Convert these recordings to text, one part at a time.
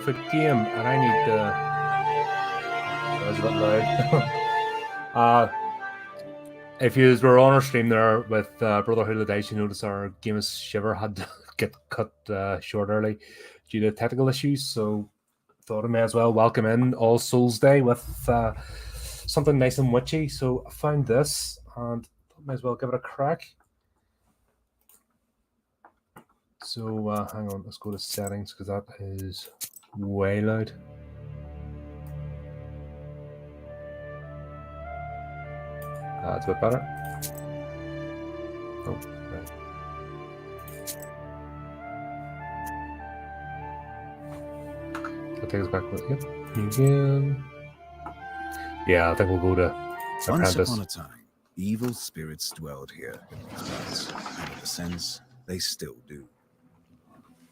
horrific game, and I need to. That was a bit loud. If you were on our stream there with Brotherhood of the Dice, you notice our game of Shiver had to get cut short early due to technical issues. So thought I may as well welcome in All Souls Day with something nice and witchy. So I found this and thought I may as well give it a crack. So hang on, let's go to settings because that is way loud. It's a bit better. Oh, right. That takes us back with it. Again. Yeah, I think we'll go to Once Apprentice. upon a time, evil spirits dwelled here in these parts, and in a sense, they still do.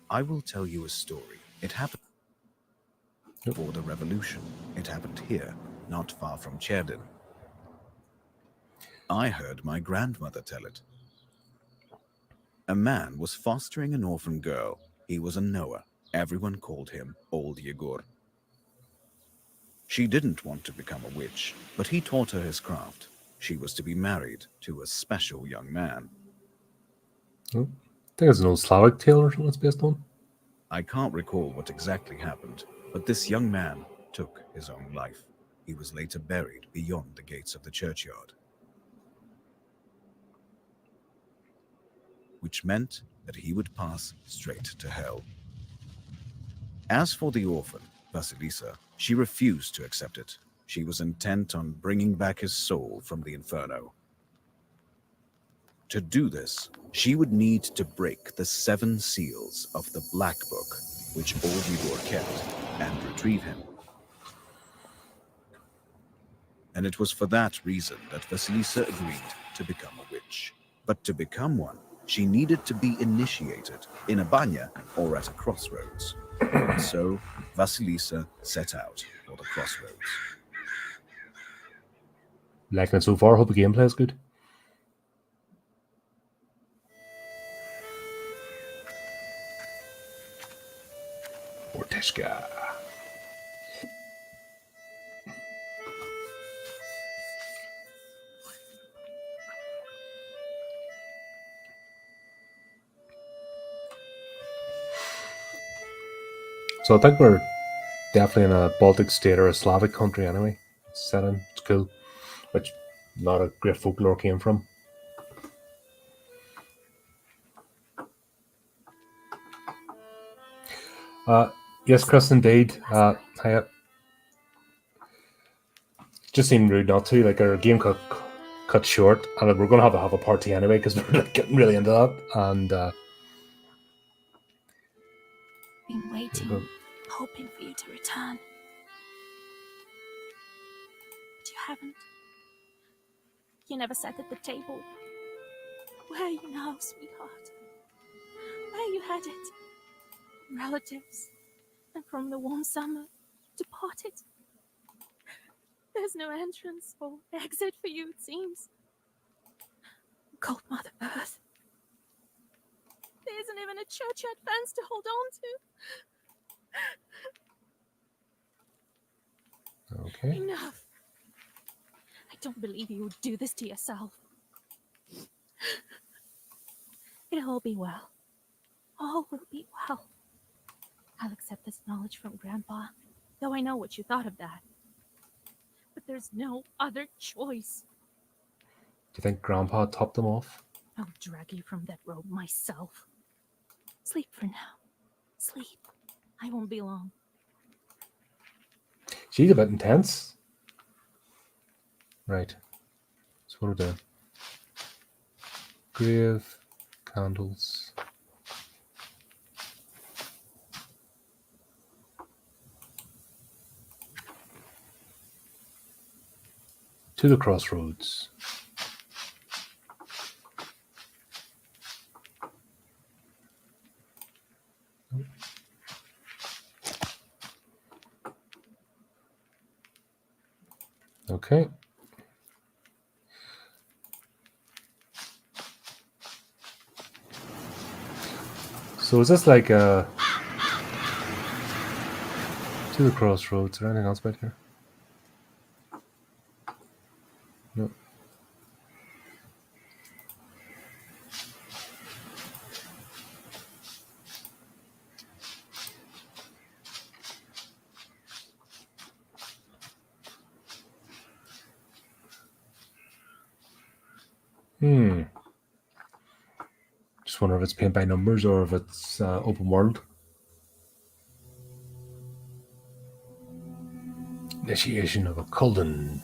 I will tell you a story. It happened before the revolution. It happened here, not far from Cherdin. I heard my grandmother tell it. A man was fostering an orphan girl. He was a knower. Everyone called him Old Yegor. She didn't want to become a witch, but he taught her his craft. She was to be married to a special young man. Oh, I think it's an old Slavic tale or something it's based on. I can't recall what exactly happened, but this young man took his own life. He was later buried beyond the gates of the churchyard, which meant that he would pass straight to hell. As for the orphan, Vasilisa, she refused to accept it. She was intent on bringing back his soul from the inferno. To do this, she would need to break the 7 seals of the Black Book, which Old Igor kept, and retrieve him. And it was for that reason that Vasilisa agreed to become a witch. But to become one, she needed to be initiated in a banya or at a crossroads. And so Vasilisa set out for the crossroads. Liking it so far. Hope the gameplay is good. Monteshka. So I think we're definitely in a Baltic state or a Slavic country anyway. It's set in, it's cool. Which a lot of great folklore came from. Yes, Chris, indeed. Just seemed rude not to. Like our game cut short, and we're going to have a party anyway because we're like, getting really into that. And been waiting, hoping for you to return, but you haven't. You never sat at the table. Where are you now, sweetheart? Where you had it? Relatives, and from the warm summer, departed. There's no entrance or exit for you, it seems. Cold Mother Earth. There isn't even a churchyard fence to hold on to. okay. Enough. I don't believe you would do this to yourself. It'll all be well. All will be well. I'll accept this knowledge from Grandpa, though I know what you thought of that. But there's no other choice. Do you think Grandpa topped them off? I'll drag you from that rope myself. Sleep for now. Sleep. I won't be long. She's a bit intense. Right. So what are we doing? Grave, candles. To the crossroads. Okay. So is this like a To the crossroads. Is there anything else back here? No. Just wonder if it's paint by numbers or if it's open world. Initiation of a Colin.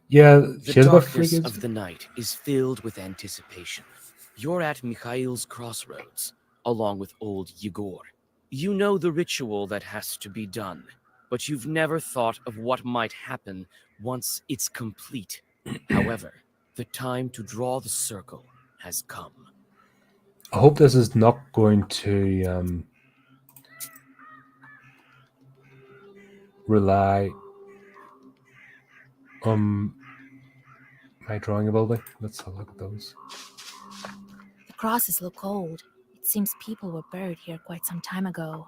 Yeah, The she's a bit darkness freaky. of the night is filled with anticipation. You're at Mikhail's crossroads, along with old Yegor. You know the ritual that has to be done, but you've never thought of what might happen once it's complete. However, the time to draw the circle has come. I hope this is not going to rely on my drawing ability. Let's have a look at those. The crosses look old. It seems people were buried here quite some time ago.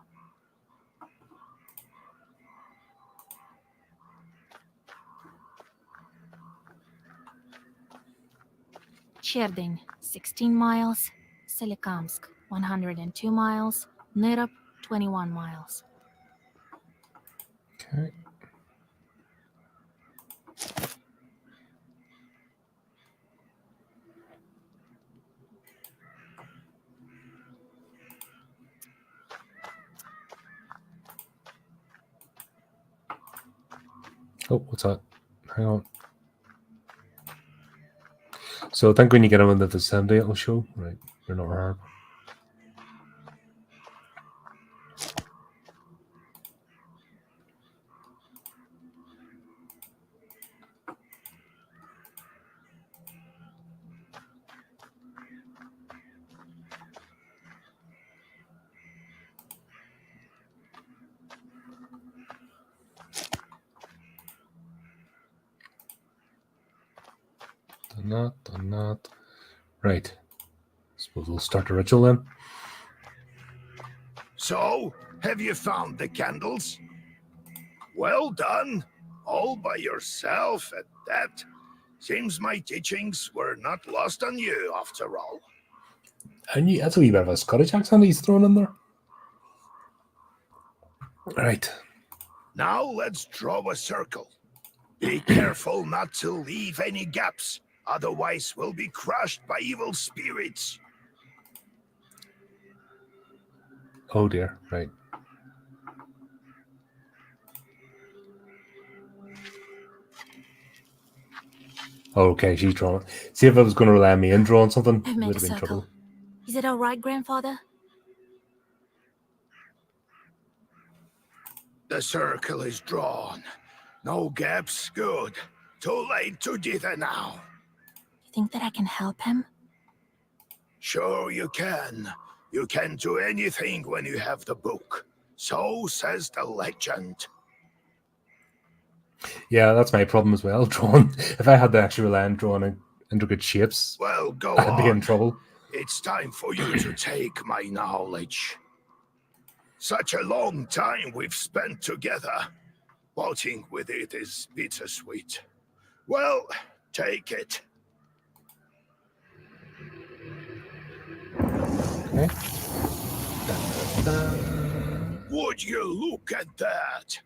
Cherdyn, 16 miles. Solikamsk, 102 miles. Nyrop, 21 miles. Okay. Oh, what's that? Hang on. So I think when you get them in the vicinity, it'll show. Right, you're not hard. Done that. Right. Suppose we'll start the ritual then. So, have you found the candles? Well done. All by yourself at that. Seems my teachings were not lost on you after all. And that's a wee bit of a Scottish accent he's thrown in there. Right. Now let's draw a circle. Be careful not to leave any gaps, otherwise we'll be crushed by evil spirits. Oh dear. Right. Okay, she's drawing. See if I was going to rely on me in drawing something, I've would made a have been circle. trouble. Is it all right, Grandfather? The circle is drawn. No gaps, good. Too late to dither now. You think that I can help him? Sure you can. You can do anything when you have the book. So says the legend. Yeah, that's my problem as well. Drawing. If I had to actually rely on drawing intricate shapes, Well, go I'd be in on. trouble. It's time for you to take my knowledge. Such a long time we've spent together. Parting with it is bittersweet. Well, take it. Okay. Would you look at that?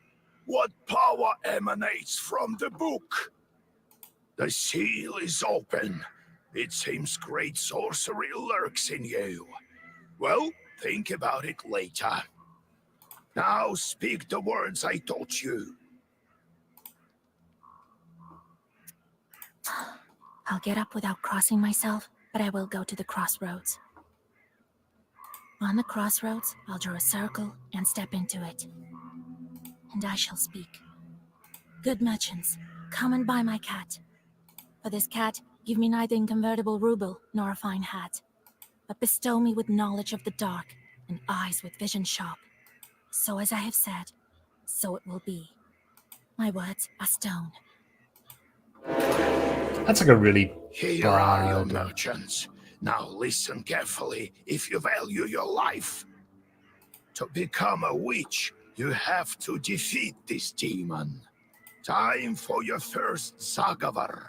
What power emanates from the book? The seal is open. It seems great sorcery lurks in you. Well, think about it later. Now speak the words I taught you. I'll get up without crossing myself, but I will go to the crossroads. On the crossroads, I'll draw a circle and step into it. And I shall speak. Good merchants, come and buy my cat. For this cat, give me neither inconvertible ruble nor a fine hat, but bestow me with knowledge of the dark and eyes with vision sharp. So as I have said, so it will be. My words are stone. That's like a really Here are your bad. merchants. Now listen carefully if you value your life. To become a witch, you have to defeat this demon. Time for your first Zagavar.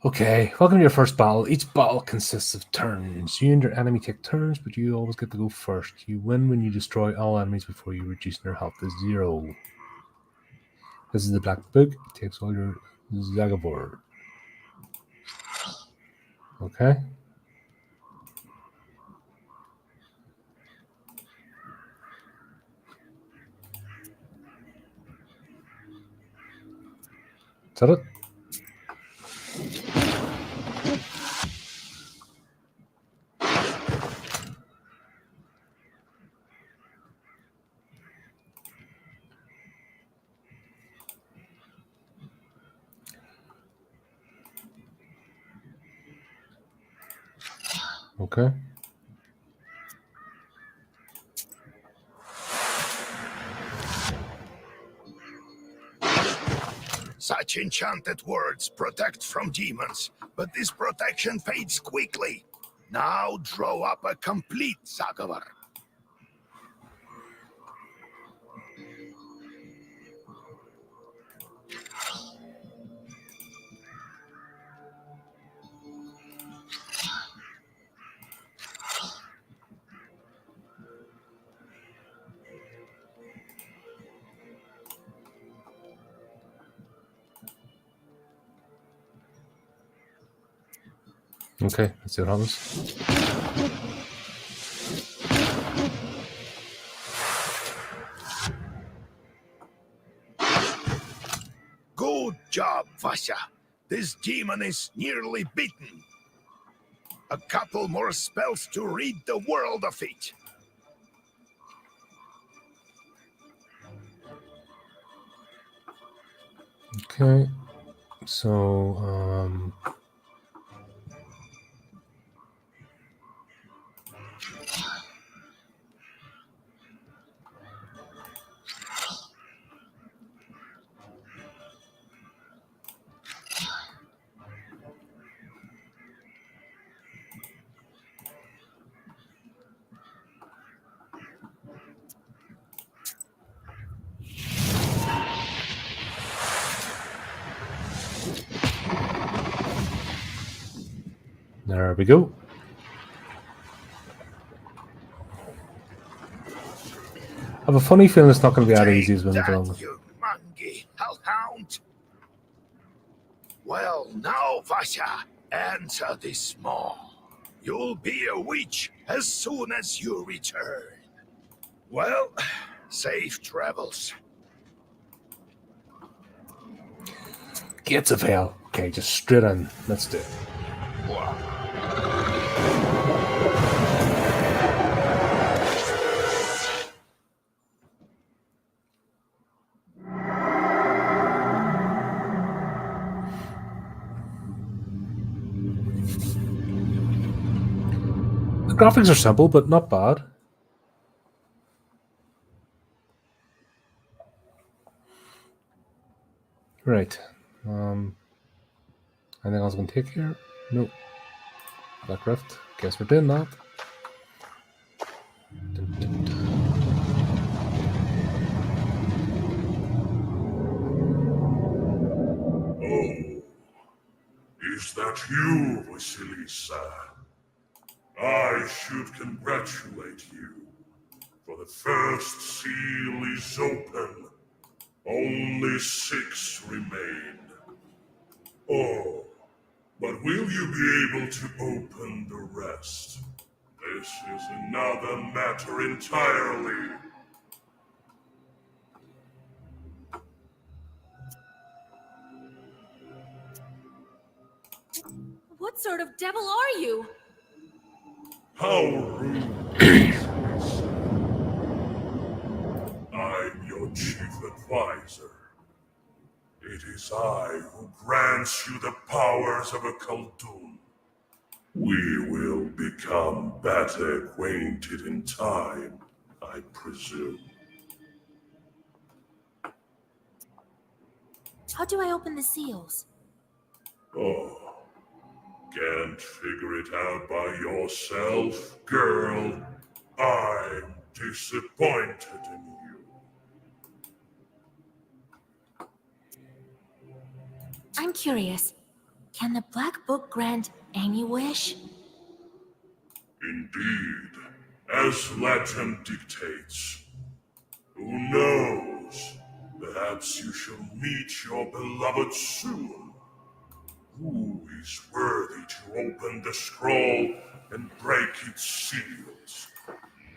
Okay, welcome to your first battle. Each battle consists of turns. You and your enemy take turns, but you always get to go first. You win when you destroy all enemies before you reduce their health to 0. This is the Black Book. It takes all your Zagavor. Okay. Is that it? Okay. Such enchanted words protect from demons, but this protection fades quickly. Now draw up a complete Zagavar. Okay, let's see what happens. Good job, Vasya. This demon is nearly beaten. A couple more spells to rid the world of it. Okay, so there we go. I have a funny feeling it's not going to be that easy as we move along. You mangy hellhound. Well, now, Vasya, answer this maw. You'll be a witch as soon as you return. Well, safe travels. Gates of hell. Okay, just straight in. Let's do it. The graphics are simple, but not bad. Right. Anything else I can take here? Nope. Black Rift. Guess we're doing that. Dun, dun, dun. Oh, is that you, Vasilisa? I should congratulate you, for the first seal is open. Only 6 remain. Oh, but will you be able to open the rest? This is another matter entirely. What sort of devil are you? How rude, Vasilisa. I'm your chief advisor. It is I who grants you the powers of a Khaldun. We will become better acquainted in time, I presume. How do I open the seals? Oh, can't figure it out by yourself, girl? I'm disappointed in you. I'm curious. Can the Black Book grant any wish? Indeed, as legend dictates. Who knows? Perhaps you shall meet your beloved soon. Who is worthy to open the scroll and break its seals?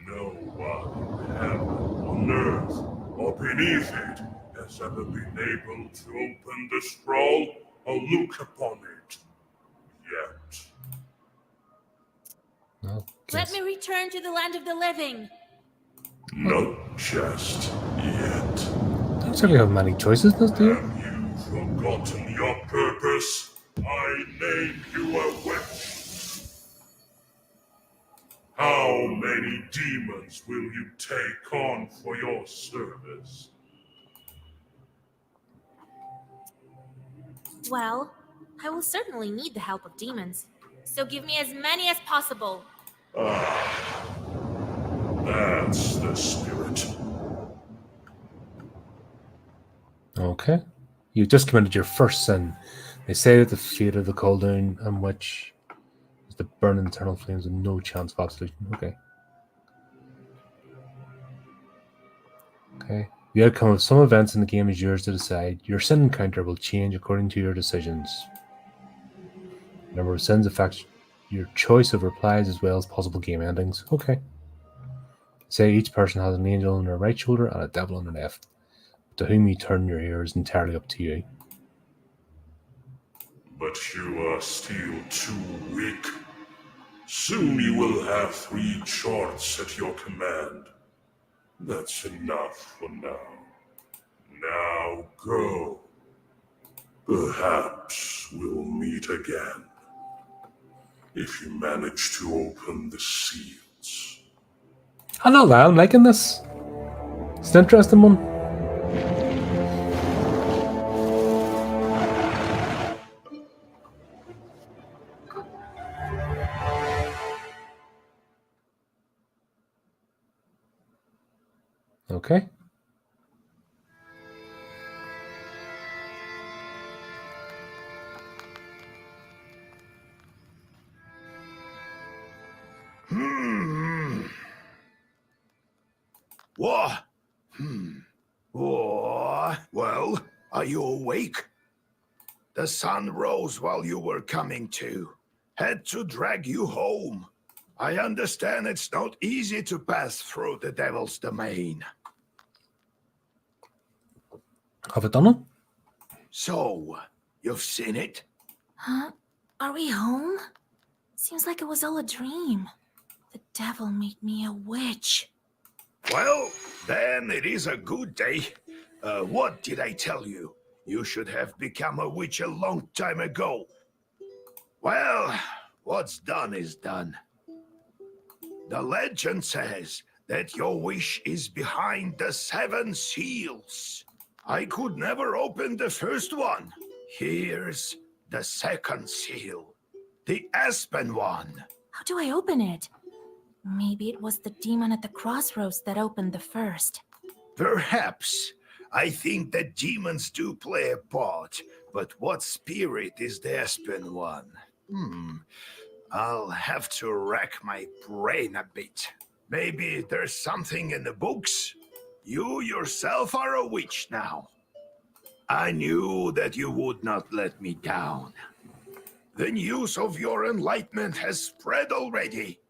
No one in heaven, on earth, or beneath it has ever been able to open the scroll or look upon it. Yet. No, Let me return to the land of the living. Not just yet. don't really have many choices, does do you? Have you forgotten your purpose? I named you a witch. How many demons will you take on for your service? Well, I will certainly need the help of demons. So give me as many as possible. That's the spirit. Okay. You've just committed your first sin. They say that the fate of the Coldoon and witch is to burn in eternal flames with no chance of absolution. Okay. Okay. The outcome of some events in the game is yours to decide. Your sin encounter will change according to your decisions. The number of sins affects your choice of replies as well as possible game endings. Okay. Say each person has an angel on their right shoulder and a devil on their left. To whom you turn your ear is entirely up to you. But you are still too weak. Soon you will have 3 charts at your command. That's enough for now. Now go. Perhaps we'll meet again. If you manage to open the seals. I know that. I'm liking this. It's an interesting one. Okay. What? Oh, well, are you awake? The sun rose while you were coming to. Had to drag you home. I understand it's not easy to pass through the devil's domain. Have I done it? So, you've seen it? Huh? Are we home? Seems like it was all a dream. The devil made me a witch. Well, then it is a good day. What did I tell you? You should have become a witch a long time ago. Well, what's done is done. The legend says that your wish is behind the 7 seals. I could never open the first one. Here's the second seal. The aspen one. How do I open it? Maybe it was the demon at the crossroads that opened the first. Perhaps. I think that demons do play a part, but what spirit is the aspen one? I'll have to rack my brain a bit. Maybe there's something in the books? You yourself are a witch now. I knew that you would not let me down. The news of your enlightenment has spread already.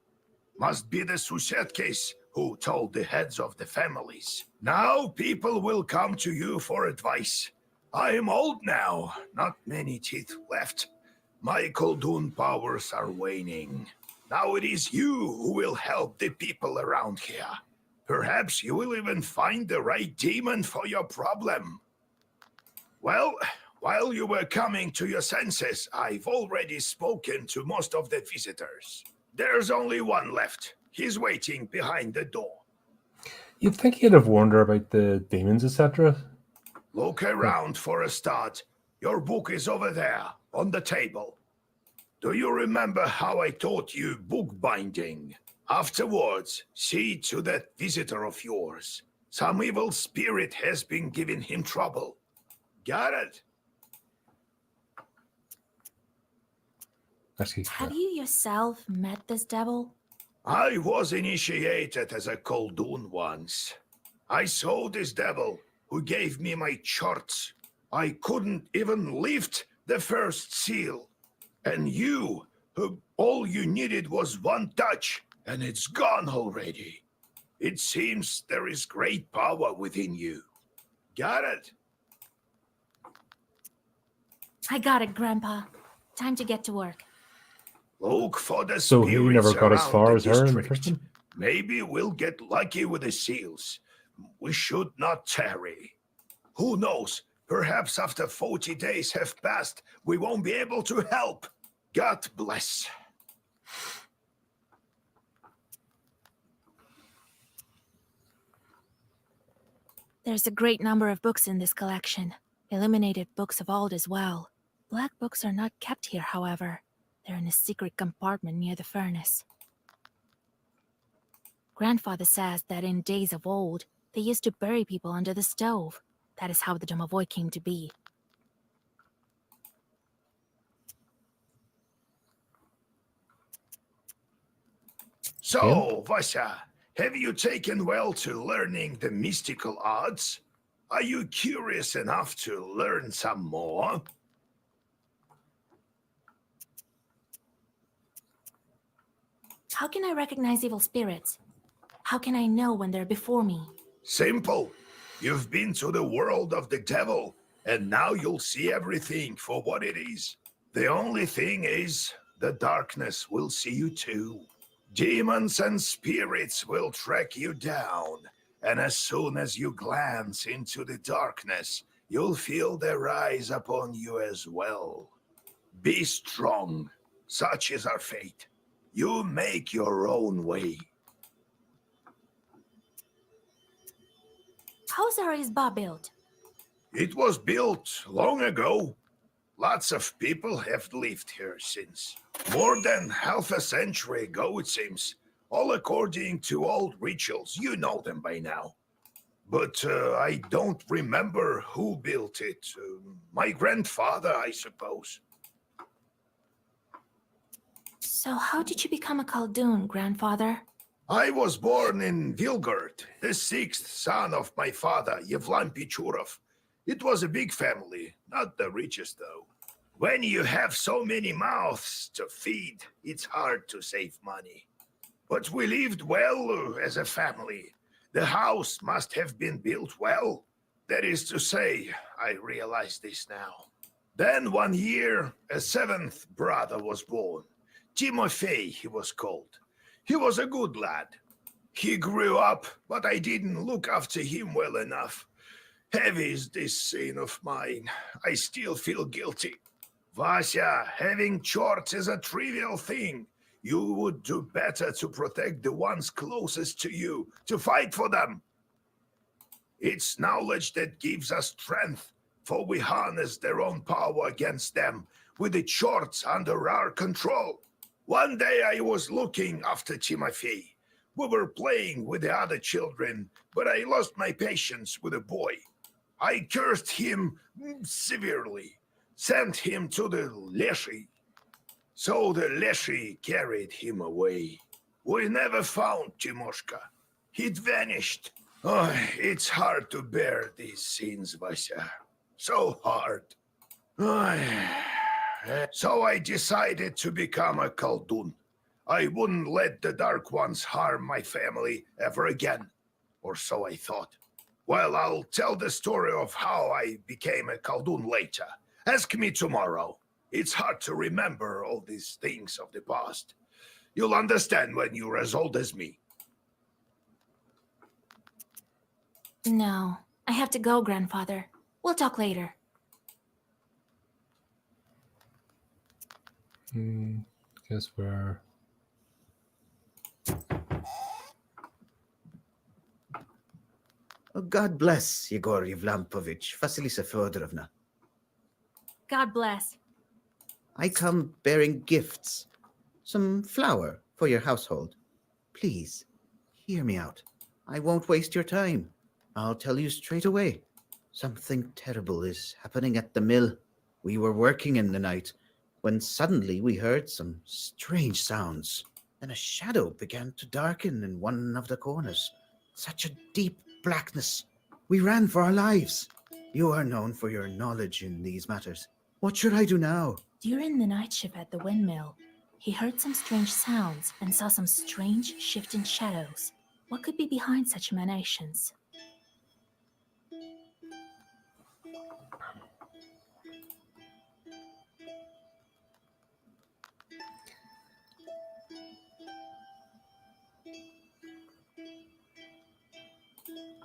Must be the Susetkes who told the heads of the families. Now people will come to you for advice. I am old now, not many teeth left. My Koldun powers are waning. Now it is you who will help the people around here. Perhaps you will even find the right demon for your problem. Well, while you were coming to your senses, I've already spoken to most of the visitors. There's only one left. He's waiting behind the door. You'd think he'd have warned her about the demons, etc. Look around for a start. Your book is over there, on the table. Do you remember how I taught you bookbinding? Afterwards, see to that visitor of yours. Some evil spirit has been giving him trouble. Got it? Actually, Have you yourself met this devil? I was initiated as a Koldun once. I saw this devil who gave me my charts. I couldn't even lift the first seal. And you, all you needed was one touch, and it's gone already. It seems there is great power within you. Got it? I got it, Grandpa. Time to get to work. Look for the so spirits he never got as around far the as her in the district. first one. Maybe we'll get lucky with the seals. We should not tarry. Who knows? Perhaps after 40 days have passed, we won't be able to help. God bless. There's a great number of books in this collection. Illuminated books of old as well. Black books are not kept here, however. They're in a secret compartment near the furnace. Grandfather says that in days of old, they used to bury people under the stove. That is how the domovoi came to be. So, Vasya, have you taken well to learning the mystical arts? Are you curious enough to learn some more? How can I recognize evil spirits? How can I know when they're before me? Simple. You've been to the world of the devil, and now you'll see everything for what it is. The only thing is, the darkness will see you too. Demons and spirits will track you down, and as soon as you glance into the darkness, you'll feel their eyes upon you as well. Be strong. Such is our fate. You make your own way. How's our Izba built? It was built long ago. Lots of people have lived here since. More than half a century ago, it seems. All according to old rituals. You know them by now. But I don't remember who built it. My grandfather, I suppose. So how did you become a Khaldun, Grandfather? I was born in Vilgard, the sixth son of my father, Yevlam Pichurov. It was a big family, not the richest though. When you have so many mouths to feed, it's hard to save money. But we lived well as a family. The house must have been built well. That is to say, I realize this now. Then one year, a seventh brother was born. Timofey, he was called. He was a good lad. He grew up, but I didn't look after him well enough. Heavy is this sin of mine. I still feel guilty. Vasya, having chores is a trivial thing. You would do better to protect the ones closest to you, to fight for them. It's knowledge that gives us strength, for we harness their own power against them, with the chores under our control. One day I was looking after Timofey. We were playing with the other children, but I lost my patience with the boy. I cursed him severely, sent him to the Leshy. So the Leshy carried him away. We never found Timoshka. He'd vanished. Oh, it's hard to bear these scenes, Vasya. So hard. So I decided to become a Khaldun. I wouldn't let the Dark Ones harm my family ever again. Or so I thought. Well, I'll tell the story of how I became a Khaldun later. Ask me tomorrow. It's hard to remember all these things of the past. You'll understand when you're as old as me. No, I have to go, Grandfather. We'll talk later. Guess we're... Oh, God bless Yegor Yevlampovich, Vasilisa Feodorovna. God bless. I come bearing gifts. Some flour for your household. Please, hear me out. I won't waste your time. I'll tell you straight away. Something terrible is happening at the mill. We were working in the night when suddenly we heard some strange sounds. Then a shadow began to darken in one of the corners. Such a deep blackness. We ran for our lives. You are known for your knowledge in these matters. What should I do now? During the night shift at the windmill, he heard some strange sounds and saw some strange shifting shadows. What could be behind such emanations?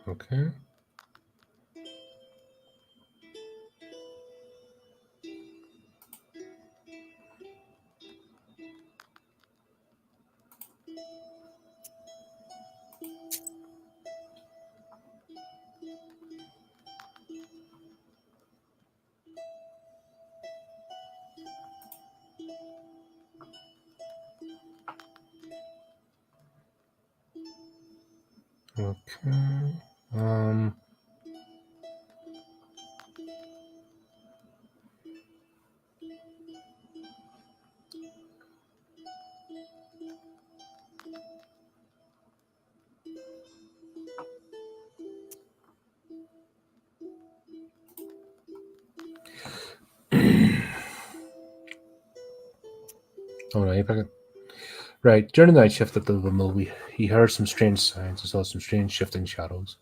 Okay. Okay. Um. Oh no, you pick it. Right. During the night shift at the mill, he heard some strange sounds and saw some strange shifting shadows.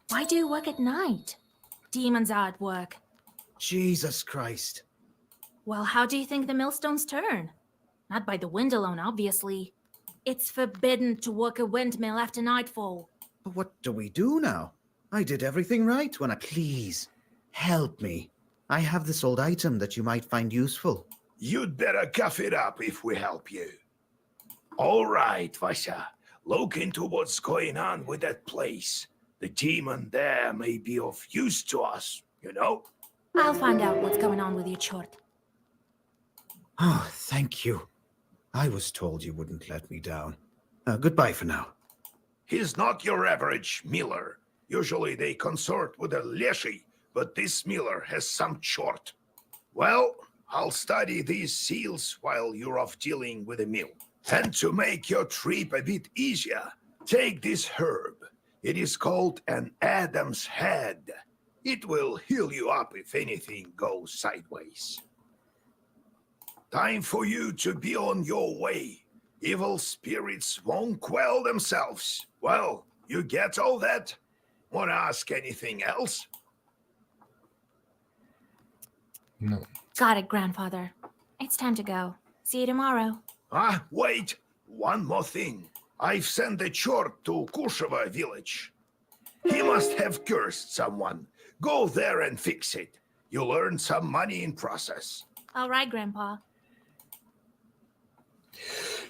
Why do you work at night? Demons are at work. Jesus Christ. Well, how do you think the millstones turn? Not by the wind alone, obviously. It's forbidden to work a windmill after nightfall. But what do we do now? I did everything right when I... Please, help me. I have this old item that you might find useful. You'd better cough it up if we help you. All right, Vasha. Look into what's going on with that place. The demon there may be of use to us, you know? I'll find out what's going on with your chort. Oh, thank you. I was told you wouldn't let me down. Goodbye for now. He's not your average miller. Usually they consort with a leshy, but this miller has some chort. Well, I'll study these seals while you're off dealing with the mill. And to make your trip a bit easier, take this herb. It is called an Adam's head. It will heal you up if anything goes sideways. Time for you to be on your way. Evil spirits won't quell themselves. Well, you get all that? Wanna ask anything else? No. Got it, grandfather. It's time to go. See you tomorrow. Ah, wait. One more thing. I've sent the chort to Kusheva village. He must have cursed someone. Go there and fix it. You'll earn some money in process. All right, Grandpa.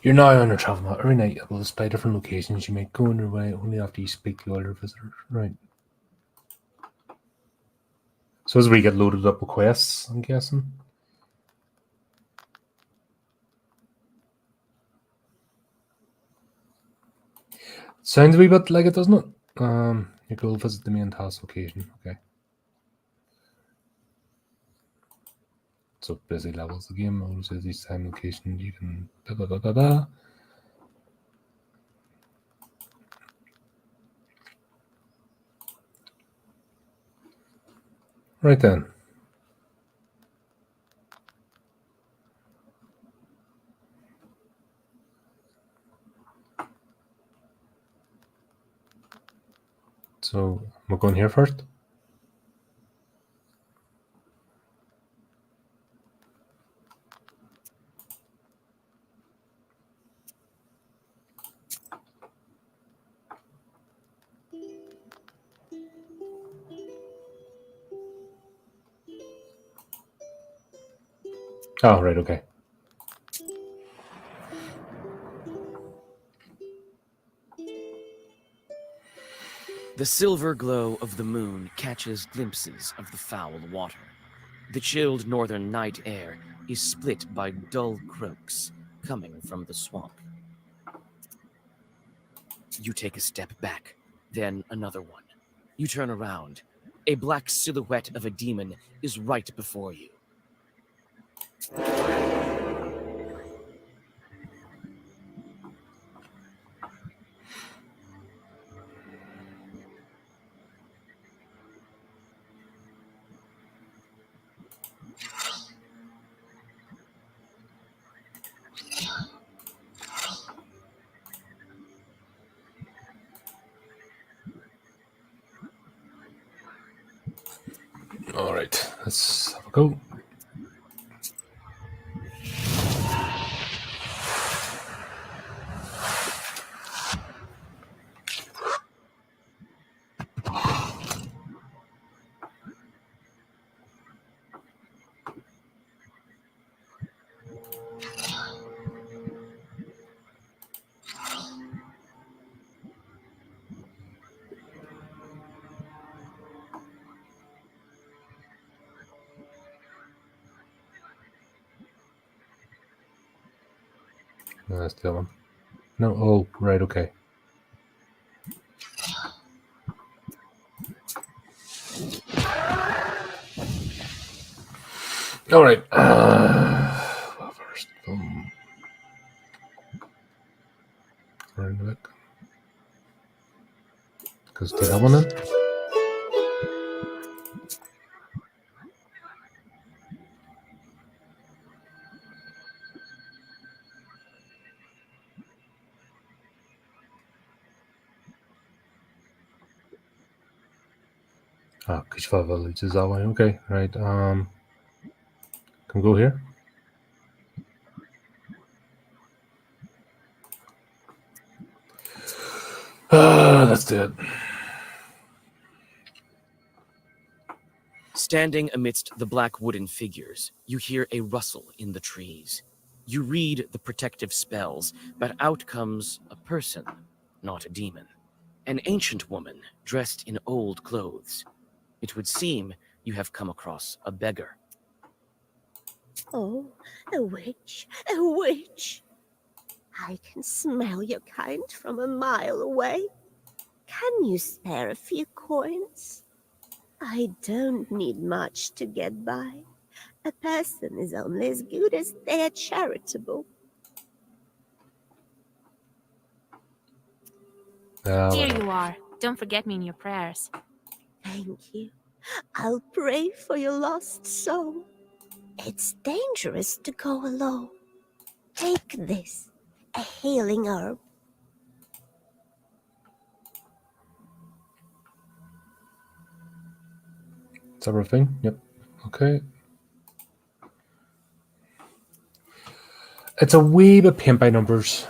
You're now on your travel map. Every night, it will display different locations. You may go on your way only after you speak to other visitors. Right. So as we get loaded up with quests, I'm guessing. Sounds a wee bit like it, doesn't it? You go visit the main task location. Okay. So busy levels of the game. Also, each time location you can da da da da da. Right then. So we're going here first. Oh, right, okay. The silver glow of the moon catches glimpses of the foul water. The chilled northern night air is split by dull croaks coming from the swamp. You take a step back, then another one. You turn around. A black silhouette of a demon is right before you. All right, let's have a go. That's the other one. No, oh, right, okay. All right. Well, first, around it. Because take that one then. Ah, Kishva village is that way. Okay, right. Can we go here? Let's do it. Standing amidst the black wooden figures, you hear a rustle in the trees. You read the protective spells, but out comes a person, not a demon. An ancient woman dressed in old clothes. It would seem you have come across a beggar. Oh, a witch, a witch. I can smell your kind from a mile away. Can you spare a few coins? I don't need much to get by. A person is only as good as they are charitable. Here Well, you are. Don't forget me in your prayers. Thank you. I'll pray for your lost soul. It's dangerous to go alone. Take this, a healing herb. it's everything. Yep. Okay. It's a wee bit paint by numbers,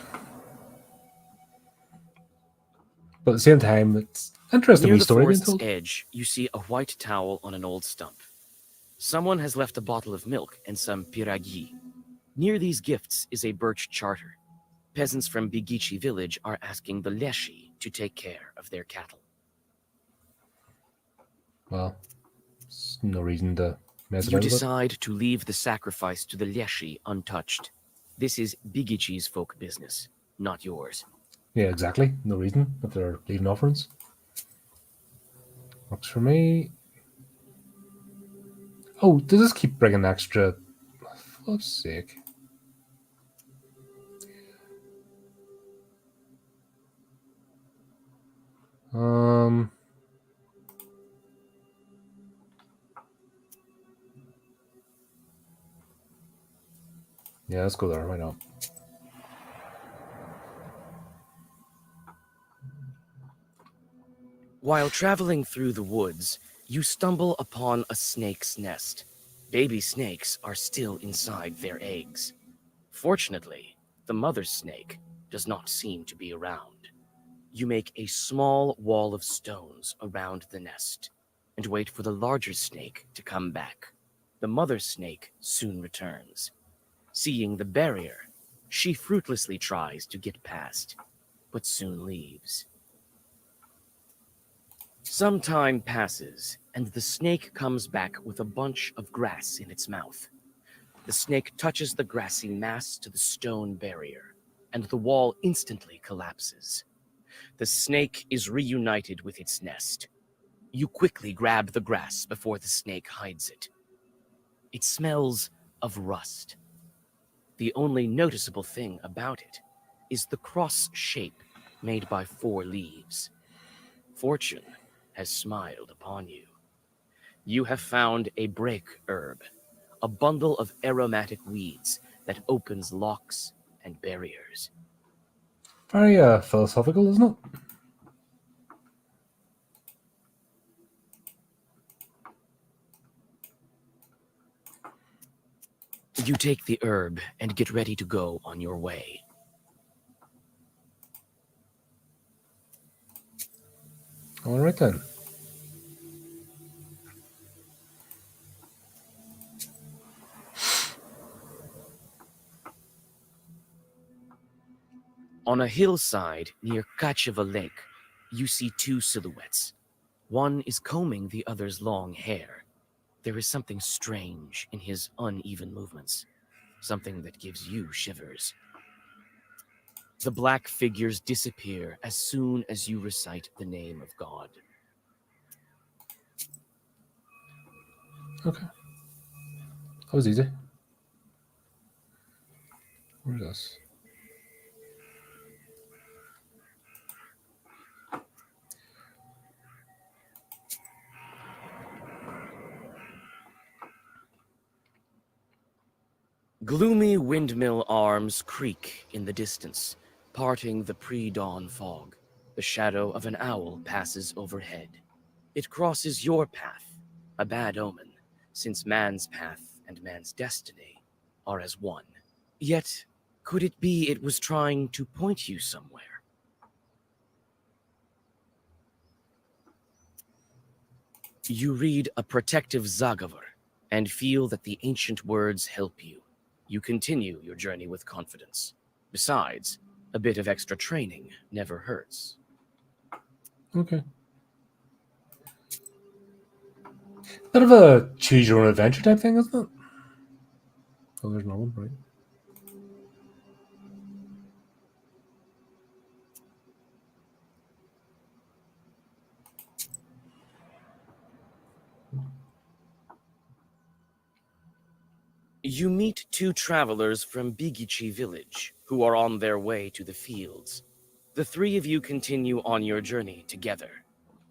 but at the same time, it's interesting Near wee the story being forest's told. edge, you see a white towel on an old stump. Someone has left a bottle of milk and some piragi. Near these gifts is a birch charter. Peasants from Bigici village are asking the Leshi to take care of their cattle. Well, there's no reason to mess You around with it. decide to leave the sacrifice to the Leshi untouched. This is Bigici's folk business, not yours. Yeah, exactly. No reason if they're leaving offerings. Works for me. Oh, does this keep bringing extra? For flip's sake. Yeah, let's go there. Why not? While traveling through the woods, you stumble upon a snake's nest. Baby snakes are still inside their eggs. Fortunately, the mother snake does not seem to be around. You make a small wall of stones around the nest and wait for the larger snake to come back. The mother snake soon returns. Seeing the barrier, she fruitlessly tries to get past, but soon leaves. Some time passes, and the snake comes back with a bunch of grass in its mouth. The snake touches the grassy mass to the stone barrier, and the wall instantly collapses. The snake is reunited with its nest. You quickly grab the grass before the snake hides it. It smells of rust. The only noticeable thing about it is the cross shape made by 4 leaves. Fortune has smiled upon you. You have found a break herb, a bundle of aromatic weeds that opens locks and barriers. Very philosophical, isn't it? You take the herb and get ready to go on your way. All right then. On a hillside near Kacheva Lake, you see 2 silhouettes. One is combing the other's long hair. There is something strange in his uneven movements, something that gives you shivers. The black figures disappear as soon as you recite the name of God. Okay. That was easy. Where's this? Gloomy windmill arms creak in the distance, parting the pre-dawn fog. The shadow of an owl passes overhead. It crosses your path, a bad omen, since man's path and man's destiny are as one. Yet, could it be it was trying to point you somewhere? You read a protective Zagavar and feel that the ancient words help you. You continue your journey with confidence. Besides, a bit of extra training never hurts. Okay. Bit of a choose your own adventure type thing, isn't it? Oh, there's no one, right? You meet 2 travelers from Bigichi village who are on their way to the fields. The 3 of you continue on your journey together.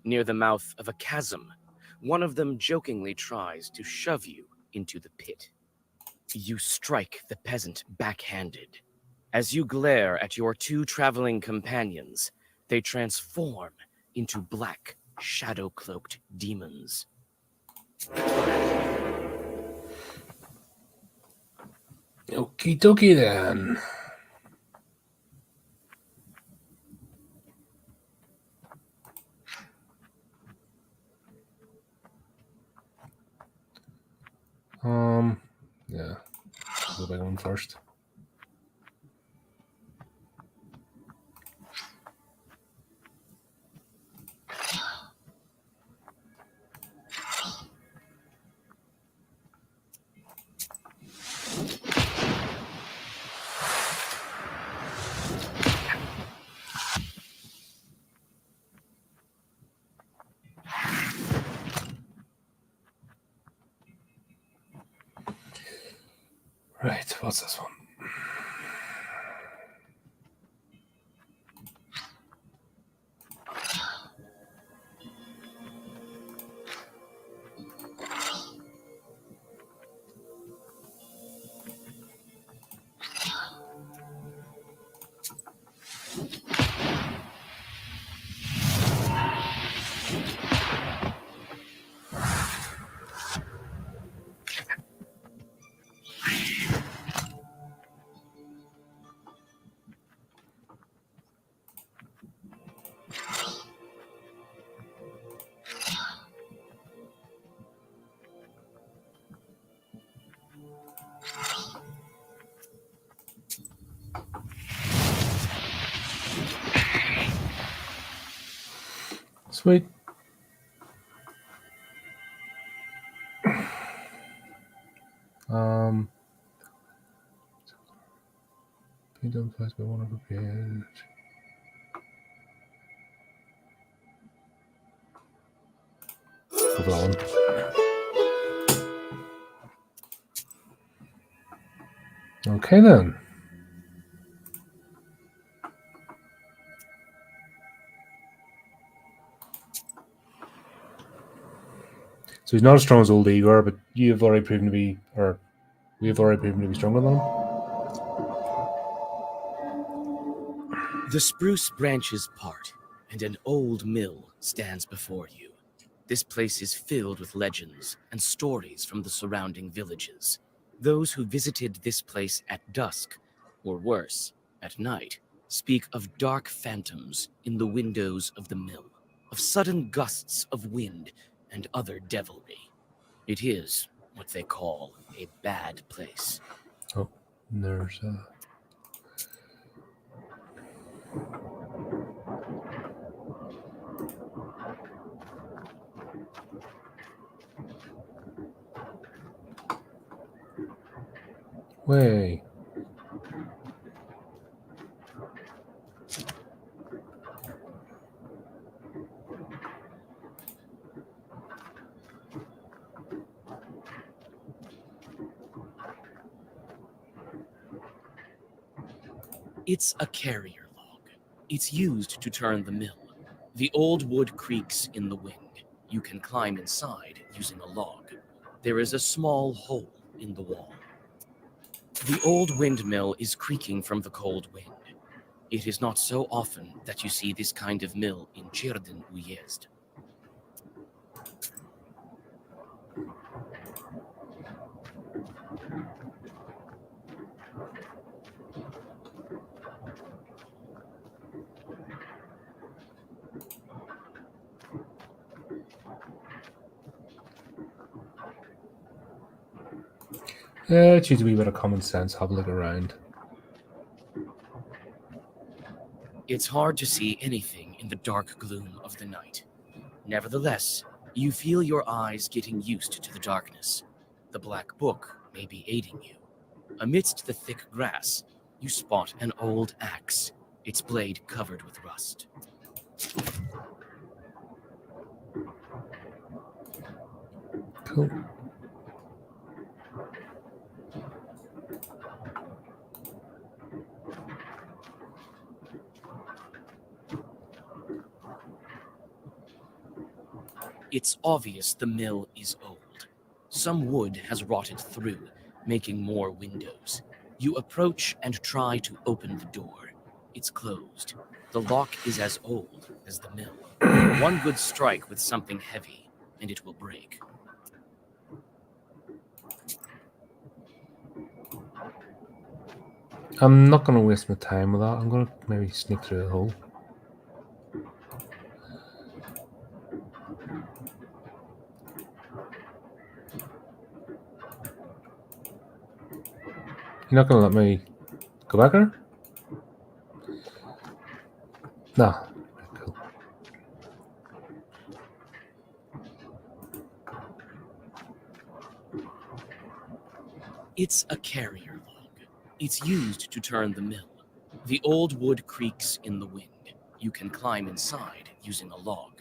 Near the mouth of a chasm, one of them jokingly tries to shove you into the pit. You strike the peasant backhanded. As you glare at your 2 traveling companions, they transform into black, shadow-cloaked demons. Okie dokie then. Yeah. The big one first. Right, what's this one? Sweet. done first by one of prepared. Go for that one. Okay then. So he's not as strong as old Igor, but you've already proven to be, or we've already proven to be stronger than him. The spruce branches part, and an old mill stands before you. This place is filled with legends and stories from the surrounding villages. Those who visited this place at dusk, or worse, at night, speak of dark phantoms in the windows of the mill, of sudden gusts of wind and other devilry. It is what they call a bad place. Oh, and there's way. It's a carrier log. It's used to turn the mill. The old wood creaks in the wind. You can climb inside using a log. There is a small hole in the wall. The old windmill is creaking from the cold wind. It is not so often that you see this kind of mill in Cherdyn Uyezd. Choose a wee bit of common sense. Have a look around. It's hard to see anything in the dark gloom of the night. Nevertheless, you feel your eyes getting used to the darkness. The black book may be aiding you. Amidst the thick grass, you spot an old axe, its blade covered with rust. Cool. It's obvious the mill is old. Some wood has rotted through, making more windows. You approach and try to open the door. It's closed. The lock is as old as the mill. One good strike with something heavy, and it will break. I'm not going to waste my time with that. I'm going to maybe sneak through the hole. You're not going to let me go back there? No. Cool. It's a carrier log. It's used to turn the mill. The old wood creaks in the wind. You can climb inside using a log.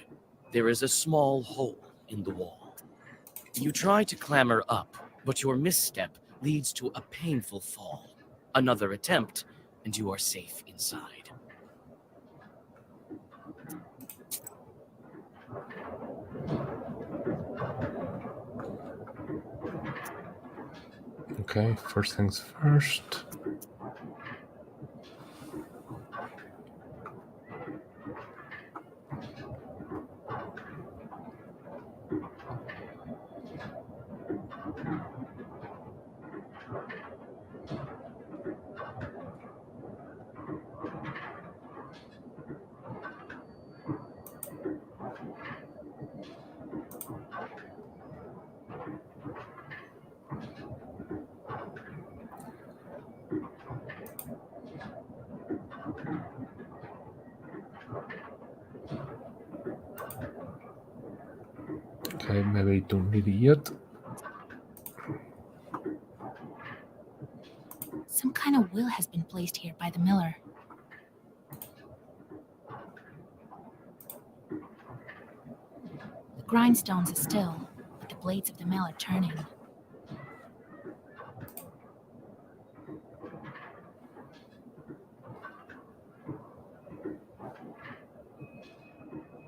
There is a small hole in the wall. You try to clamber up, but your misstep leads to a painful fall. Another attempt, and you are safe inside. Okay, first things first. Okay, maybe don't need it yet. Some kind of will has been placed here by the miller. The grindstones are still, but the blades of the mill are turning.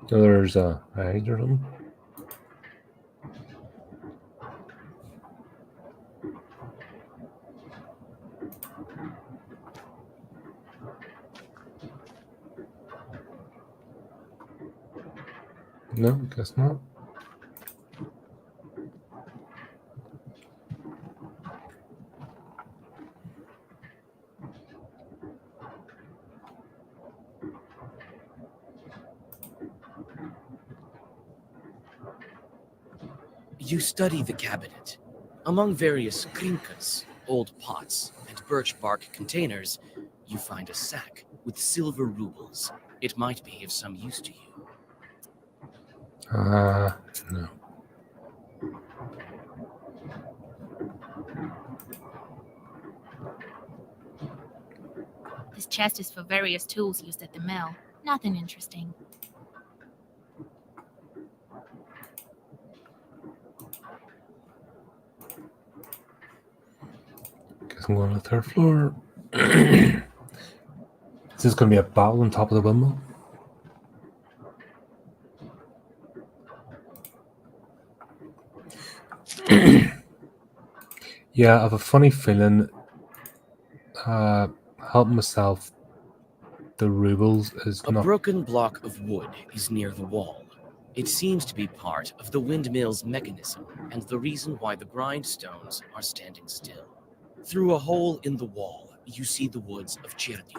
So there's a egg or something. No, guess not. You study the cabinet. Among various krinkas, old pots, and birch bark containers, you find a sack with silver rubles. It might be of some use to you. No. This chest is for various tools used at the mill. Nothing interesting. Guess I'm going to the third floor. Is this going to be a battle on top of the windmill? Yeah, I have a funny feeling. Help myself. The rubles is A not. broken block of wood is near the wall. It seems to be part of the windmill's mechanism and the reason why the grindstones are standing still. Through a hole in the wall, you see the woods of Chirdi.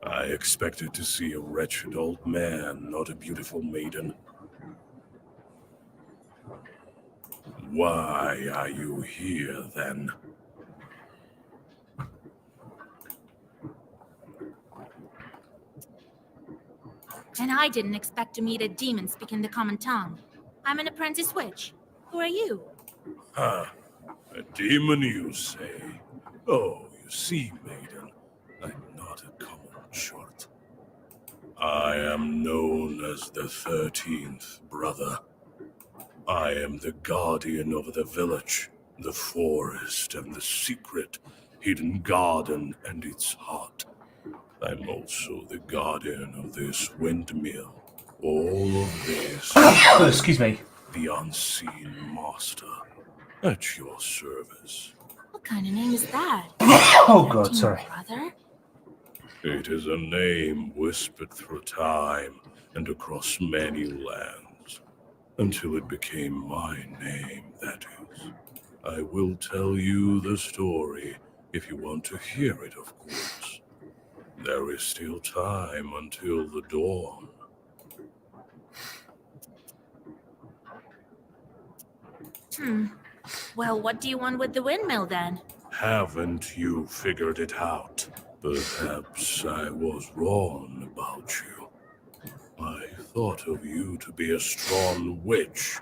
I expected to see a wretched old man, not a beautiful maiden. Why are you here, then? And I didn't expect to meet a demon speaking the common tongue. I'm an apprentice witch. Who are you? Huh. A demon, you say? Oh, you see, maiden, I'm not a common short. I am known as the 13th Brother. I am the guardian of the village, the forest, and the secret hidden garden and its heart. I'm also the guardian of this windmill. All of this, Excuse me. the unseen master, at your service. What kind of name is that? Oh God, 13th sorry. Brother? It is a name whispered through time and across many lands, until it became my name, that is. I will tell you the story if you want to hear it, of course. There is still time until the dawn. Well, what do you want with the windmill then? Haven't you figured it out? Perhaps I was wrong about you. I thought of you to be a strong witch,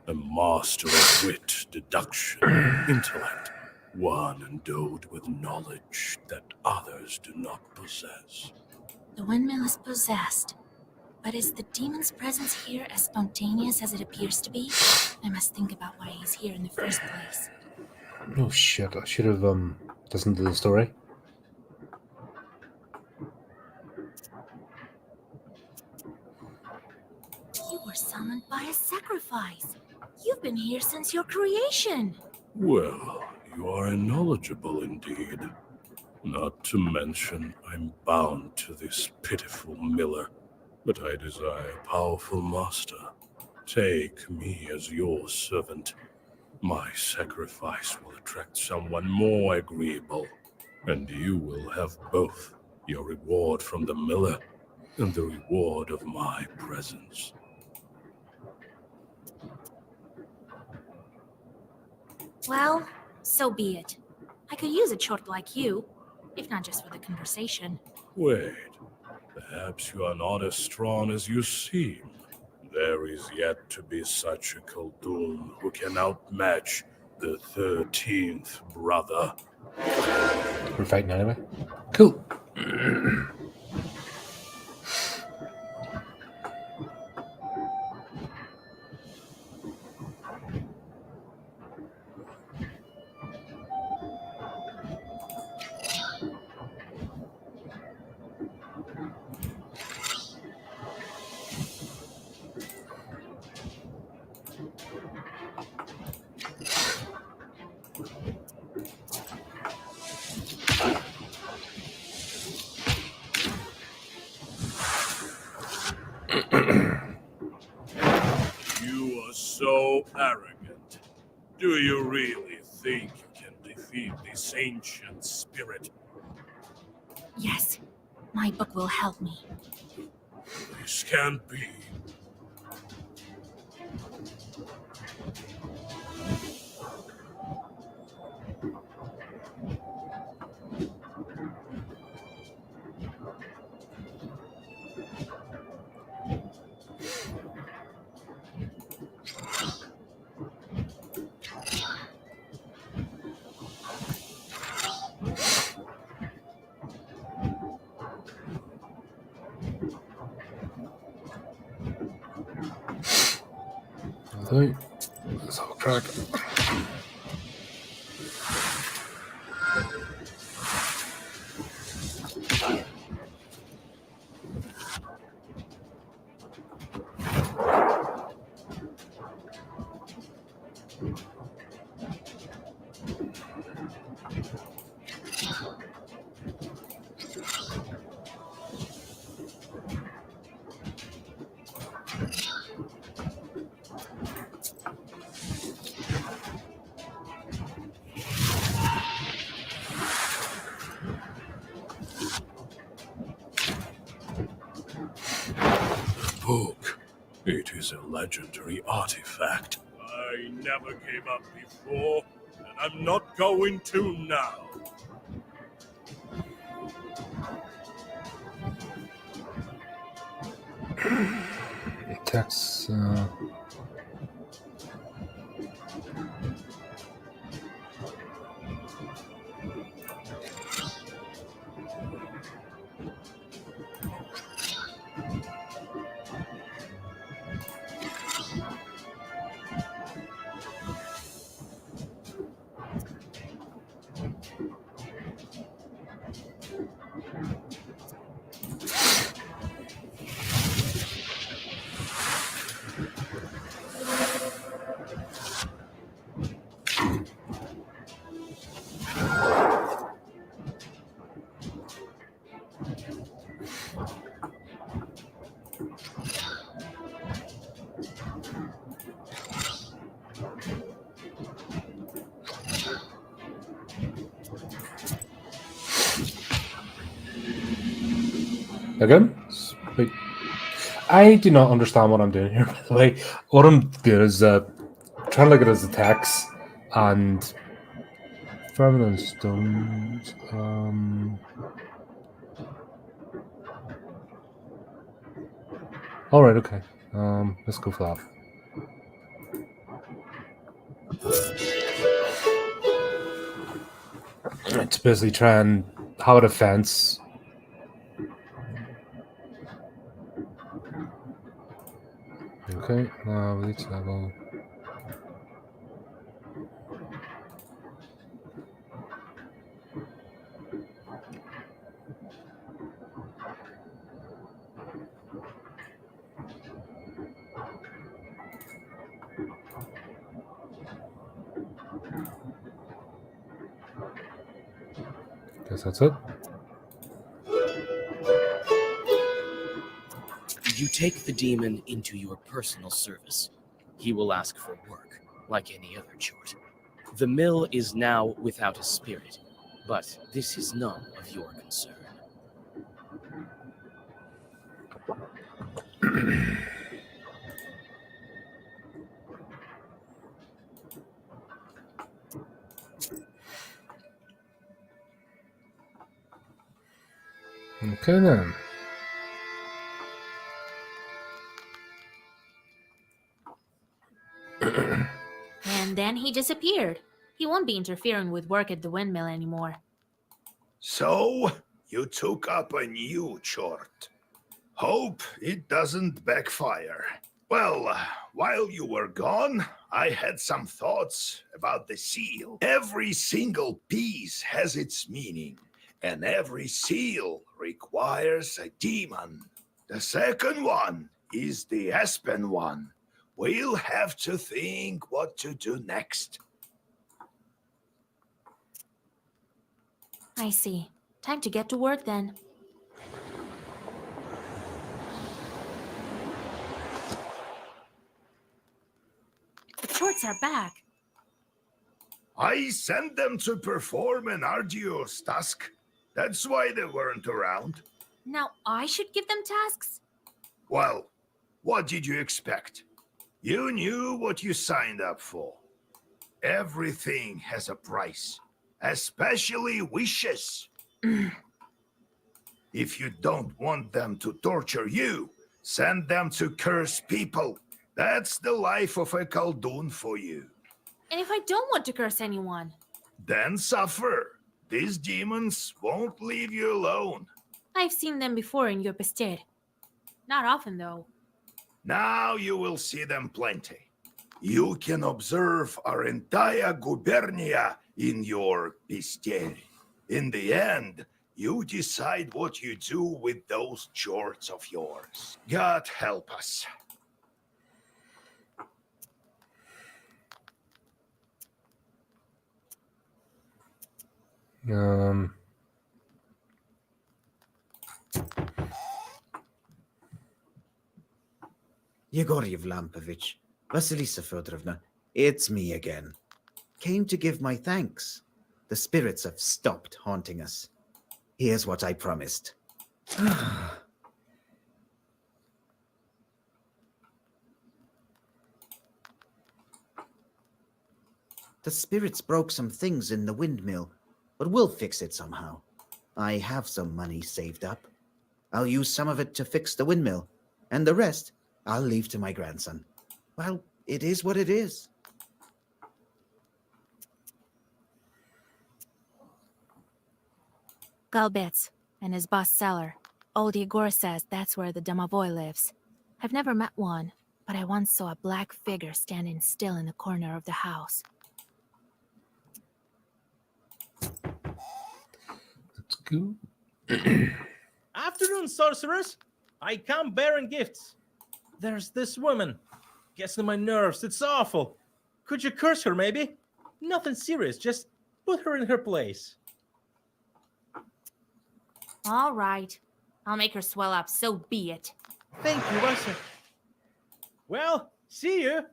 a master of wit, deduction, intellect, one endowed with knowledge that others do not possess. The windmill is possessed. But is the demon's presence here as spontaneous as it appears to be? I must think about why he's here in the first place. Oh shit! I should have listened to the story. You were summoned by a sacrifice. You've been here since your creation. Well, you are knowledgeable indeed. Not to mention, I'm bound to this pitiful miller, but I desire a powerful master. Take me as your servant. My sacrifice will attract someone more agreeable, and you will have both your reward from the miller and the reward of my presence. Well, so be it. I could use a chort like you, if not just for the conversation. Wait, perhaps you are not as strong as you seem. There is yet to be such a Khaldun who can outmatch the 13th brother. We're fighting anyway. Cool. You are so arrogant. Do you really think you can defeat this ancient spirit? Yes, my book will help me. This can't be. Okay. Let's have a crack. Book. It is a legendary artifact. I never gave up before, and I'm not going to now. Text. Again? Wait. I do not understand what I'm doing here, by the way. What I'm doing is trying to look at his attacks and feminine stones. Alright, okay. Let's go for that. To basically try and have a defense. Okay, with each level. Guess that's it. You take the demon into your personal service. He will ask for work, like any other chort. The mill is now without a spirit, but this is none of your concern. Okay then. And then he disappeared. He won't be interfering with work at the windmill anymore. So, you took up a new chort. Hope it doesn't backfire. Well, while you were gone, I had some thoughts about the seal. Every single piece has its meaning, and every seal requires a demon. The second one is the aspen one. We'll have to think what to do next. I see. Time to get to work then. The shorts are back. I sent them to perform an arduous task. That's why they weren't around. Now I should give them tasks? Well, what did you expect? You knew what you signed up for. Everything has a price, especially wishes. If you don't want them to torture you, send them to curse people. That's the life of a Khaldun for you. And if I don't want to curse anyone? Then suffer. These demons won't leave you alone. I've seen them before in your Pestir. Not often, though. Now you will see them plenty. You can observe our entire gubernia in your Pisteri. In the end, you decide what you do with those jorts of yours. God help us. Yegor Yevlampovich, Vasilisa Fedorovna, it's me again. Came to give my thanks. The spirits have stopped haunting us. Here's what I promised. The spirits broke some things in the windmill, but we'll fix it somehow. I have some money saved up. I'll use some of it to fix the windmill, and the rest I'll leave to my grandson. Well, it is what it is. Galbets and his boss cellar. Old Igor says that's where the domovoi lives. I've never met one, but I once saw a black figure standing still in the corner of the house. Let's go. Afternoon, sorceress. I come bearing gifts. There's this woman. Gets on my nerves. It's awful. Could you curse her, maybe? Nothing serious. Just put her in her place. All right. I'll make her swell up, so be it. Thank you, Vasa. Well, see you.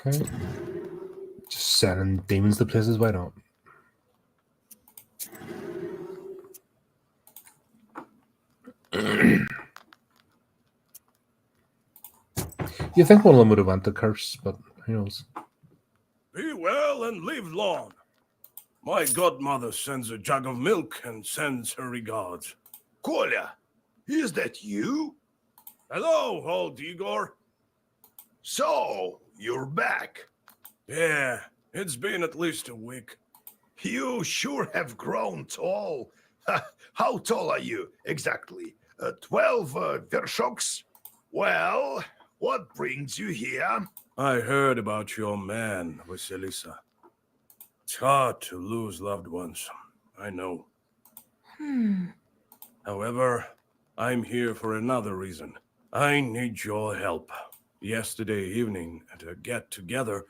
Okay. Just sending demons to places, why not? You think one of them would have went to curse, but who knows? Be well and live long. My godmother sends a jug of milk and sends her regards. Kolya, is that you? Hello, old Igor. So, you're back. Yeah, it's been at least a week. You sure have grown tall. How tall are you, exactly? 12 vershoks? Well, what brings you here? I heard about your man, Vasilisa. It's hard to lose loved ones, I know. However, I'm here for another reason. I need your help. Yesterday evening, at a get-together,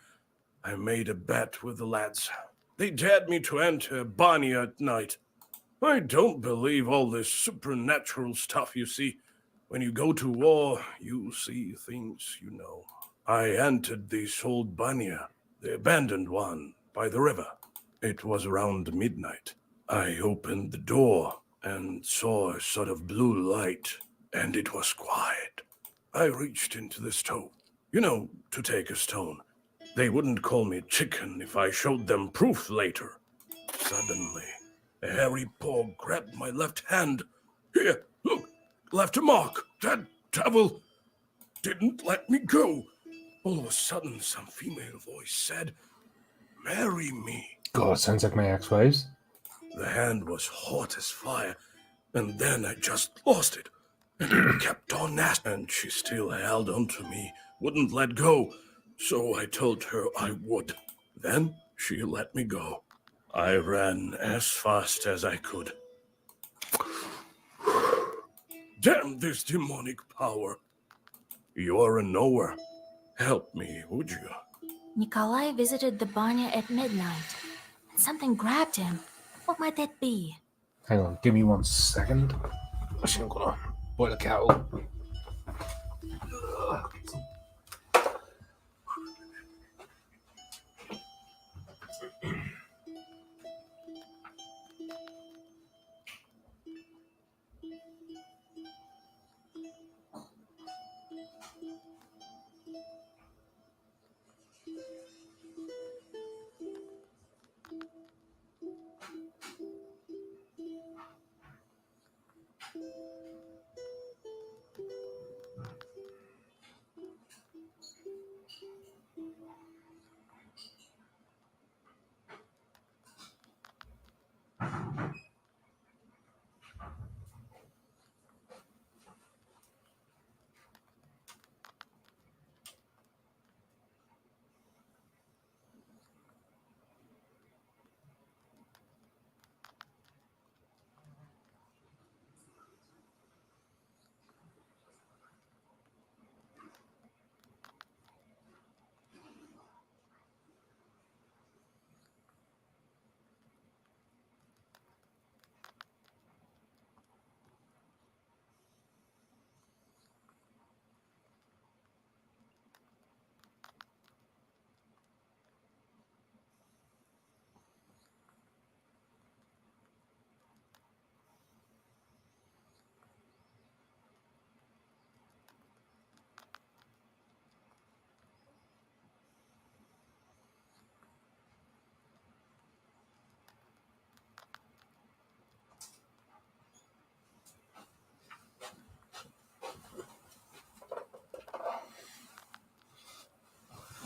I made a bet with the lads. They dared me to enter Banya at night. I don't believe all this supernatural stuff you see. When you go to war, you see things you know. I entered this old Banya, the abandoned one, by the river. It was around midnight. I opened the door and saw a sort of blue light, and it was quiet. I reached into the stove, to take a stone. They wouldn't call me chicken if I showed them proof later. Suddenly, a hairy paw grabbed my left hand. Here, look, left a mark. That devil didn't let me go. All of a sudden, some female voice said, "Marry me." God, sounds like my ex-wives. The hand was hot as fire, and then I just lost it. And it kept on asking, and she still held on to me, wouldn't let go. So I told her I would. Then she let me go. I ran as fast as I could. Damn this demonic power. You're a knower. Help me, would you? Nikolai visited the Banya at midnight, and something grabbed him. What might that be? Hang on, give me 1 second. I'm gonna boil a kettle.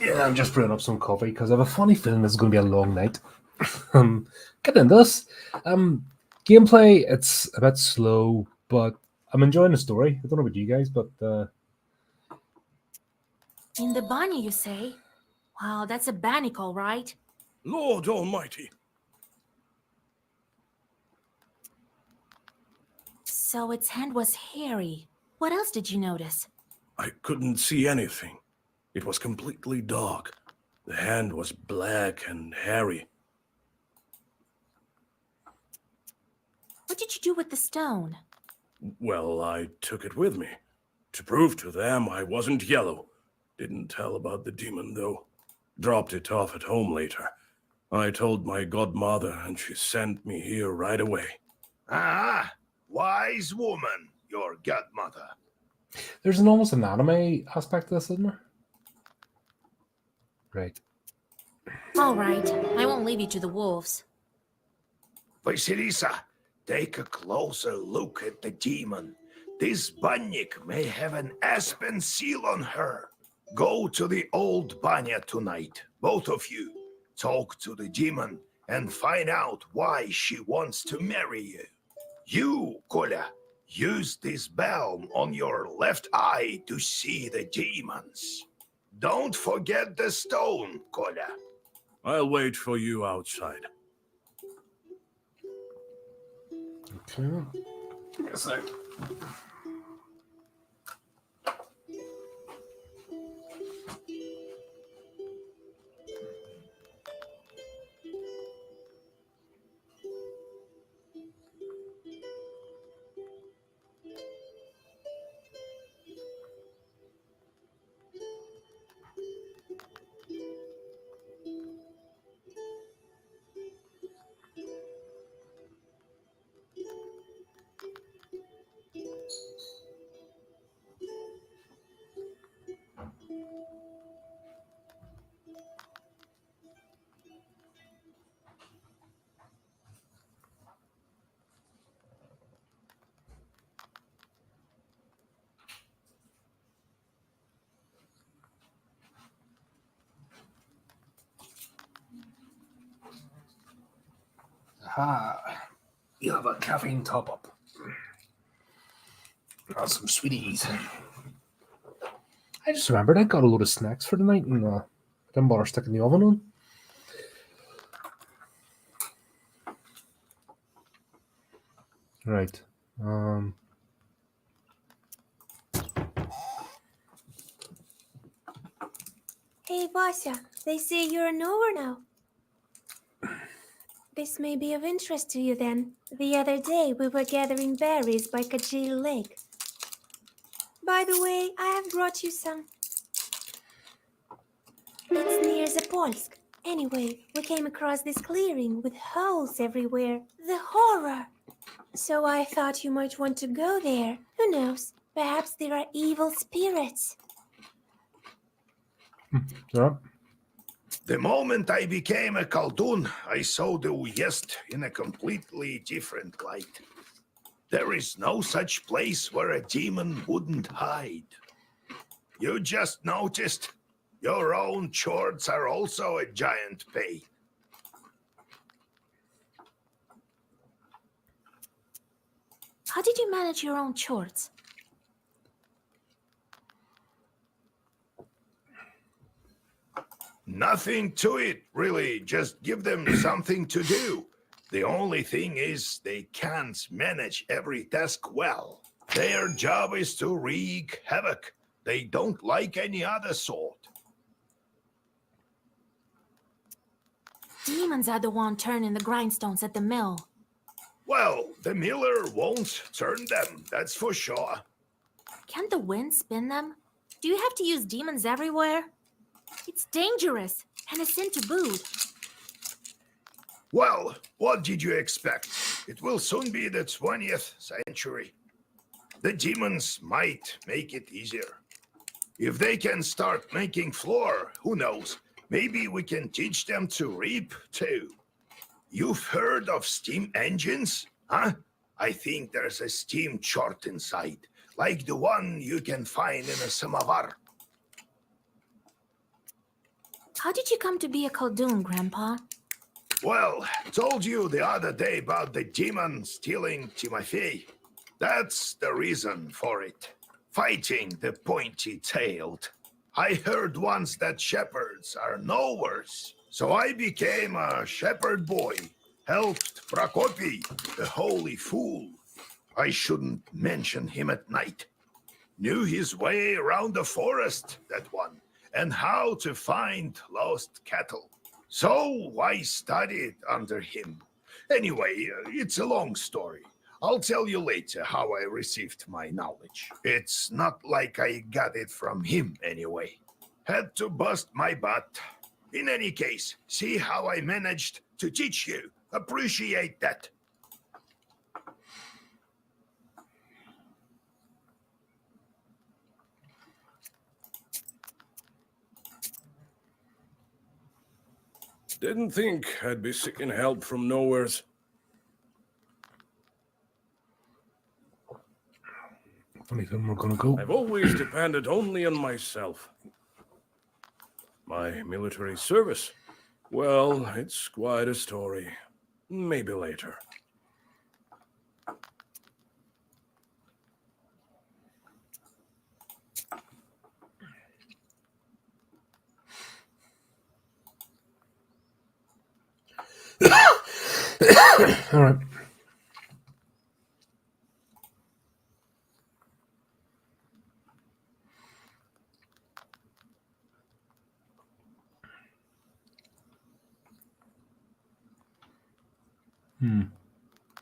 Yeah, I'm just brewing up some coffee because I have a funny feeling this is going to be a long night. Get into this. Gameplay, it's a bit slow, but I'm enjoying the story. I don't know about you guys, but In the Banya, you say? Wow, that's a bannicle, right? Lord Almighty. So its hand was hairy. What else did you notice? I couldn't see anything. It was completely dark. The hand was black and hairy. What did you do with the stone? Well, I took it with me. To prove to them I wasn't yellow. Didn't tell about the demon, though. Dropped it off at home later. I told my godmother, and she sent me here right away. Ah, wise woman, your godmother. there's an almost an anime aspect to this, isn't there? Right. All right, I won't leave you to the wolves. Vasilisa, take a closer look at the demon. This Bannik may have an aspen seal on her. Go to the old Banya tonight, both of you. Talk to the demon and find out why she wants to marry you. You, Kolya, use this balm on your left eye to see the demons. Don't forget the stone, Kolya. I'll wait for you outside. Okay. Yes, I. Aha. You have a caffeine top up. Got some sweeties. I just remembered I got a load of snacks for the night and didn't bother sticking the oven on. Right. Hey, Vasya, they say you're a knower now. This may be of interest to you then. The other day we were gathering berries by Kajil Lake. By the way, I have brought you some. It's near Zapolsk. Anyway, we came across this clearing with holes everywhere. The horror! So I thought you might want to go there. Who knows? Perhaps there are evil spirits. Yeah. The moment I became a Khaldun, I saw the Uyezd in a completely different light. There is no such place where a demon wouldn't hide. You just noticed? Your own chords are also a giant pain. How did you manage your own chores? Nothing to it, really. Just give them something to do. The only thing is they can't manage every task well. Their job is to wreak havoc. They don't like any other sort. Demons are the one turning the grindstones at the mill. Well, the miller won't turn them, that's for sure. Can't the wind spin them? Do you have to use demons everywhere? It's dangerous, and a sin to boot. Well, what did you expect? It will soon be the 20th century. The demons might make it easier. If they can start making flour, who knows? Maybe we can teach them to reap, too. You've heard of steam engines? Huh? I think there's a steam chart inside, like the one you can find in a samovar. How did you come to be a Khaldun, Grandpa? Well, told you the other day about the demon stealing Timofey. That's the reason for it. Fighting the pointy-tailed. I heard once that shepherds are no worse. So I became a shepherd boy. Helped Prokopy, the holy fool. I shouldn't mention him at night. Knew his way around the forest, that one, and how to find lost cattle. So I studied under him. Anyway, it's a long story. I'll tell you later how I received my knowledge. It's not like I got it from him anyway. Had to bust my butt. In any case, see how I managed to teach you. Appreciate that. Didn't think I'd be seeking help from nowheres. Funny thing, we're gonna go. I've always depended only on myself. My military service? Well, it's quite a story. Maybe later. All right.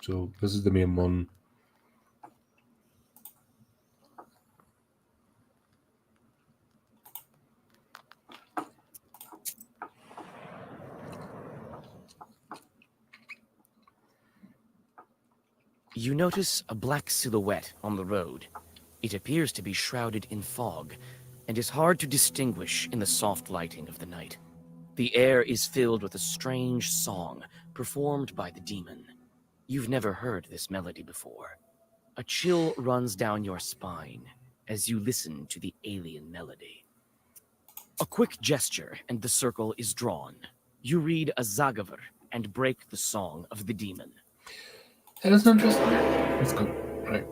So this is the main one. You notice a black silhouette on the road. It appears to be shrouded in fog, and is hard to distinguish in the soft lighting of the night. The air is filled with a strange song performed by the demon. You've never heard this melody before. A chill runs down your spine as you listen to the alien melody. A quick gesture and the circle is drawn. You read a zagavar and break the song of the demon. That is interesting. Let's go. Right.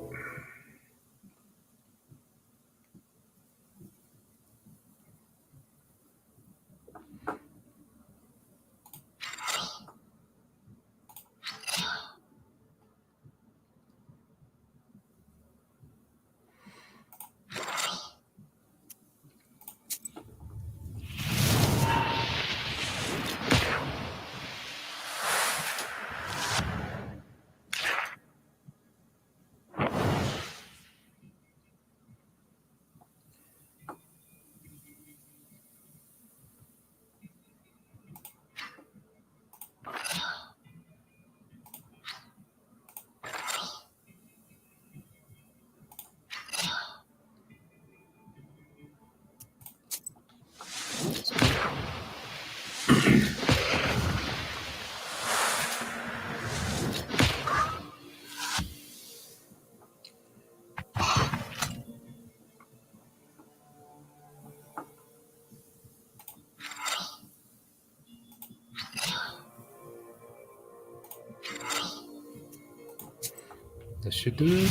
This should do it.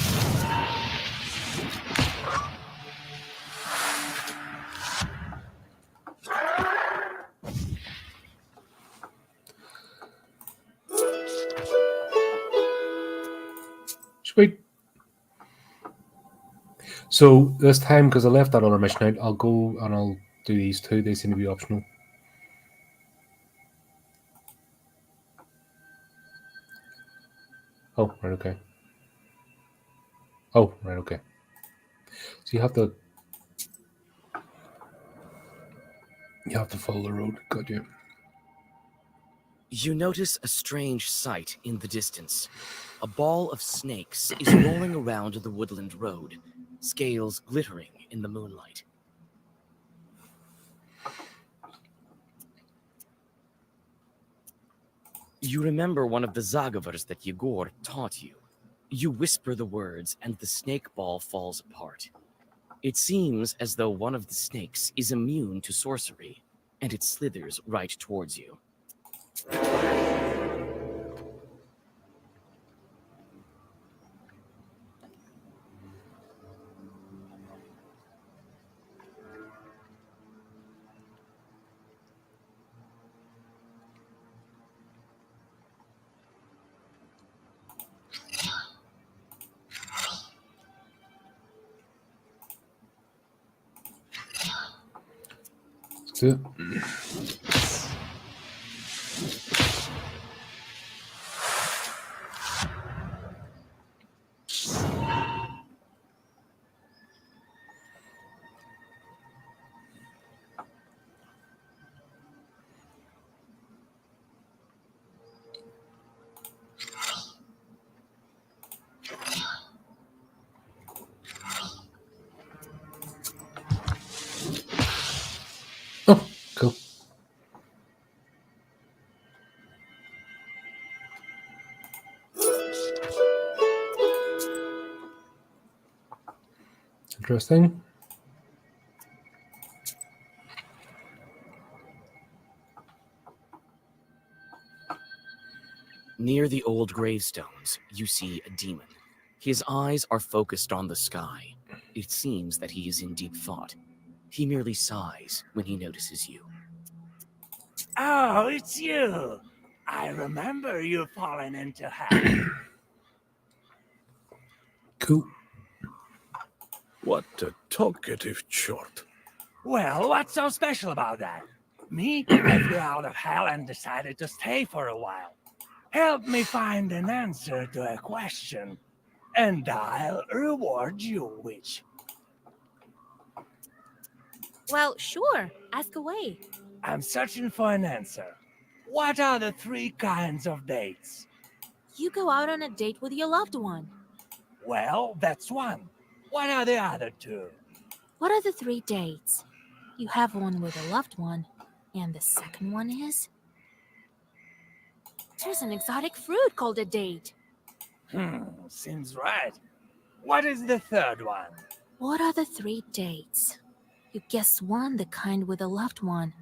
Sweet. So this time, because I left that other mission out, I'll go and I'll do these two. They seem to be optional. Oh, right, okay. Oh, right, okay. So you have to follow the road. Got you. You notice a strange sight in the distance. A ball of snakes is rolling around the woodland road, scales glittering in the moonlight. You remember one of the zagavars that Yegor taught you. You whisper the words and the snake ball falls apart. It seems as though one of the snakes is immune to sorcery, and it slithers right towards you. Let's do it. Oh, cool. Interesting. Near the old gravestones, you see a demon. His eyes are focused on the sky. It seems that he is in deep thought. He merely sighs when he notices you. Oh, it's you. I remember you falling into hell. Cool. What a talkative chort. Well, what's so special about that? Me, I flew out of hell and decided to stay for a while. Help me find an answer to a question, and I'll reward you, witch. Well, sure. Ask away. I'm searching for an answer. What are the 3 kinds of dates? You go out on a date with your loved one. Well, that's one. What are the other 2? What are the 3 dates? You have one with a loved one, and the second one is? There's an exotic fruit called a date. Seems right. What is the 3rd one? What are the 3 dates? You guessed one, the kind with a loved one,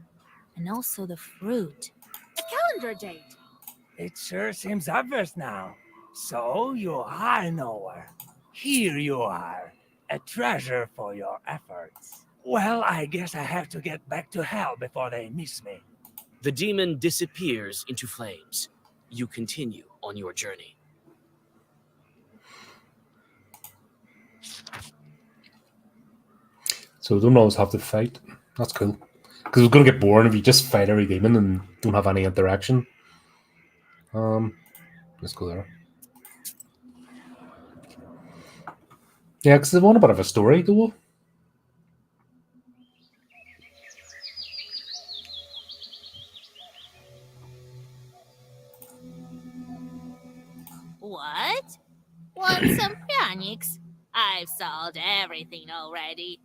and also the fruit. A calendar date. It sure seems obvious now. So you are a knower. Here you are, a treasure for your efforts. Well, I guess I have to get back to hell before they miss me. The demon disappears into flames. You continue on your journey. So we don't always have to fight. That's cool. Because it's going to get boring if you just fight every demon and don't have any interaction. Let's go there. Yeah, because they want a bit of a story, though. What? Want some panics? I've solved everything already.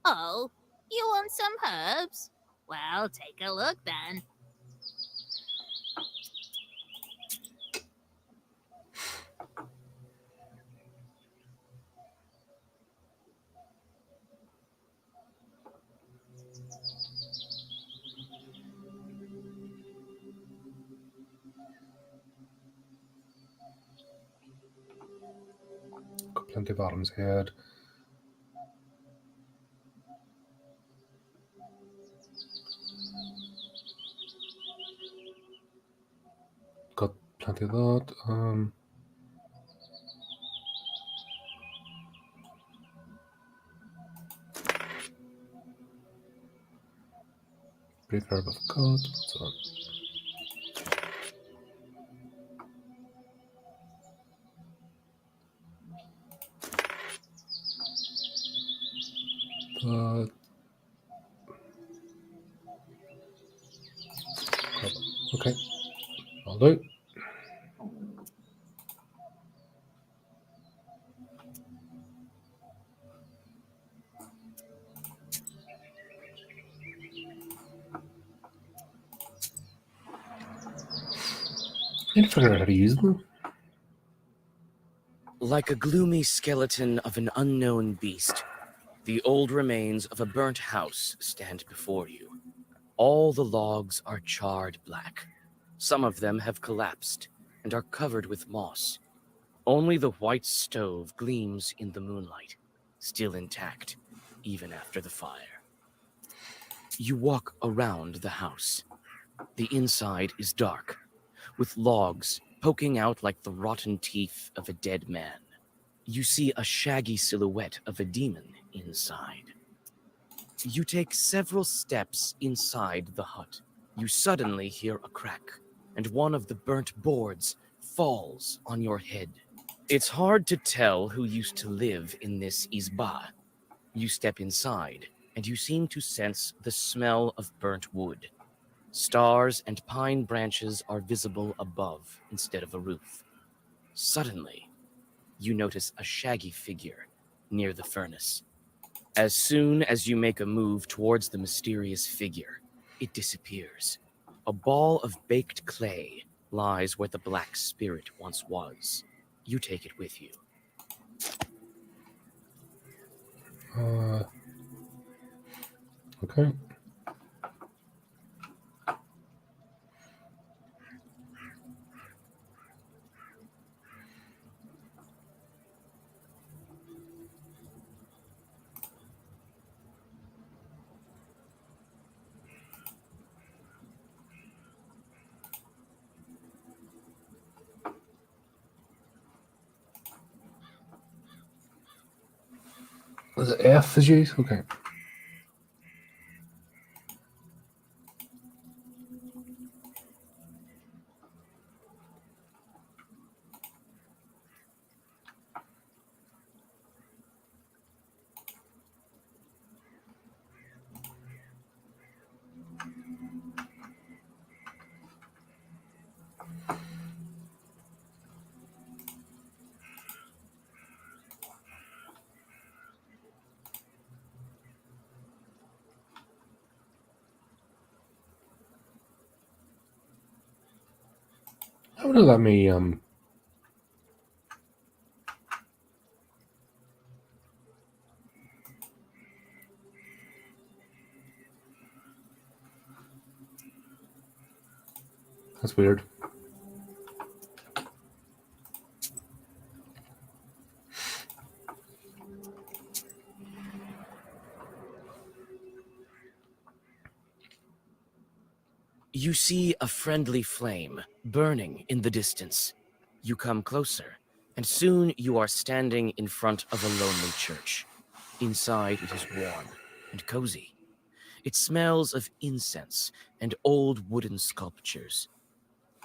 Oh, you want some herbs? Well, take a look then. Got plenty of Adam's head. Got plenty of that. Brief herb of God. What's that? Okay, I'll do. I need to figure out how to use them. Like a gloomy skeleton of an unknown beast, the old remains of a burnt house stand before you. All the logs are charred black. Some of them have collapsed and are covered with moss. Only the white stove gleams in the moonlight, still intact, even after the fire. You walk around the house. The inside is dark, with logs poking out like the rotten teeth of a dead man. You see a shaggy silhouette of a demon inside. You take several steps inside the hut. You suddenly hear a crack, and one of the burnt boards falls on your head. It's hard to tell who used to live in this izba. You step inside, and you seem to sense the smell of burnt wood. Stars and pine branches are visible above instead of a roof. Suddenly, you notice a shaggy figure near the furnace. As soon as you make a move towards the mysterious figure, it disappears. A ball of baked clay lies where the black spirit once was. You take it with you. Okay. Was it F is used? Okay. How would it let me That's weird. You see a friendly flame burning in the distance. You come closer, and soon you are standing in front of a lonely church. Inside it is warm and cozy. It smells of incense and old wooden sculptures.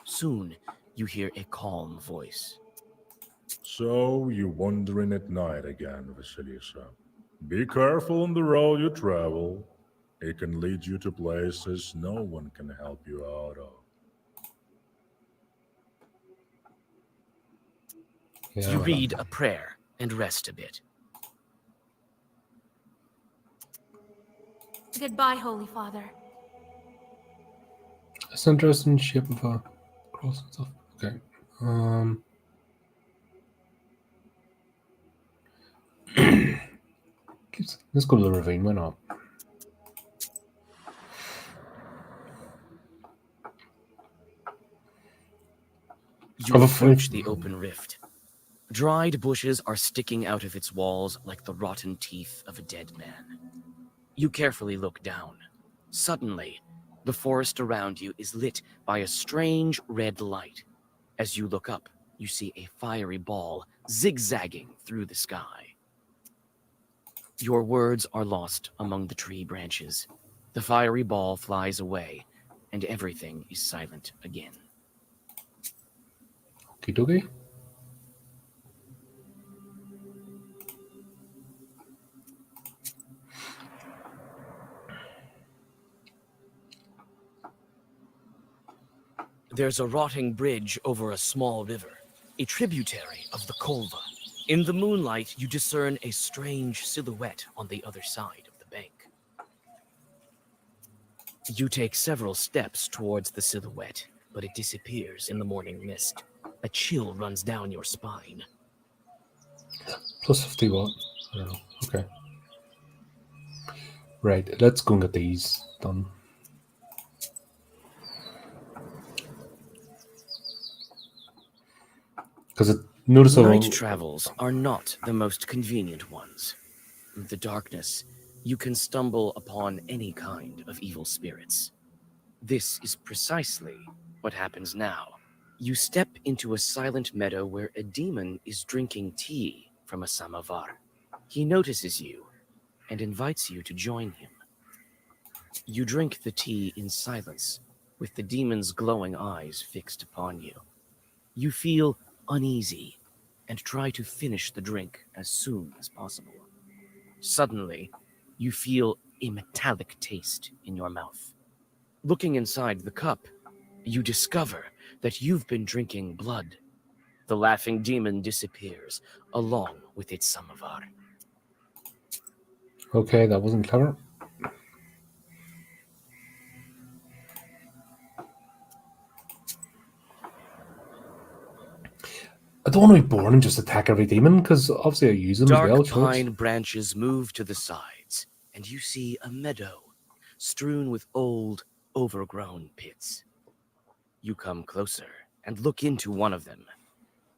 Soon you hear a calm voice. So you're wandering at night again, Vasilisa. Be careful on the road you travel. It can lead you to places no one can help you out of. Yeah, You well, read a prayer and rest a bit. Goodbye, Holy Father. it's an interesting shape of a cross and stuff. Okay. Let's go to the ravine. Why not? You approach the open rift. Dried bushes are sticking out of its walls like the rotten teeth of a dead man. You carefully look down. Suddenly, the forest around you is lit by a strange red light. As you look up, you see a fiery ball zigzagging through the sky. Your words are lost among the tree branches. The fiery ball flies away, and everything is silent again. Okie dokie. There's a rotting bridge over a small river, a tributary of the Kolva. In the moonlight, you discern a strange silhouette on the other side of the bank. You take several steps towards the silhouette, but it disappears in the morning mist. A chill runs down your spine. Plus 50 watt. I don't know. Okay. Right, let's go and get these done. Because it noticeable. Night travels are not the most convenient ones. In the darkness, you can stumble upon any kind of evil spirits. This is precisely what happens now. You step into a silent meadow where a demon is drinking tea from a samovar. He notices you and invites you to join him. You drink the tea in silence, with the demon's glowing eyes fixed upon you. You feel uneasy and try to finish the drink as soon as possible. Suddenly, you feel a metallic taste in your mouth. Looking inside the cup, you discover that you've been drinking blood. The laughing demon disappears, along with its samovar. Okay, that wasn't clever. I don't want to be born and just attack every demon, because obviously I use them as well. Dark pine branches move to the sides, and you see a meadow strewn with old, overgrown pits. You come closer and look into one of them.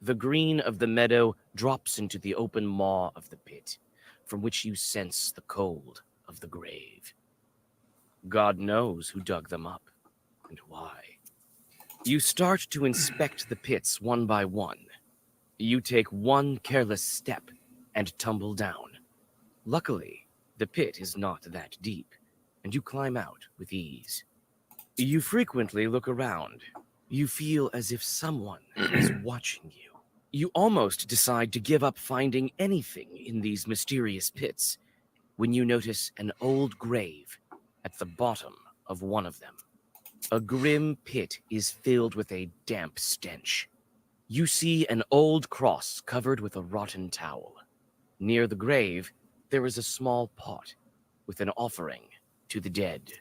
The green of the meadow drops into the open maw of the pit, from which you sense the cold of the grave. God knows who dug them up and why. You start to inspect the pits one by one. You take one careless step and tumble down. Luckily, the pit is not that deep, and you climb out with ease. You frequently look around. You feel as if someone is watching you. You almost decide to give up finding anything in these mysterious pits when you notice an old grave at the bottom of one of them. A grim pit is filled with a damp stench. You see an old cross covered with a rotten towel. Near the grave, there is a small pot with an offering to the dead.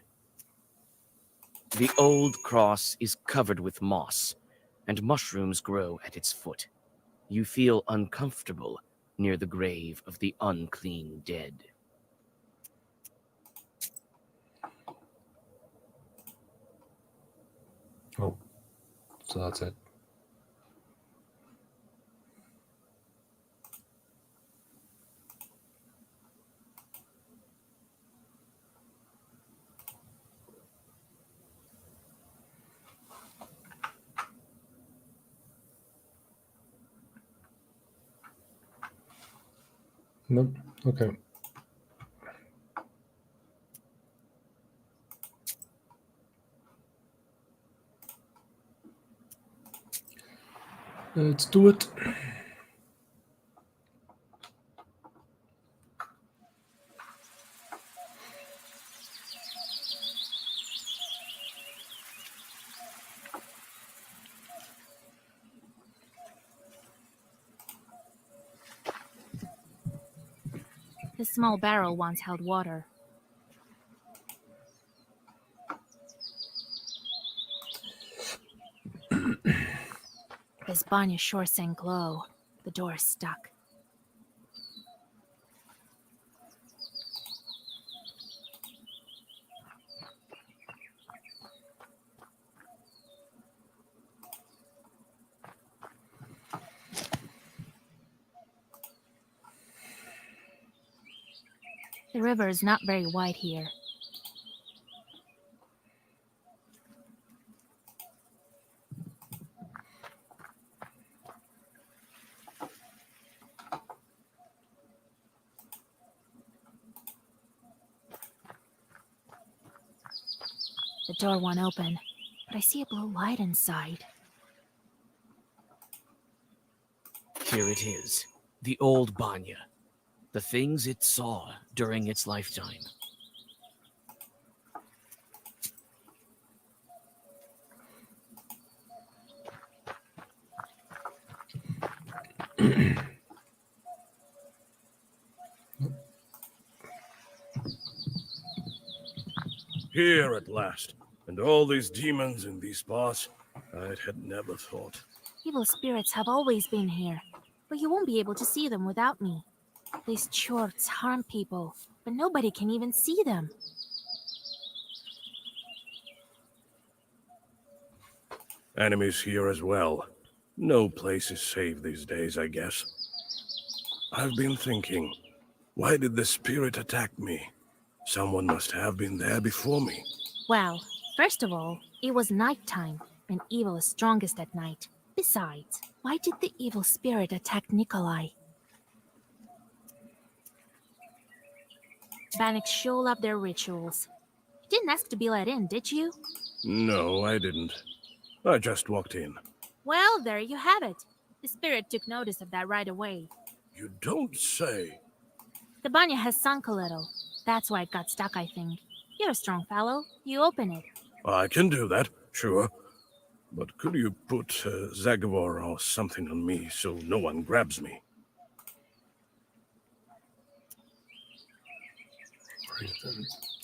The old cross is covered with moss. and mushrooms grow at its foot. You feel uncomfortable near the grave of the unclean dead. Oh, so that's it. Nope. Okay. Let's do it. This small barrel once held water. This banya sure sank low. The door is stuck. The river is not very wide here. The door won't open, but I see a blue light inside. Here it is, the old Banya. The things it saw during its lifetime. Here at last. And all these demons in these parts, I had never thought. Evil spirits have always been here, but you won't be able to see them without me. These chorts harm people, but nobody can even see them. Enemies here as well. No place is safe these days, I guess. I've been thinking, why did the spirit attack me? Someone must have been there before me. Well, first of all, it was nighttime, and evil is strongest at night. Besides, why did the evil spirit attack Nikolai? Bannock show love their rituals. You didn't ask to be let in, did you? No, I didn't. I just walked in. Well, there you have it. The spirit took notice of that right away. You don't say. The banya has sunk a little. That's why it got stuck, I think. You're a strong fellow. You open it. I can do that, sure. But could you put Zagor or something on me so no one grabs me?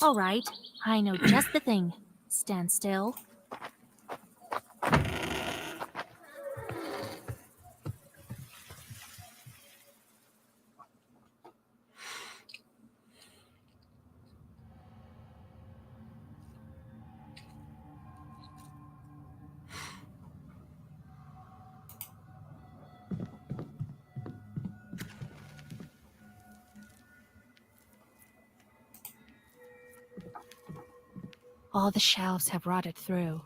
All right. I know just the thing. Stand still. All the shelves have rotted through.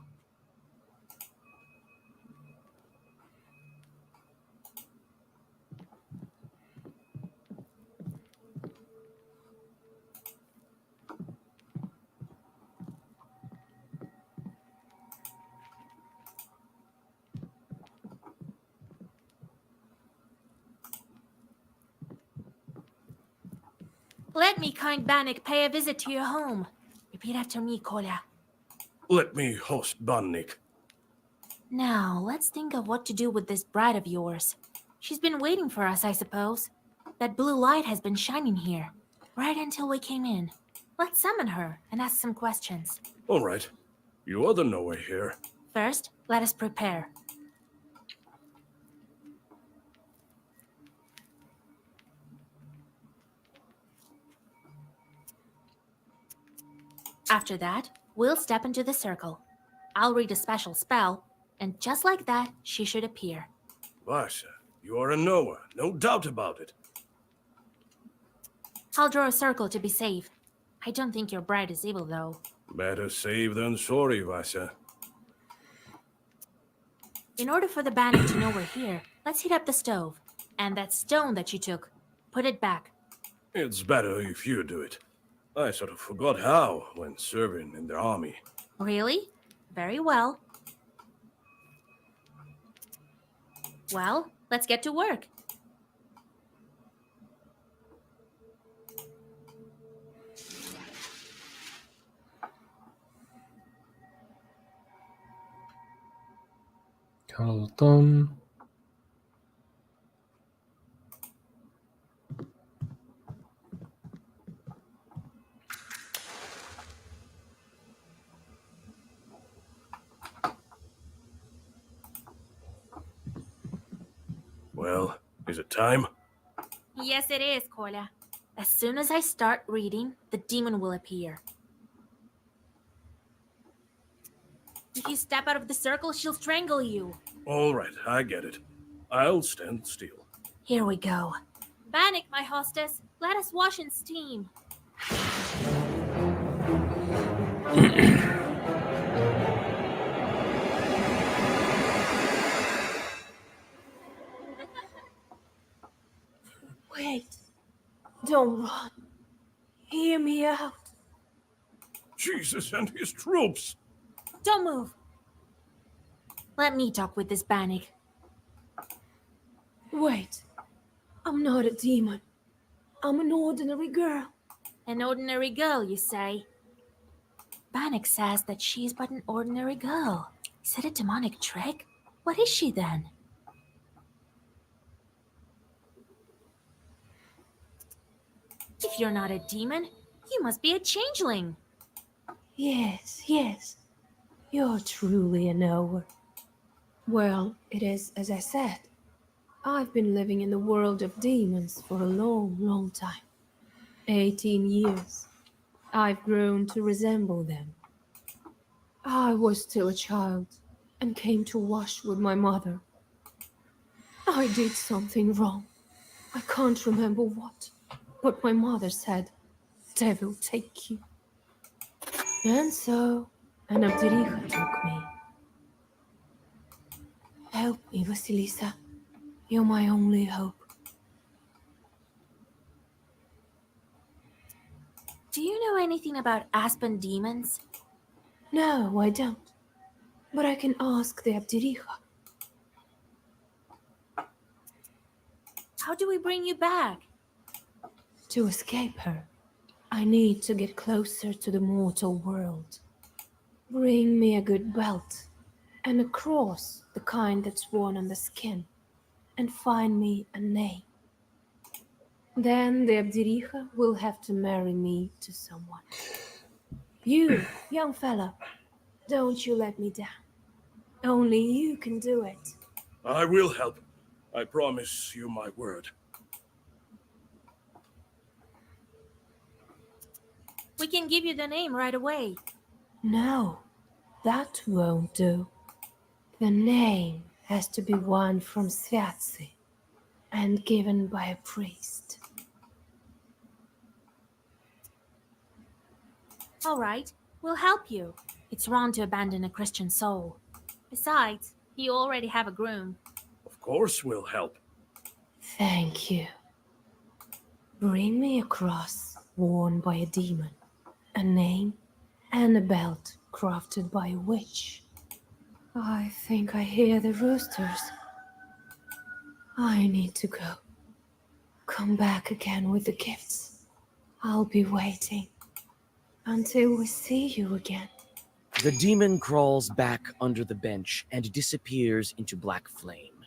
Let me, kind Bannock, pay a visit to your home. Repeat after me, Kolya. Let me host Bannik. Now, let's think of what to do with this bride of yours. She's been waiting for us, I suppose. That blue light has been shining here, right until we came in. Let's summon her and ask some questions. All right. You are the knower here. First, let us prepare. After that, we'll step into the circle. I'll read a special spell, and just like that, she should appear. Vasha, you are a knower, no doubt about it. I'll draw a circle to be safe. I don't think your bride is evil, though. Better safe than sorry, Vasha. In order for the bandit to know we're here, let's heat up the stove. And that stone that you took, put it back. It's better if you do it. I sort of forgot how when serving in the army. Really? Very well. Well, let's get to work. Colin. Well, is it time? Yes, it is, Kola. As soon as I start reading, the demon will appear. If you step out of the circle, she'll strangle you. All right, I get it. I'll stand still. Here we go. Bannock, my hostess, let us wash in steam. Wait. Don't run. Hear me out. Jesus and his troops! Don't move. Let me talk with this Bannock. Wait. I'm not a demon. I'm an ordinary girl. An ordinary girl, you say? Bannock says that she's but an ordinary girl. Is it a demonic trick? What is she then? If you're not a demon, you must be a changeling. Yes. You're truly a knower. Well, it is as I said. I've been living in the world of demons for a long time. 18 years. I've grown to resemble them. I was still a child and came to wash with my mother. I did something wrong. I can't remember what, but my mother said, "Devil take you." And so, an Abderika took me. Help me, Vasilisa. You're my only hope. Do you know anything about aspen demons? No, I don't. But I can ask the Abderika. How do we bring you back? To escape her, I need to get closer to the mortal world. Bring me a good belt and a cross, the kind that's worn on the skin, and find me a name. Then the Abderika will have to marry me to someone. You, young fella, don't you let me down. Only you can do it. I will help. I promise you my word. We can give you the name right away. No, that won't do. The name has to be one from Sviatsi and given by a priest. All right, we'll help you. It's wrong to abandon a Christian soul. Besides, you already have a groom. Of course we'll help. Thank you. Bring me a cross worn by a demon, a name, and a belt crafted by a witch. I think I hear the roosters. I need to go. Come back again with the gifts. I'll be waiting until we see you again. The demon crawls back under the bench and disappears into black flame.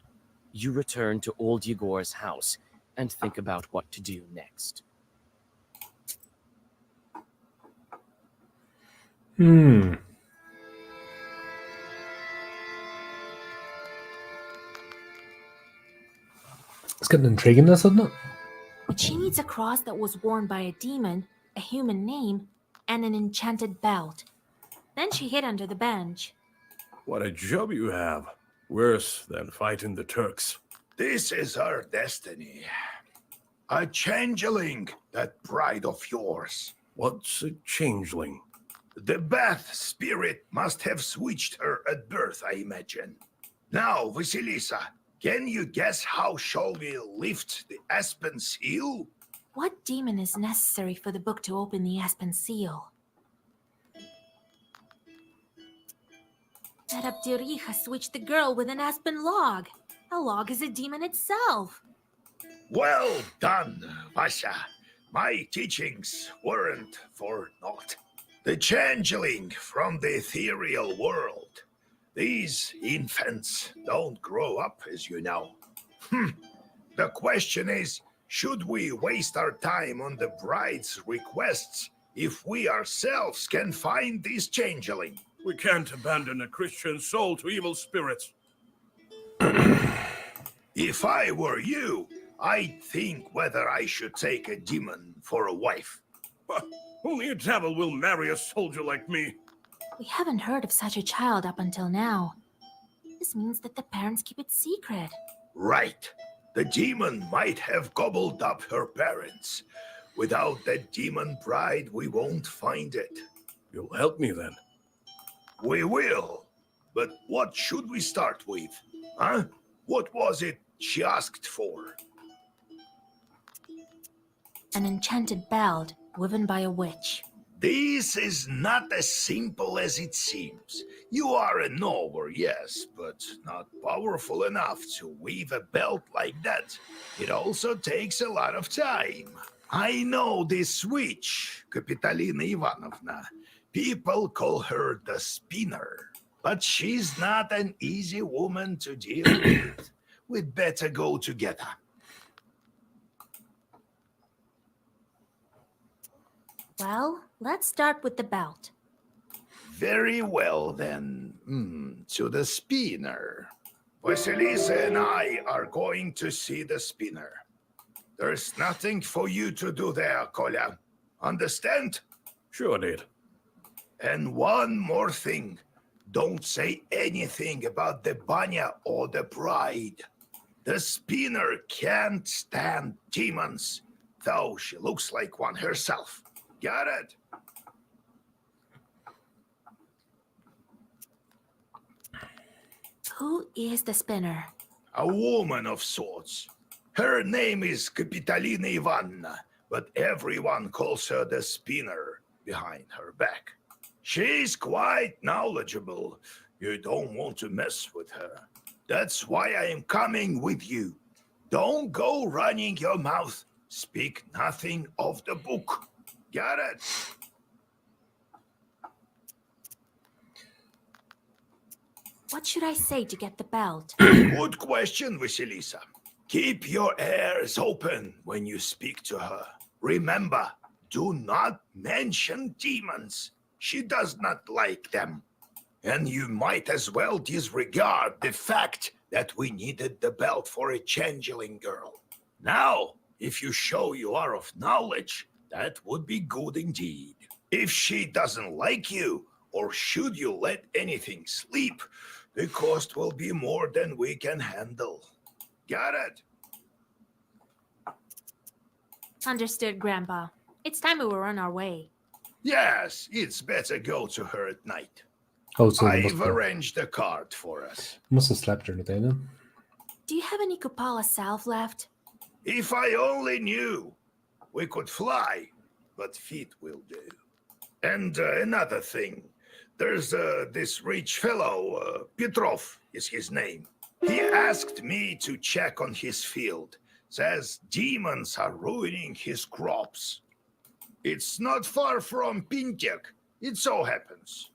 You return to old Yegor's house and think about what to do next. It's getting intriguing, this, isn't it? But she needs a cross that was worn by a demon, a human name, and an enchanted belt. Then she hid under the bench. What a job you have. Worse than fighting the Turks. This is our destiny. A changeling, that bride of yours. What's a changeling? The Bath spirit must have switched her at birth, I imagine. Now, Vasilisa, can you guess how shall we lift the aspen seal? What demon is necessary for the book to open the aspen seal? That Abderija switched the girl with an aspen log. A log is a demon itself. Well done, Vasha. My teachings weren't for naught. The changeling from the ethereal world. These infants don't grow up, as you know. The question is, should we waste our time on the bride's requests if we ourselves can find this changeling? We can't abandon a Christian soul to evil spirits. If I were you, I'd think whether I should take a demon for a wife. Only a devil will marry a soldier like me. We haven't heard of such a child up until now. This means that the parents keep it secret. Right. The demon might have gobbled up her parents. Without that demon bride, we won't find it. You'll help me then? We will. But what should we start with? Huh? What was it she asked for? An enchanted belt woven by a witch. This is not as simple as it seems. You are a knower, yes, but not powerful enough to weave a belt like that. It also takes a lot of time. I know this witch, Kapitalina Ivanovna. People call her the spinner. But she's not an easy woman to deal with. We'd better go together. Well, let's start with the belt. Very well, then. To the spinner. Vasilisa and I are going to see the spinner. There's nothing for you to do there, Kolya. Understand? Sure did. And one more thing. Don't say anything about the banya or the bride. The spinner can't stand demons, though she looks like one herself. Got it? Who is the spinner? A woman of sorts. Her name is Kapitalina Ivanna, but everyone calls her the spinner behind her back. She's quite knowledgeable. You don't want to mess with her. That's why I am coming with you. Don't go running your mouth. Speak nothing of the book. Got it? What should I say to get the belt? Good question, Vasilisa. Keep your ears open when you speak to her. Remember, do not mention demons. She does not like them. And you might as well disregard the fact that we needed the belt for a changeling girl. Now, if you show you are of knowledge, that would be good indeed. If she doesn't like you, or should you let anything slip, the cost will be more than we can handle. Got it? Understood, Grandpa. It's time we were on our way. Yes, it's better go to her at night. Oh, so they I've arranged a cart for us. must have slept during the day then. Do you have any Kupala salve left? If I only knew. We could fly, but feet will do. And another thing. There's this rich fellow, Petrov is his name. He asked me to check on his field. Says demons are ruining his crops. It's not far from Pintek. It so happens.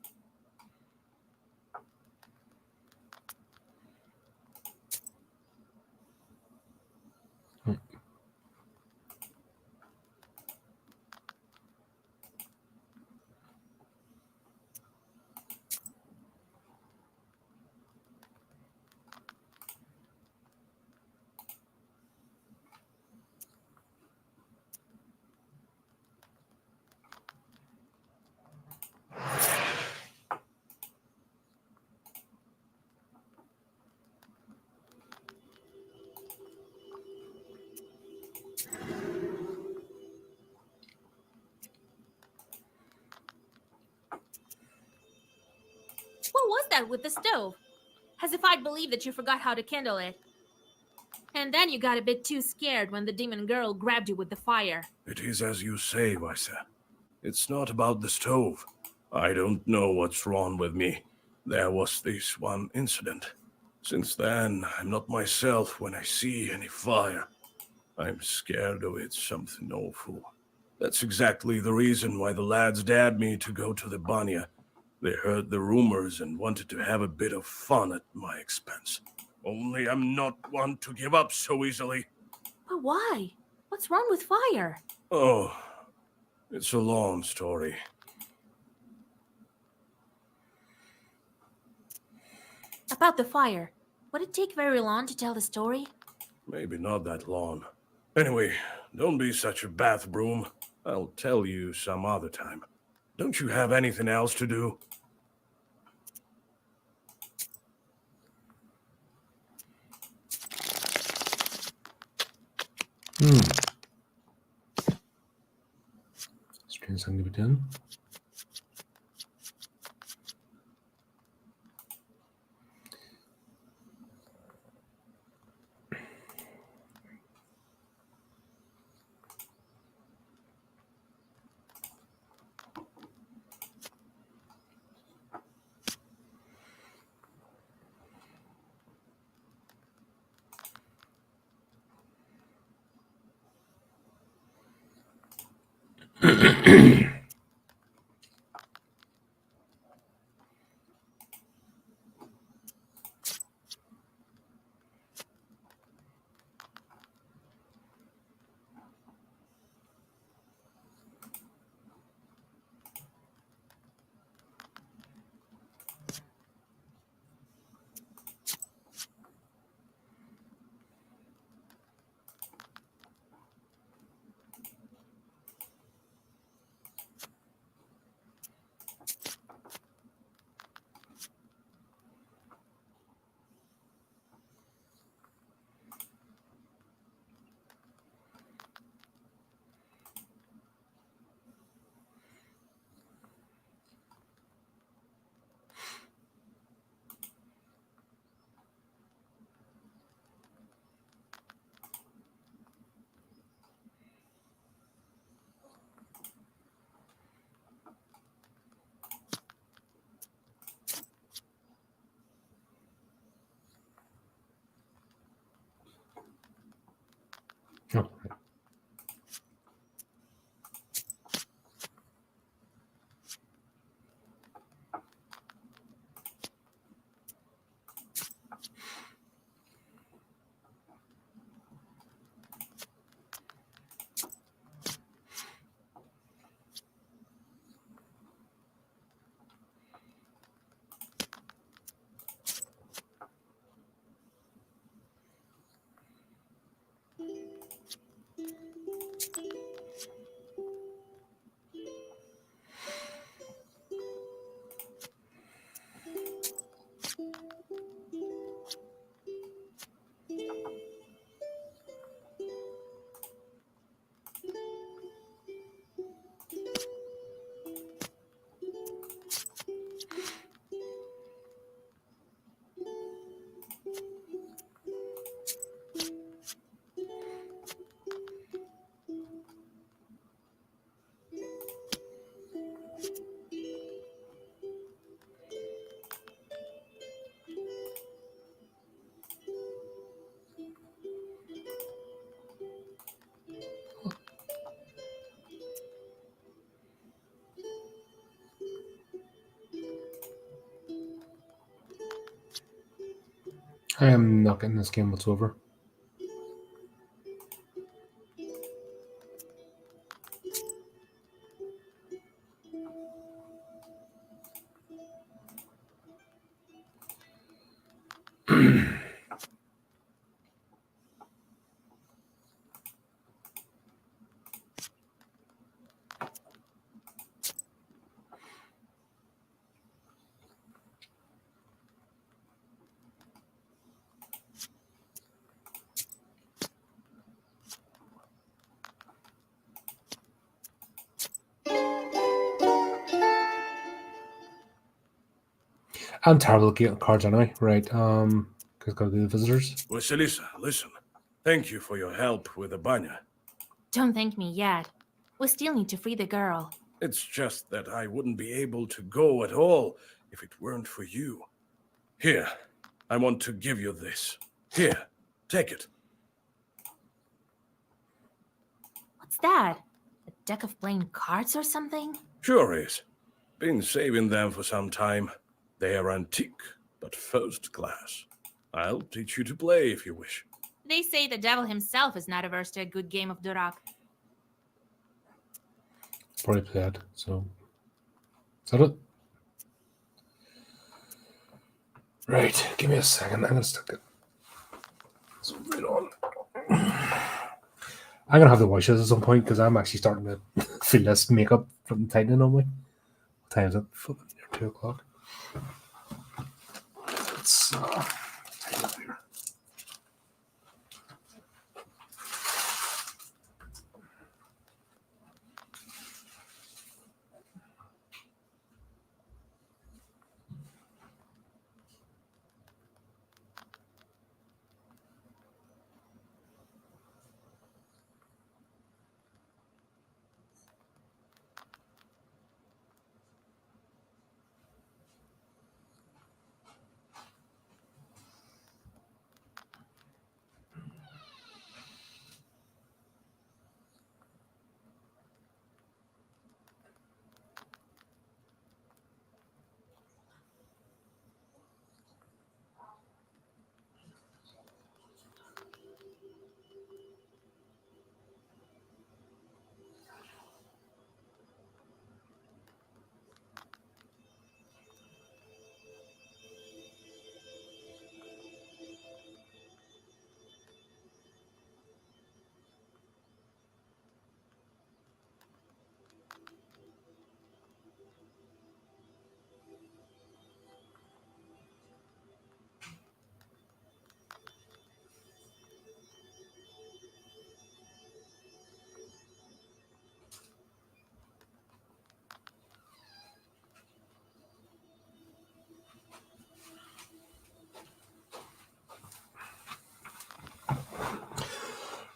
was that with the stove? As if I'd believe that you forgot how to kindle it. And then you got a bit too scared when the demon girl grabbed you with the fire. It is as you say, Vaisa. It's not about the stove. I don't know what's wrong with me. There was this one incident. Since then, I'm not myself when I see any fire. I'm scared of it, something awful. That's exactly the reason why the lads dared me to go to the Banya. They heard the rumors and wanted to have a bit of fun at my expense. Only I'm not one to give up so easily. But why? What's wrong with fire? Oh, it's a long story. About the fire. Would it take very long to tell the story? Maybe not that long. Anyway, don't be such a bath broom. I'll tell you some other time. Don't you have anything else to do? Strange thing to be doing. Oh. I am not getting this game whatsoever. I'm terrible at getting cards anyway. Right. Cause gotta do the visitors. Vasilisa, listen. Thank you for your help with the banya. Don't thank me yet. We still need to free the girl. It's just that I wouldn't be able to go at all if it weren't for you. Here, I want to give you this. Here, take it. What's that? A deck of playing cards or something? Sure is. Been saving them for some time. They are antique, but first class. I'll teach you to play if you wish. They say the devil himself is not averse to a good game of Durak. Probably play that. So is that it? Right. Give me a second. I'm gonna stick it. So right on. I'm gonna have to watch this at some point because I'm actually starting to feel this makeup from tightening on me. What time is it? Fucking near 2 o'clock. Let's tighten up here.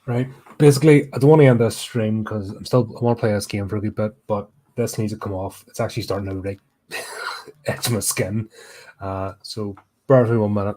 Right. Basically, I don't want to end this stream because I want to play this game for a good bit, but this needs to come off. It's actually starting to like itch my skin. So bear with me 1 minute.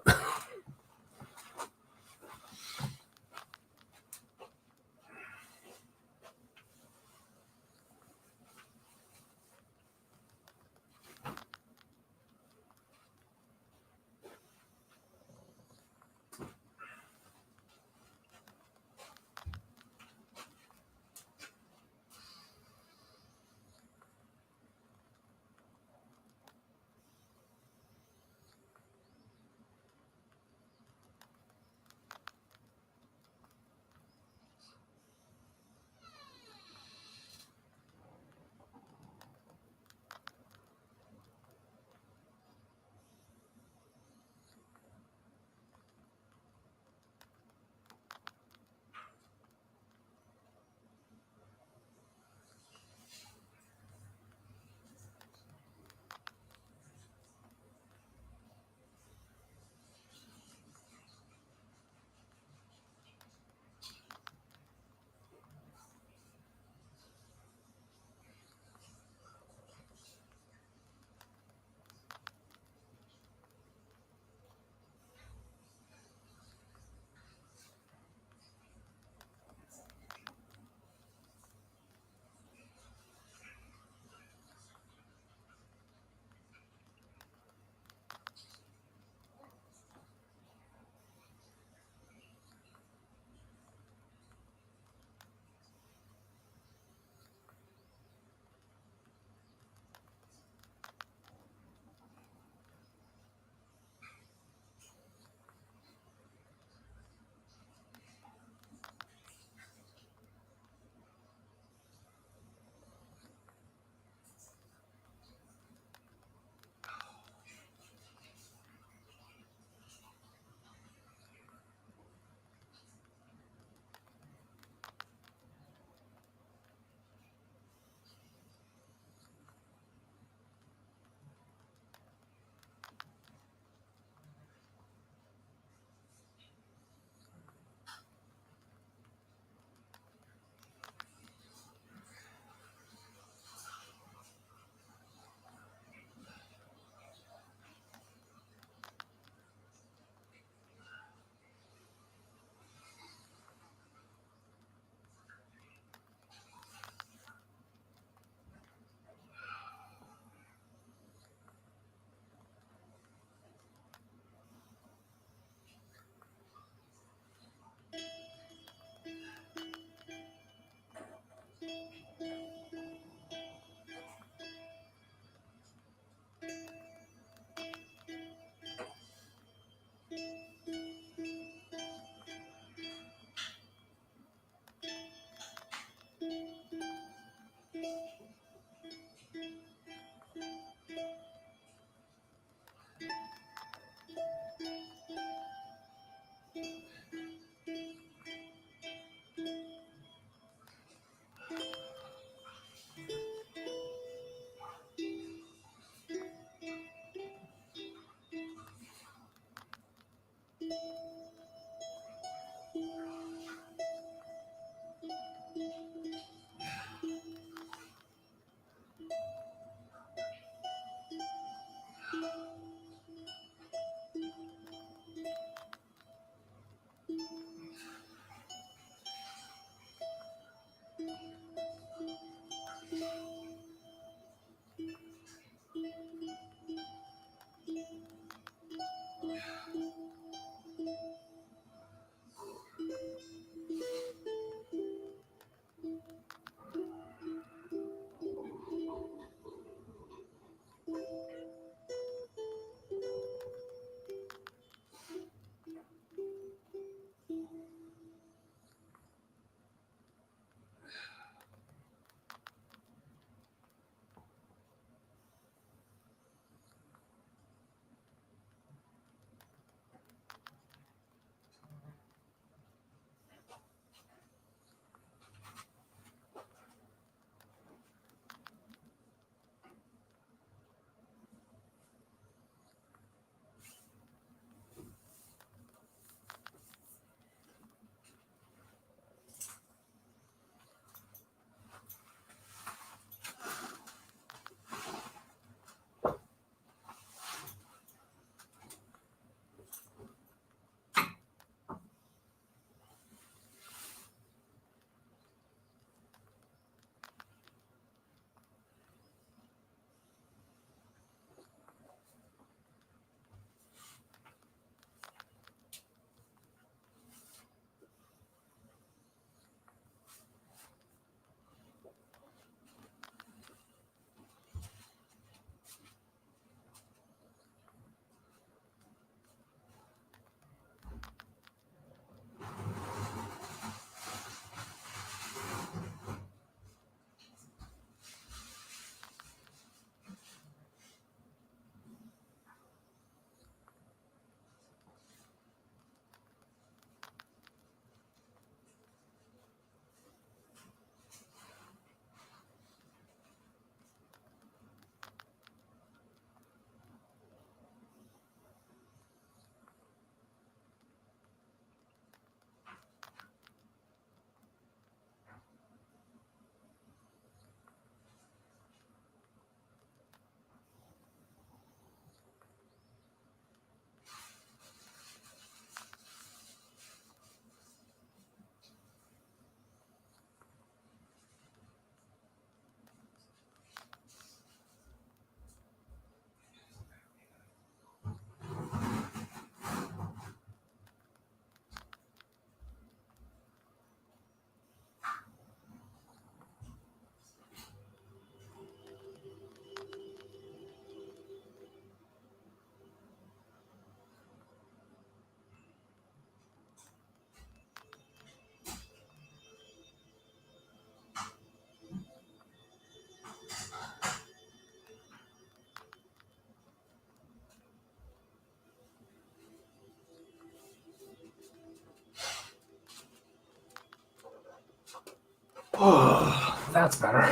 Oh, that's better.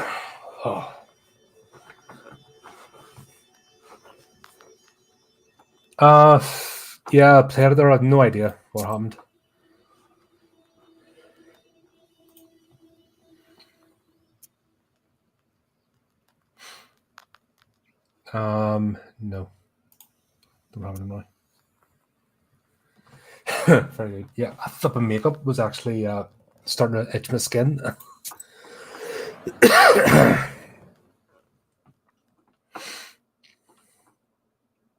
Oh. Yeah, played it there. I have no idea what happened. No. Don't have it now. Very good. Yeah, I thought my makeup was actually starting to itch my skin.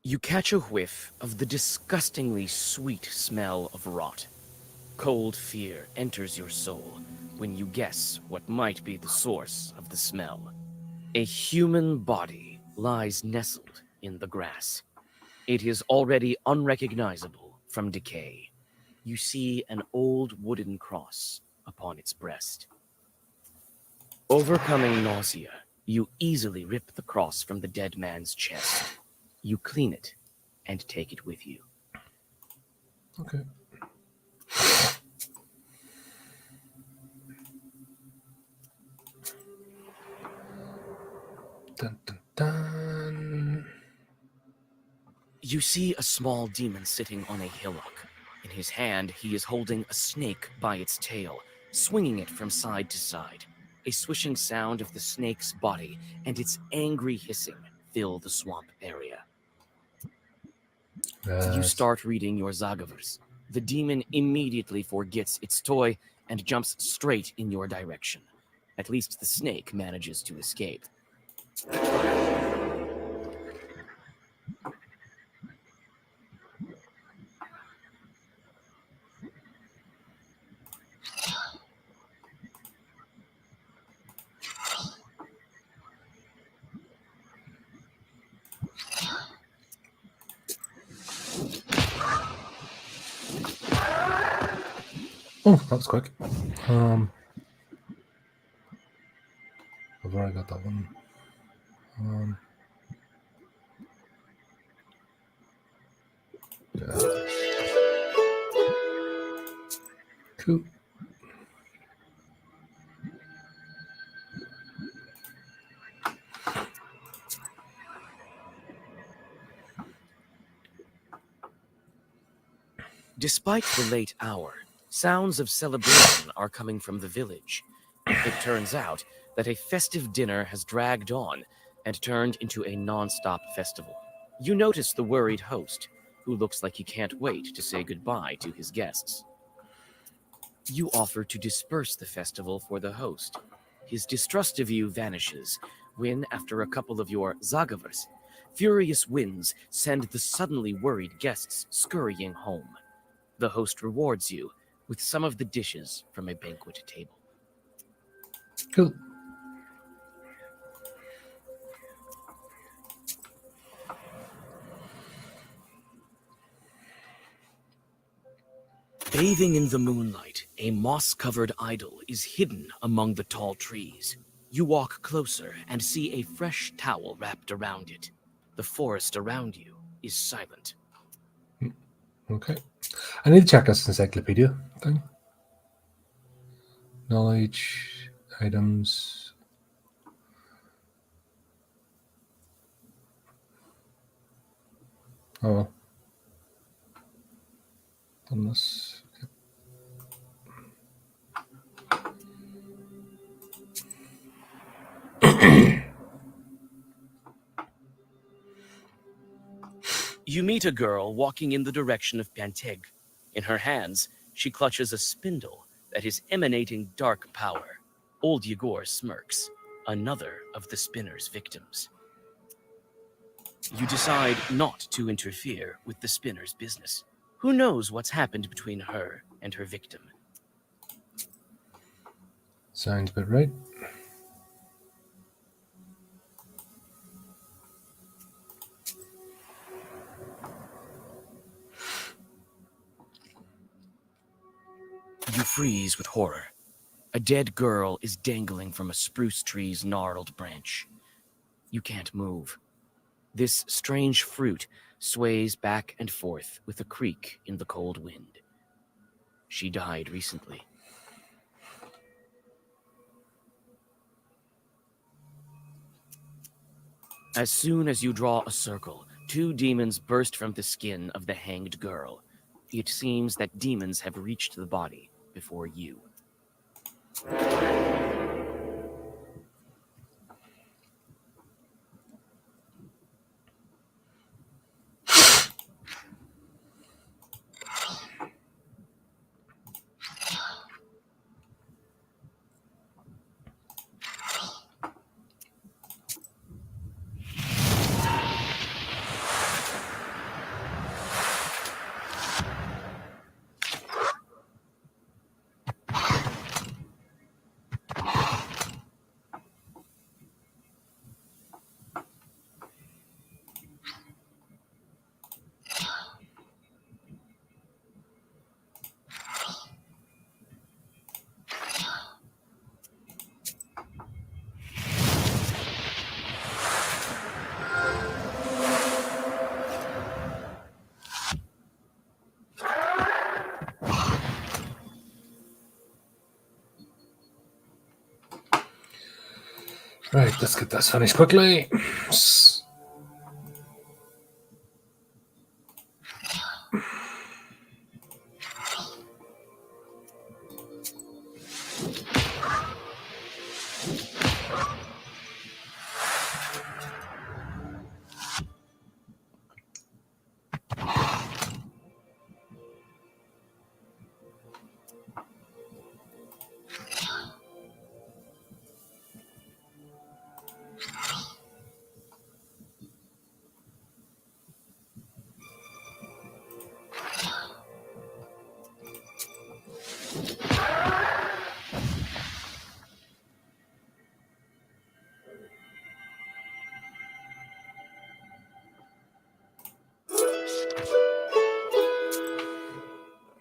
You catch a whiff of the disgustingly sweet smell of rot. Cold fear enters your soul when you guess what might be the source of the smell. A human body lies nestled in the grass. It is already unrecognizable from decay. You see an old wooden cross upon its breast. Overcoming nausea, you easily rip the cross from the dead man's chest. You clean it and take it with you. Okay. Dun, dun, dun. You see a small demon sitting on a hillock. In his hand, he is holding a snake by its tail, swinging it from side to side. A swishing sound of the snake's body and its angry hissing fill the swamp area. You start reading your Zagavers. The demon immediately forgets its toy and jumps straight in your direction. At least the snake manages to escape. Oh, that was quick. I've already got that one. Yeah. Cool. Despite the late hour, sounds of celebration are coming from the village. It turns out that a festive dinner has dragged on and turned into a non-stop festival. You notice the worried host, who looks like he can't wait to say goodbye to his guests. You offer to disperse the festival for the host. His distrust of you vanishes when, after a couple of your Zagavers, furious winds send the suddenly worried guests scurrying home. The host rewards you with some of the dishes from a banquet table. Cool. Bathing in the moonlight, a moss-covered idol is hidden among the tall trees. You walk closer and see a fresh towel wrapped around it. The forest around you is silent. Okay. I need to check this encyclopedia thing. Knowledge, items. Oh. Done this. You meet a girl walking in the direction of Panteg. In her hands, she clutches a spindle that is emanating dark power. Old Yegor smirks, another of the spinner's victims. You decide not to interfere with the spinner's business. Who knows what's happened between her and her victim? Sounds about right. You freeze with horror. A dead girl is dangling from a spruce tree's gnarled branch. You can't move. This strange fruit sways back and forth with a creak in the cold wind. She died recently. As soon as you draw a circle, two demons burst from the skin of the hanged girl. It seems that demons have reached the body before you. Right, let's get this finished quickly.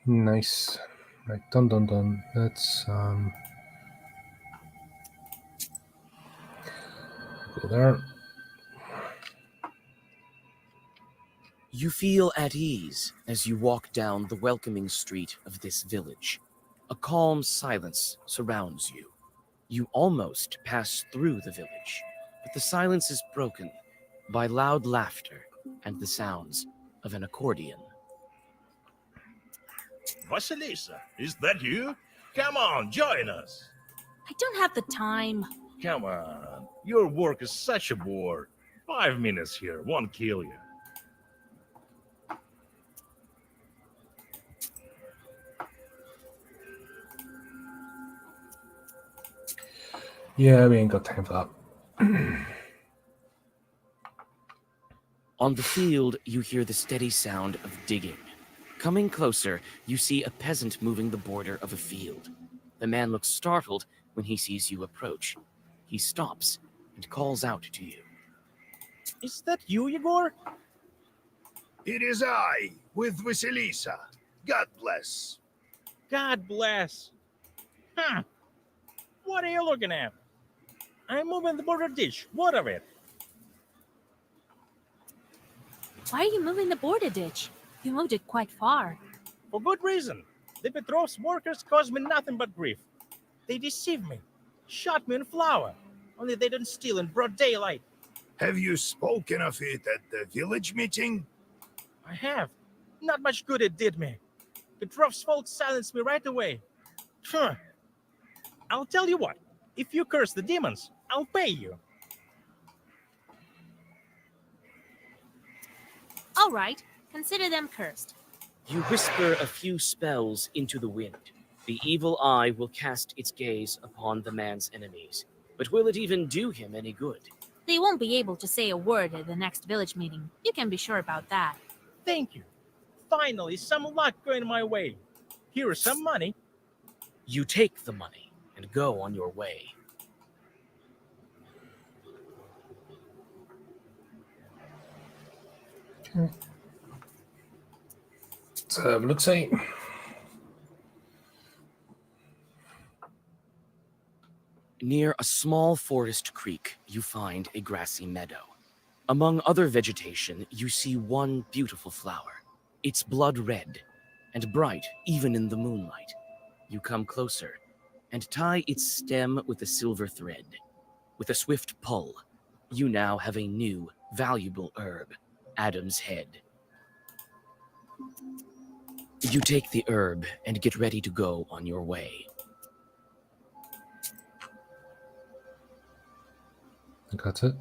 Nice. Right, done. Let's go there. You feel at ease as you walk down the welcoming street of this village. A calm silence surrounds you. You almost pass through the village, but the silence is broken by loud laughter and the sounds of an accordion. Vasilisa, is that you? Come on, join us. I don't have the time. Come on, your work is such a bore. 5 minutes here won't kill you. Yeah, we ain't got time for that. On the field, you hear the steady sound of digging. Coming closer, you see a peasant moving the border of a field. The man looks startled when he sees you approach. He stops and calls out to you. Is that you, Igor? It is I, with Vasilisa. God bless. God bless. Huh. What are you looking at? I'm moving the border ditch. What of it? Why are you moving the border ditch? You moved it quite far. For good reason. The Petrov's workers caused me nothing but grief. They deceived me, shot me in flour. Only they didn't steal in broad daylight. Have you spoken of it at the village meeting? I have. Not much good it did me. Petrov's folks silenced me right away. Huh. I'll tell you what. If you curse the demons, I'll pay you. All right, consider them cursed. You whisper a few spells into the wind. The evil eye will cast its gaze upon the man's enemies. But will it even do him any good? They won't be able to say a word at the next village meeting. You can be sure about that. Thank you. Finally, some luck going my way. Here is some money. You take the money and go on your way. Okay. Let's have a look, see. Near a small forest creek, you find a grassy meadow. Among other vegetation, you see one beautiful flower. It's blood red and bright even in the moonlight. You come closer and tie its stem with a silver thread. With a swift pull, you now have a new, valuable herb, Adam's head. You take the herb and get ready to go on your way. I think that's it.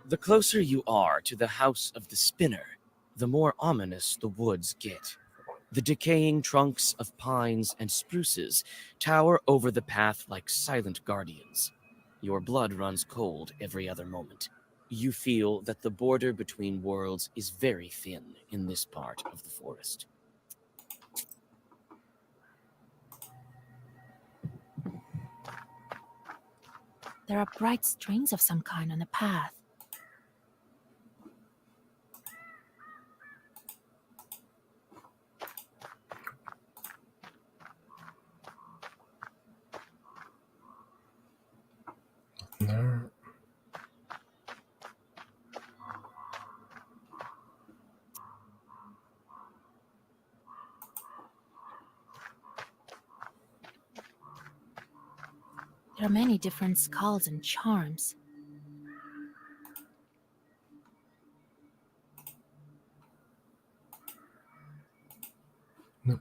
The closer you are to the house of the spinner, the more ominous the woods get. The decaying trunks of pines and spruces tower over the path like silent guardians. Your blood runs cold every other moment. You feel that the border between worlds is very thin in this part of the forest. There are bright strings of some kind on the path. There. There are many different skulls and charms. Nope.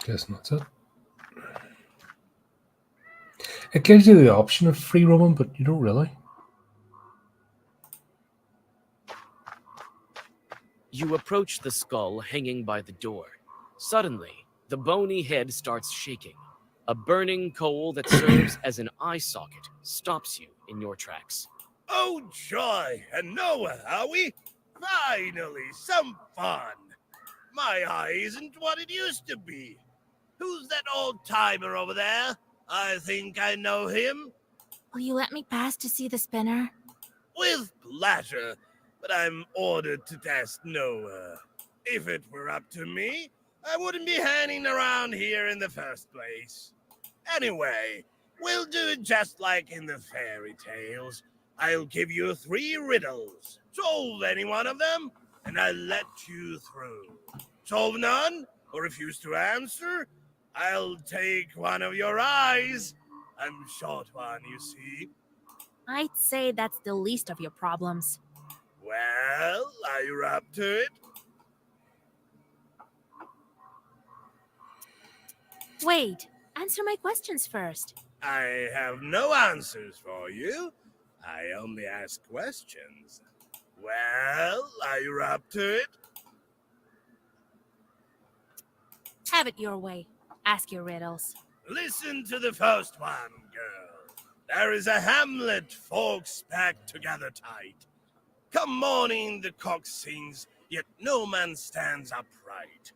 Guess that's it. It gives you the option of free roaming, but you don't really. You approach the skull hanging by the door. Suddenly, the bony head starts shaking. A burning coal that serves as an eye socket stops you in your tracks. Oh, joy! And Noah, are we? Finally, some fun! My eye isn't what it used to be. Who's that old timer over there? I think I know him. Will you let me pass to see the spinner? With pleasure, but I'm ordered to test Noah. If it were up to me, I wouldn't be hanging around here in the first place. Anyway, we'll do it just like in the fairy tales. I'll give you 3 riddles. Solve any one of them, and I'll let you through. Solve none, or refuse to answer, I'll take one of your eyes. I'm short one, you see. I'd say that's the least of your problems. Well, are you up to it? Wait, answer my questions first. I have no answers for you. I only ask questions. Well, are you up to it? Have it your way. Ask your riddles. Listen to the first one, girl. There is a hamlet, folks packed together tight. Come morning the cock sings, yet no man stands upright.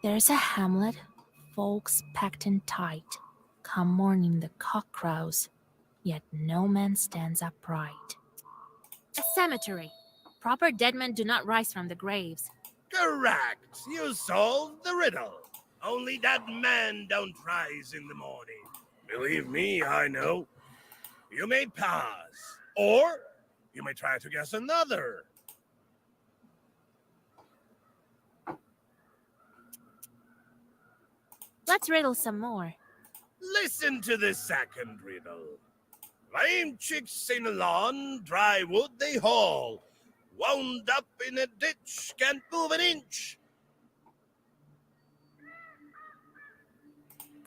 There's a hamlet, folks packed in tight. Come morning the cock crows, yet no man stands upright. A cemetery. Proper dead men do not rise from the graves. Correct. You solved the riddle. Only that men don't rise in the morning. Believe me, I know. You may pass, or you may try to guess another. Let's riddle some more. Listen to the second riddle. Lame chicks in a lawn, dry wood they haul. Wound up in a ditch, can't move an inch.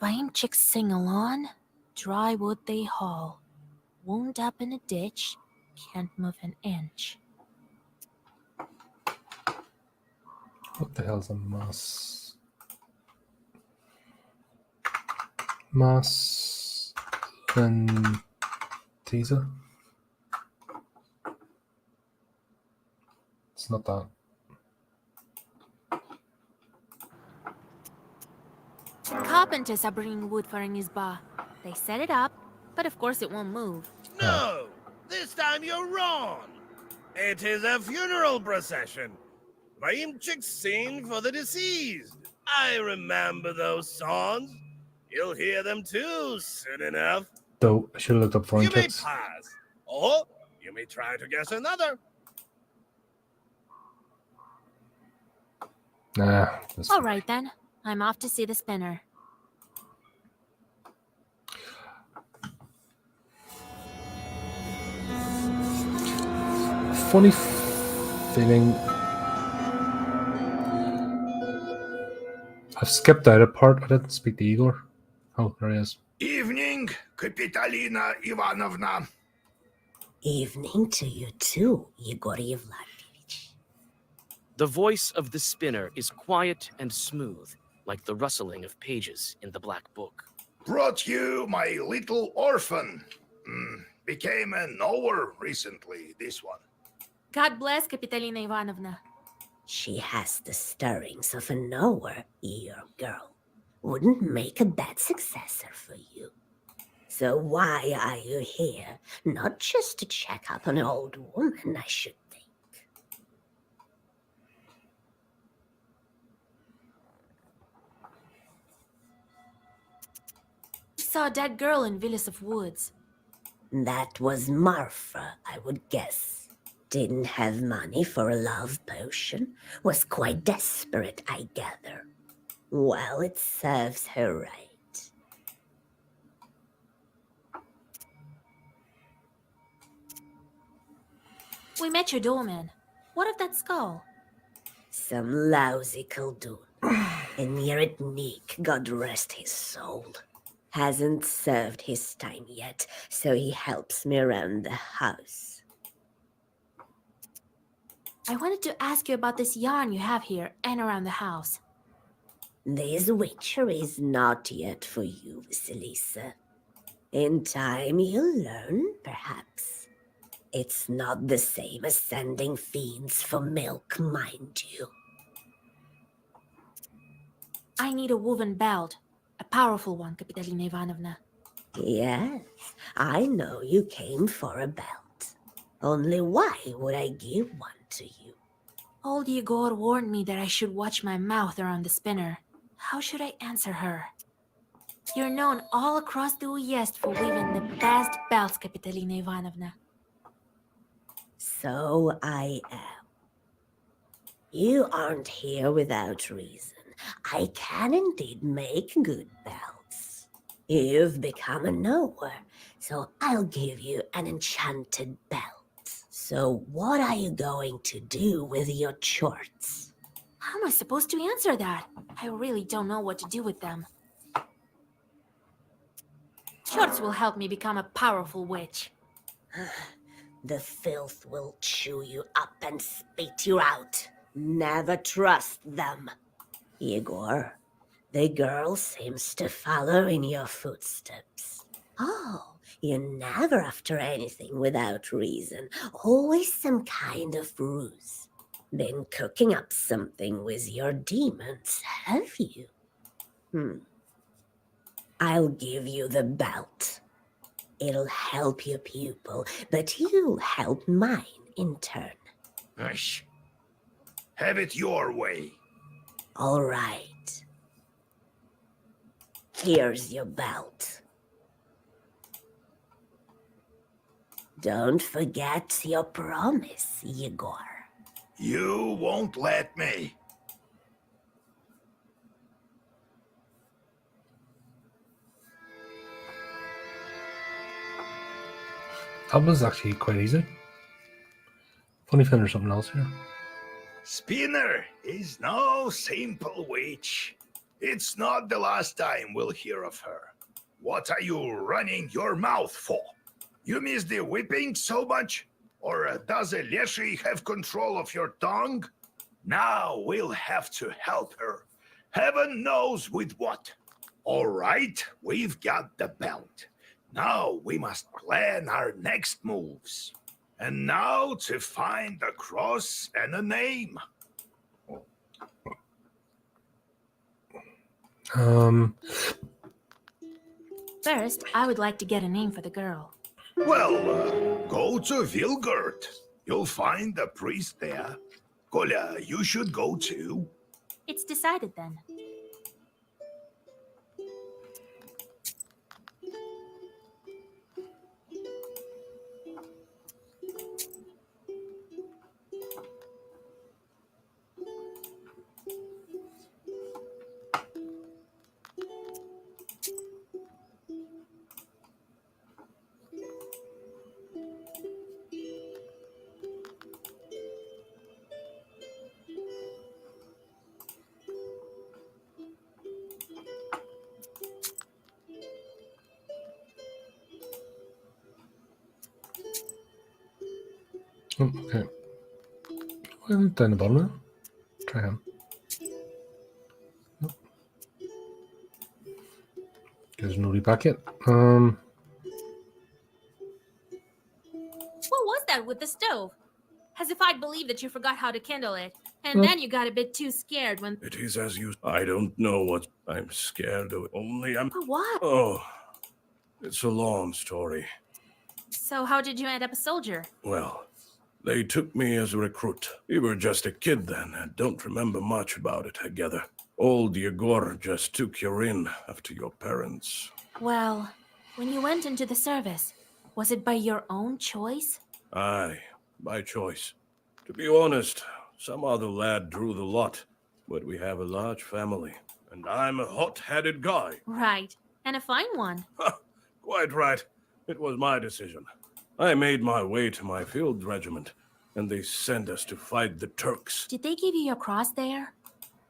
Lame chicks sing along, dry wood they haul. Wound up in a ditch, can't move an inch. What the hell's a mass? Mass and teaser? It's not that. Carpenters are bringing wood for an isba. They set it up, but of course it won't move. No, this time you're wrong. It is a funeral procession. Lame chicks sing for the deceased. I remember those songs. You'll hear them too soon enough. Though I should have looked up foreign You may chicks. pass, or you may try to guess another. Nah. All right then. I'm off to see the spinner. Funny feeling. I've skipped out a part. I didn't speak to Igor. Oh, there he is. Evening, Kapitalina Ivanovna. Evening to you too, Yegor Yevlakovich. The voice of the spinner is quiet and smooth, like the rustling of pages in the black book. Brought you my little orphan. Became a knower recently, this one. God bless Kapitalina Ivanovna. She has the stirrings of a knower, your girl. Wouldn't make a bad successor for you. So why are you here? Not just to check up on an old woman, I should think. We saw a dead girl in Villas of Woods. That was Marfa, I would guess. Didn't have money for a love potion. Was quite desperate, I gather. Well, it serves her right. We met your doorman. What of that skull? Some lousy Khaldun. And Yerit Neek, God rest his soul. Hasn't served his time yet, so he helps me around the house. I wanted to ask you about this yarn you have here and around the house. This witchery is not yet for you, Vasilisa. In time, you'll learn, perhaps. It's not the same as sending fiends for milk, mind you. I need a woven belt. A powerful one, Kapitolina Ivanovna. Yes, I know you came for a belt. Only why would I give one to you? Old Yegor warned me that I should watch my mouth around the spinner. How should I answer her? You're known all across the Uyezd for weaving the best belts, Kapitolina Ivanovna. So I am. You aren't here without reason. I can indeed make good belts. You've become a knower, so I'll give you an enchanted belt. So what are you going to do with your chorts? How am I supposed to answer that? I really don't know what to do with them. Shorts will help me become a powerful witch. The filth will chew you up and spit you out. Never trust them. Igor, the girl seems to follow in your footsteps. Oh, you're never after anything without reason. Always some kind of ruse. Been cooking up something with your demons, have you? I'll give you the belt. It'll help your pupil, but you'll help mine in turn. Hush. Have it your way. All right. Here's your belt. Don't forget your promise, Yegor. You won't let me. That was actually quite easy. Funny if there's something else here. Spinner is no simple witch. It's not the last time we'll hear of her. What are you running your mouth for? You miss the whipping so much? Or does a Leshy have control of your tongue? Now we'll have to help her. Heaven knows with what. All right, we've got the belt. Now we must plan our next moves. And now to find a cross and a name. First, I would like to get a name for the girl. Well, go to Vilgurt. You'll find the priest there. Kolya, you should go too. It's decided then. Oh, okay. Well, down the bottom now. Try him. Nope. There's nobody back yet. What was that with the stove? As if I'd believe that you forgot how to kindle it. And then you got a bit too scared when... It is as you... I don't know what I'm scared of. Only I'm... What? Oh, it's a long story. So how did you end up a soldier? Well, they took me as a recruit. You were just a kid then, and don't remember much about it, I gather. Old Yegor just took you in after your parents. Well, when you went into the service, was it by your own choice? Aye, by choice. To be honest, some other lad drew the lot, but we have a large family, and I'm a hot-headed guy. Right, and a fine one. Quite right. It was my decision. I made my way to my field regiment, and they sent us to fight the Turks. Did they give you your cross there?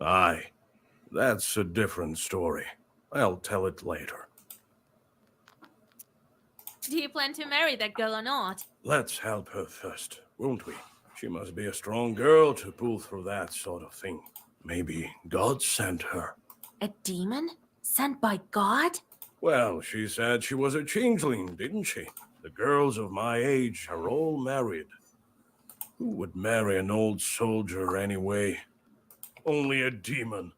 Aye, that's a different story. I'll tell it later. Do you plan to marry that girl or not? Let's help her first, won't we? She must be a strong girl to pull through that sort of thing. Maybe God sent her. A demon? Sent by God? Well, she said she was a changeling, didn't she? The girls of my age are all married. Who would marry an old soldier anyway? Only a demon.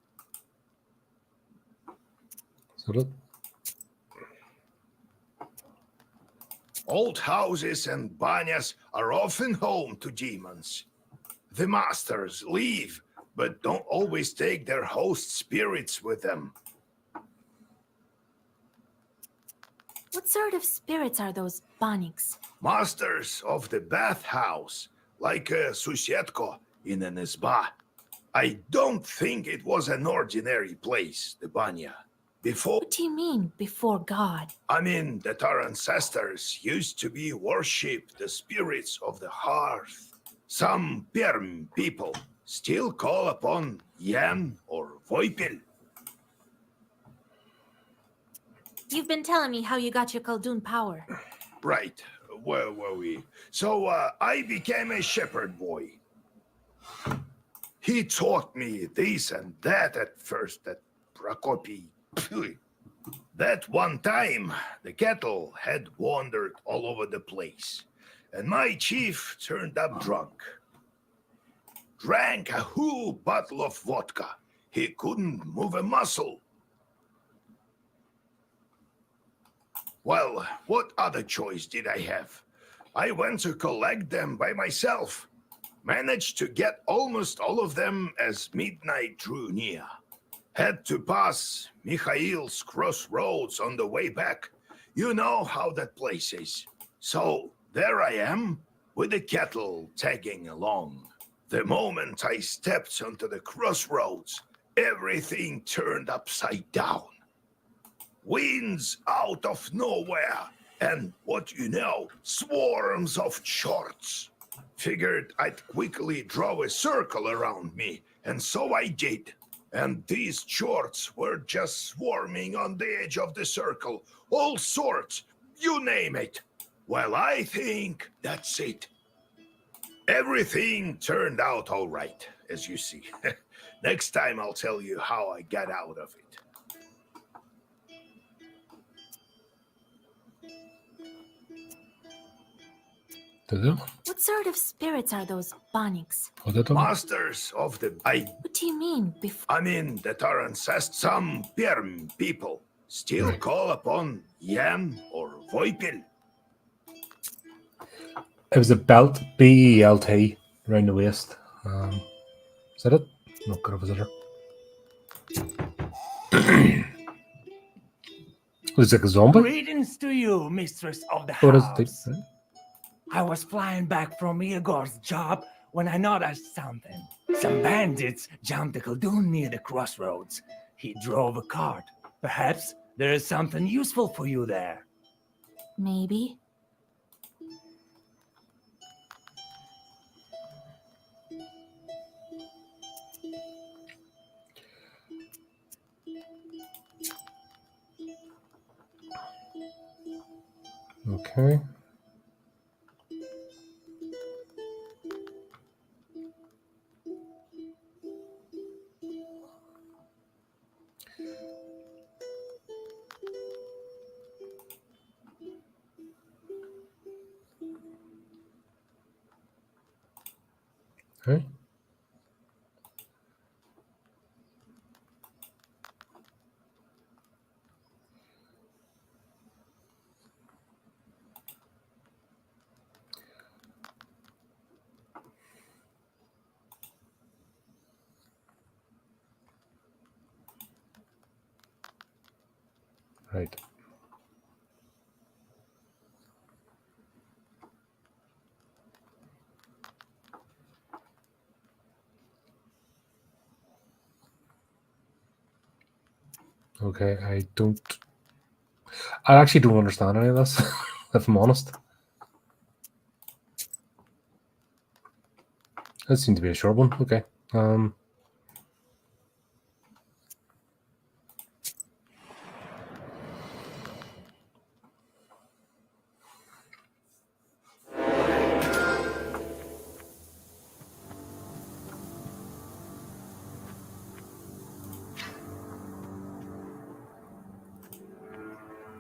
So look. Old houses and banyas are often home to demons. The masters leave, but don't always take their host spirits with them. What sort of spirits are those baniks? Masters of the bathhouse, like Susietko in an izba. I don't think it was an ordinary place, the banya. Before, What do you mean, before God? I mean that our ancestors used to be worshipped the spirits of the hearth. Some Perm people still call upon Yan or Voipil. You've been telling me how you got your Khaldun power. Right, where were we? So I became a shepherd boy. He taught me this and that at first at Prokopi. That one time, the cattle had wandered all over the place, and my chief turned up drunk. Drank a whole bottle of vodka. He couldn't move a muscle. Well, what other choice did I have? I went to collect them by myself. Managed to get almost all of them as midnight drew near. Had to pass Mikhail's crossroads on the way back. You know how that place is. So there I am, with the cattle tagging along. The moment I stepped onto the crossroads, everything turned upside down. Winds out of nowhere, and what you know, swarms of shorts. Figured I'd quickly draw a circle around me, and so I did. And these shorts were just swarming on the edge of the circle. All sorts, you name it. Well, I think that's it. Everything turned out all right, as you see. Next time I'll tell you how I got out of it. What sort of spirits are those baniks? Masters of the... What do you mean, before? I mean that our ancestors, some Perm people, still call upon Yan or Voipil. It was a belt, B-E-L-T, around the waist. Is that it? No, good visitor. Was it like a zombie? Greetings to you, mistress of the What is house. it? I was flying back from Igor's job when I noticed something. Some bandits jumped the Khaldun near the crossroads. He drove a cart. Perhaps there is something useful for you there. Maybe. Okay. Okay. Right. Okay, I actually don't understand any of this, if I'm honest. That seemed to be a short one. Okay.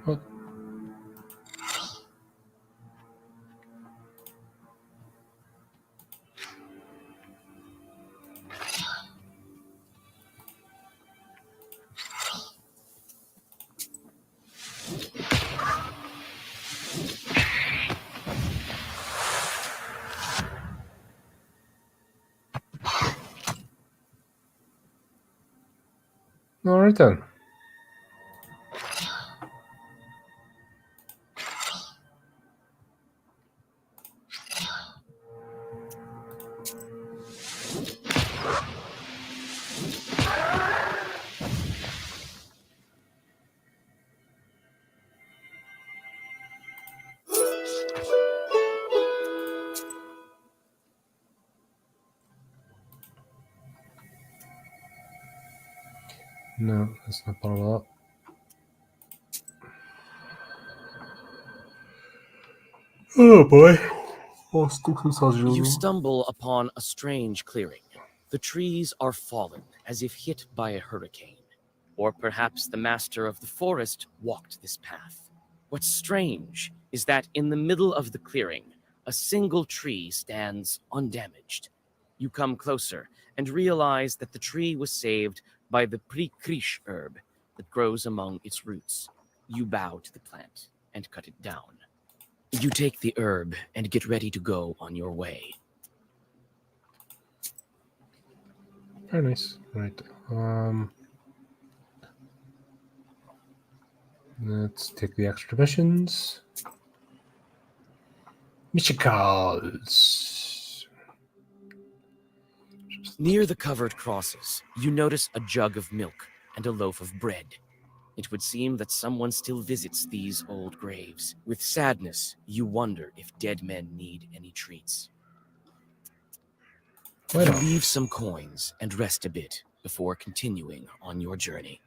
What? All right then. No, that's not part of that. Oh boy. Oh, sticks as You usual. stumble upon a strange clearing. The trees are fallen as if hit by a hurricane. Or perhaps the master of the forest walked this path. What's strange is that in the middle of the clearing, a single tree stands undamaged. You come closer and realize that the tree was saved by the prikrish herb that grows among its roots. You bow to the plant and cut it down. You take the herb and get ready to go on your way. Very nice. Right. Let's take the extra missions. Mythicals. Near the covered crosses, you notice a jug of milk and a loaf of bread. It would seem that someone still visits these old graves. With sadness, you wonder if dead men need any treats. Why You not? leave some coins and rest a bit before continuing on your journey.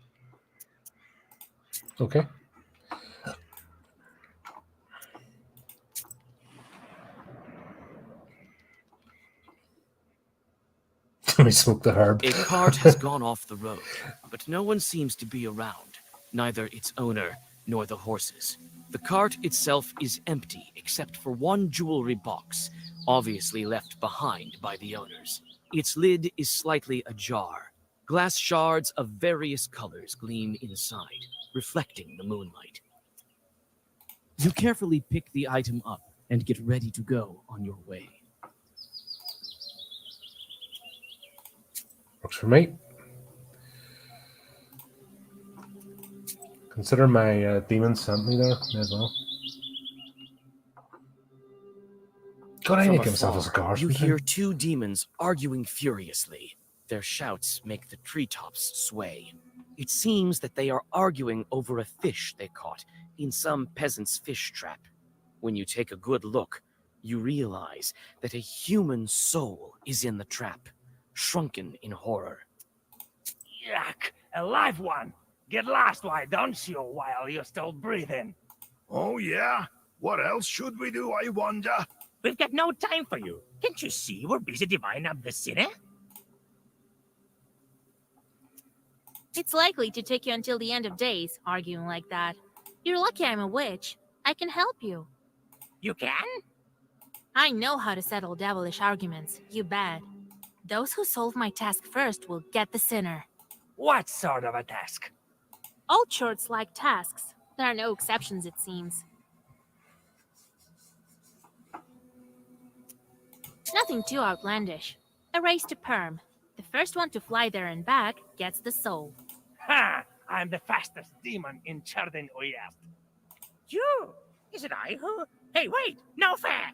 Okay. We smoked the herb. A cart has gone off the road, but no one seems to be around, neither its owner nor the horses. The cart itself is empty except for one jewelry box, obviously left behind by the owners. Its lid is slightly ajar. Glass shards of various colors gleam inside, reflecting the moonlight. You carefully pick the item up and get ready to go on your way. Works for me. Consider my demon sent me there. May as well. God, I From need to give myself a afar, cigar you sometime. hear two demons arguing furiously. Their shouts make the treetops sway. It seems that they are arguing over a fish they caught in some peasant's fish trap. When you take a good look, you realize that a human soul is in the trap, shrunken in horror. Yuck! A live one! Get lost, why don't you, while you're still breathing? Oh, yeah? What else should we do, I wonder? We've got no time for you. Can't you see we're busy dividing up the city? It's likely to take you until the end of days, arguing like that. You're lucky I'm a witch. I can help you. You can? I know how to settle devilish arguments, you bet. Those who solve my task first will get the sinner. What sort of a task? All shorts like tasks. There are no exceptions, it seems. Nothing too outlandish. A race to Perm. The first one to fly there and back gets the soul. Ha! I'm the fastest demon in Chardin Oyast. You? Is it I who? Hey, wait! No fair!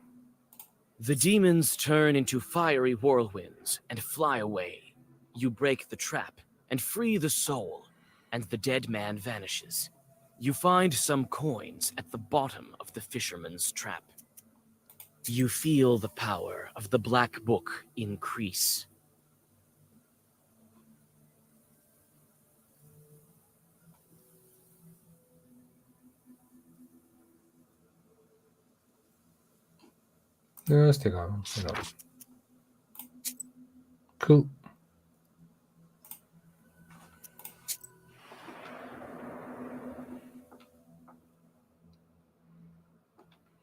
The demons turn into fiery whirlwinds and fly away. You break the trap and free the soul, and the dead man vanishes. You find some coins at the bottom of the fisherman's trap. You feel the power of the Black Book increase. Yeah, let's take on. Cool.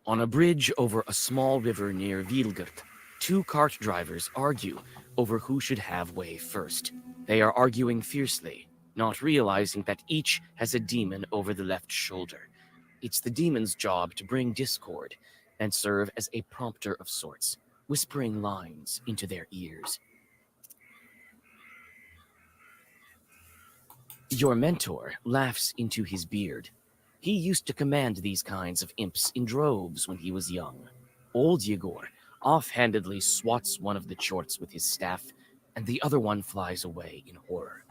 On a bridge over a small river near Vilgert, two cart drivers argue over who should have way first. They are arguing fiercely, not realizing that each has a demon over the left shoulder. It's the demon's job to bring discord and serve as a prompter of sorts, whispering lines into their ears. Your mentor laughs into his beard. He used to command these kinds of imps in droves when he was young. Old Yegor offhandedly swats one of the chorts with his staff, and the other one flies away in horror.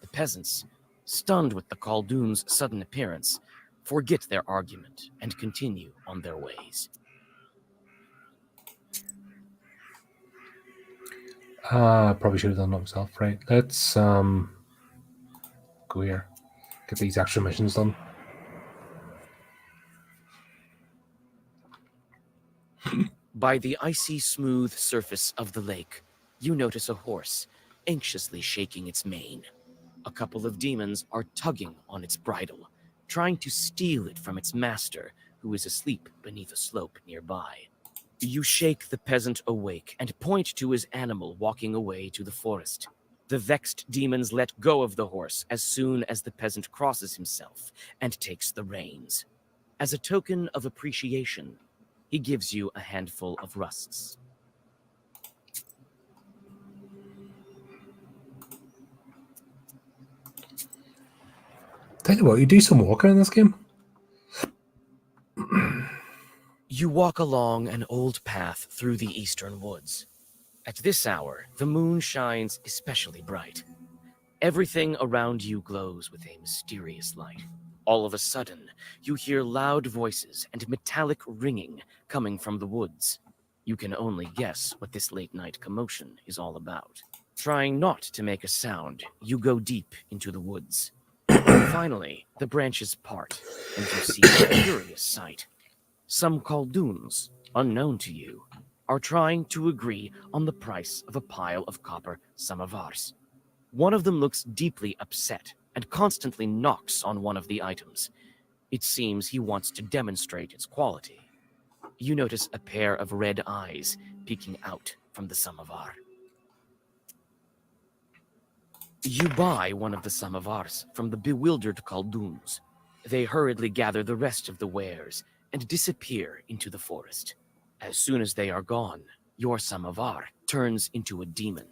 The peasants, stunned with the Khaldun's sudden appearance, forget their argument and continue on their ways. Probably should have done that myself. Right, let's go here. Get these extra missions done. By the icy smooth surface of the lake, you notice a horse, anxiously shaking its mane. A couple of demons are tugging on its bridle, trying to steal it from its master, who is asleep beneath a slope nearby. You shake the peasant awake and point to his animal walking away to the forest. The vexed demons let go of the horse as soon as the peasant crosses himself and takes the reins. As a token of appreciation, he gives you a handful of rusts. Tell you what, you do some walking in this game. You walk along an old path through the eastern woods. At this hour, the moon shines especially bright. Everything around you glows with a mysterious light. All of a sudden, you hear loud voices and metallic ringing coming from the woods. You can only guess what this late-night commotion is all about. Trying not to make a sound, you go deep into the woods. Finally, the branches part, and you see a curious sight. Some Khalduns, unknown to you, are trying to agree on the price of a pile of copper samovars. One of them looks deeply upset and constantly knocks on one of the items. It seems he wants to demonstrate its quality. You notice a pair of red eyes peeking out from the samovar. You buy one of the samovars from the bewildered Khalduns. They hurriedly gather the rest of the wares and disappear into the forest. As soon as they are gone, your samovar turns into a demon.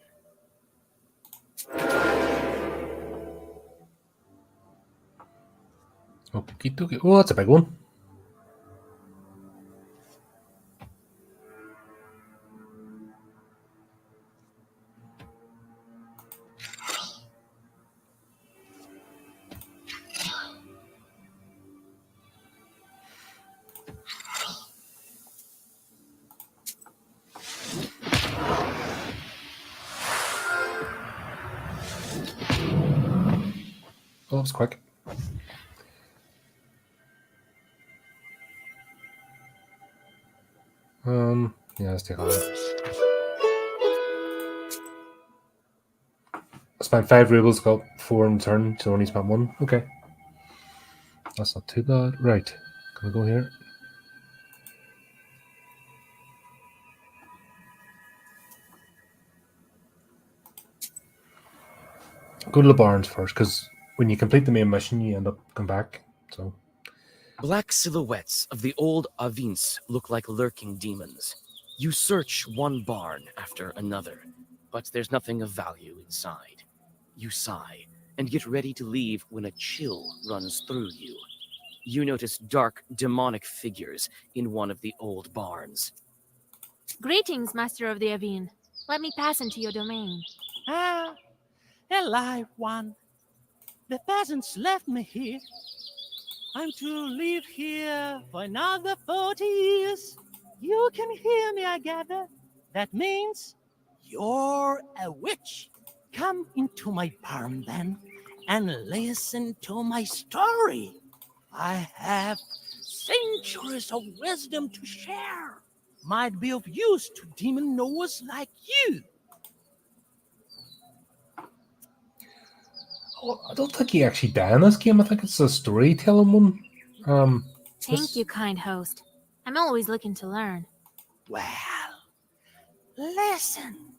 Okie dokie. Oh, that's a big one. Oh, that was quick. Yeah, let's take a look. I spent 5 rubles, got 4 in turn, so only spent 1. Okay. That's not too bad. Right. Can we go here? Go to the barns first, because when you complete the main mission, you end up coming back. So Black silhouettes of the old Avins look like lurking demons. You search one barn after another, but there's nothing of value inside. You sigh and get ready to leave when a chill runs through you. You notice dark, demonic figures in one of the old barns. Greetings, Master of the Avin. Let me pass into your domain. Ah, alive one. The peasants left me here. I'm to live here for another 40 years. You can hear me, I gather. That means you're a witch. Come into my barn then and listen to my story. I have centuries of wisdom to share. Might be of use to demon knowers like you. oh, I don't think you actually die in this game. I think it's a storytelling one. Thank you, kind host. I'm always looking to learn. Well, listen.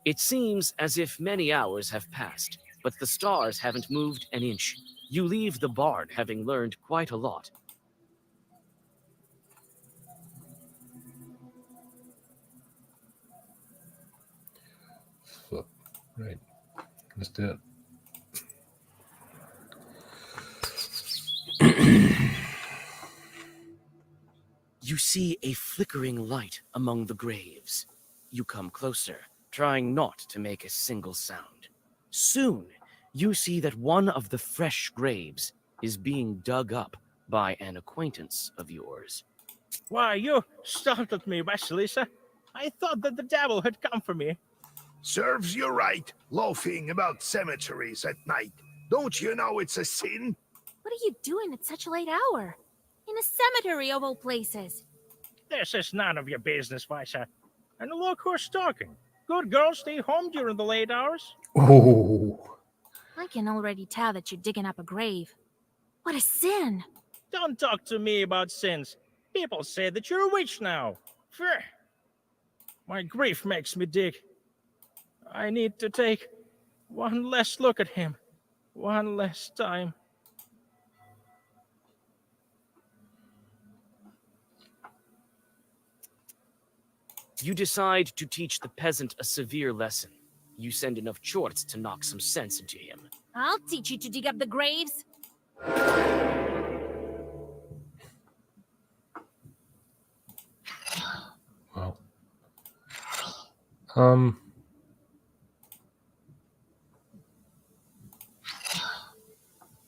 It seems as if many hours have passed, but the stars haven't moved an inch. You leave the barn having learned quite a lot. So, right. Let's do it. You see a flickering light among the graves. You come closer, trying not to make a single sound. Soon, you see that one of the fresh graves is being dug up by an acquaintance of yours. Why, you startled me, Vasilisa. I thought that the devil had come for me. Serves you right, loafing about cemeteries at night. Don't you know it's a sin? What are you doing at such a late hour? In a cemetery of all places. This is none of your business, Visa. And look who's talking. Good girls stay home during the late hours. Oh. I can already tell that you're digging up a grave. What a sin! Don't talk to me about sins. People say that you're a witch now. Phew. My grief makes me dig. I need to take one last look at him. One last time. You decide to teach the peasant a severe lesson. You send enough chorts to knock some sense into him. I'll teach you to dig up the graves. Wow.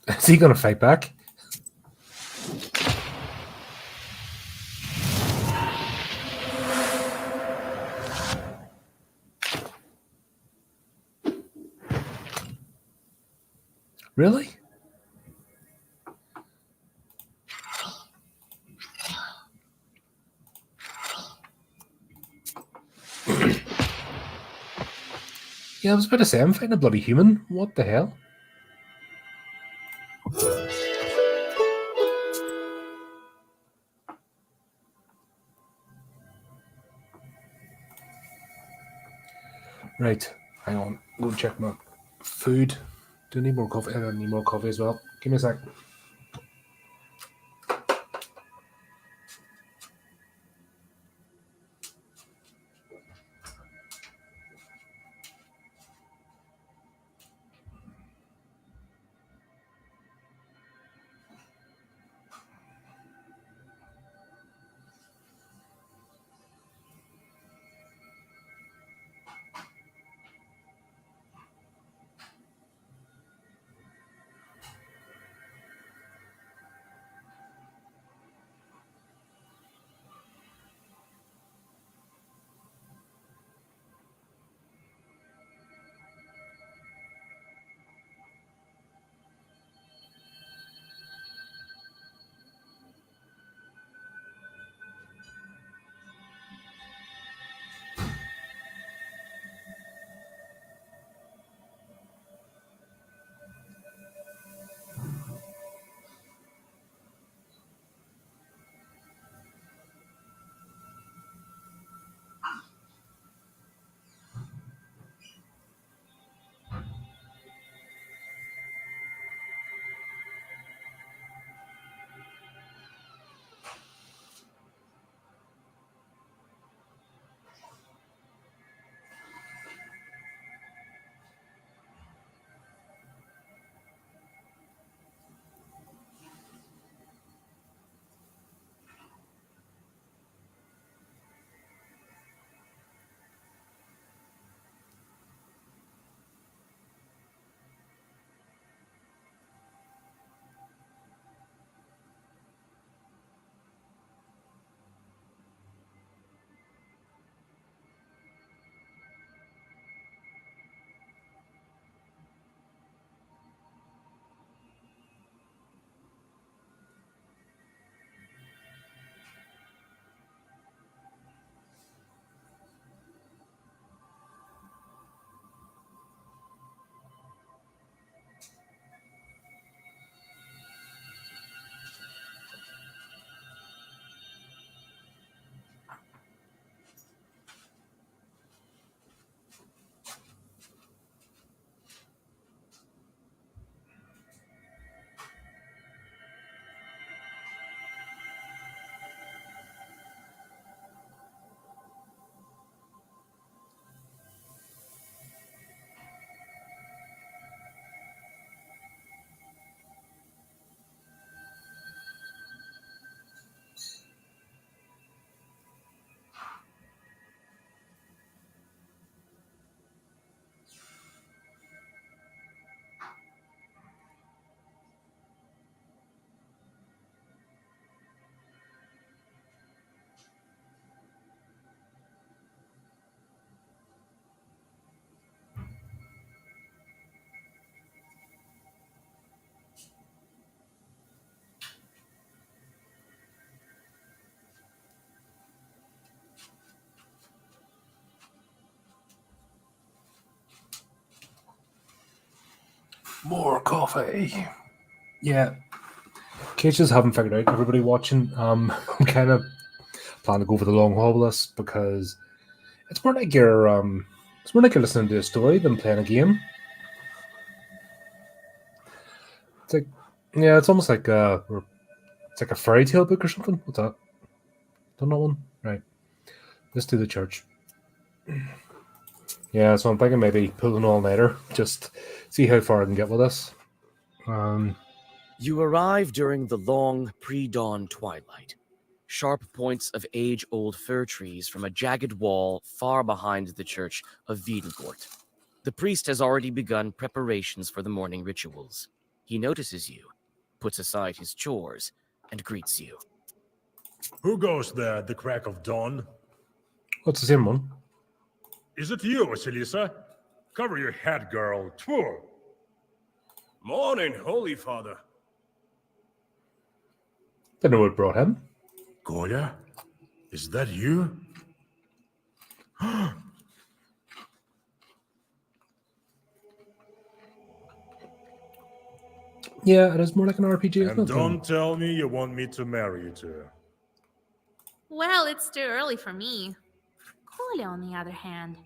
Is he gonna fight back? Really? Yeah, I was about to say, I'm fighting a bloody human. What the hell? Right, hang on. Go check my food. Do I need more coffee? I need more coffee as well. Give me a sec. More coffee. Yeah. Cases haven't figured out. Everybody watching, I'm kind of planning to go for the long haul with this because it's more like you're listening to a story than playing a game. It's like, yeah, it's almost like it's like a fairy tale book or something. What's that? Don't know one, right? Let's do the church. Yeah, so I'm thinking maybe pull an all nighter, just see how far I can get with this. You arrive during the long pre-dawn twilight. Sharp points of age-old fir trees from a jagged wall far behind the church of Wiedengort. The priest has already begun preparations for the morning rituals. He notices you, puts aside his chores, and greets you. Who goes there at the crack of dawn? What's the same one? Is it you, Vasilisa? Cover your head, girl. Tfu! Morning, Holy Father. Didn't know what brought him. Goya? Is that you? Yeah, it is more like an RPG, isn't And it? don't tell me you want me to marry you to. Well, it's too early for me. Colia, on the other hand.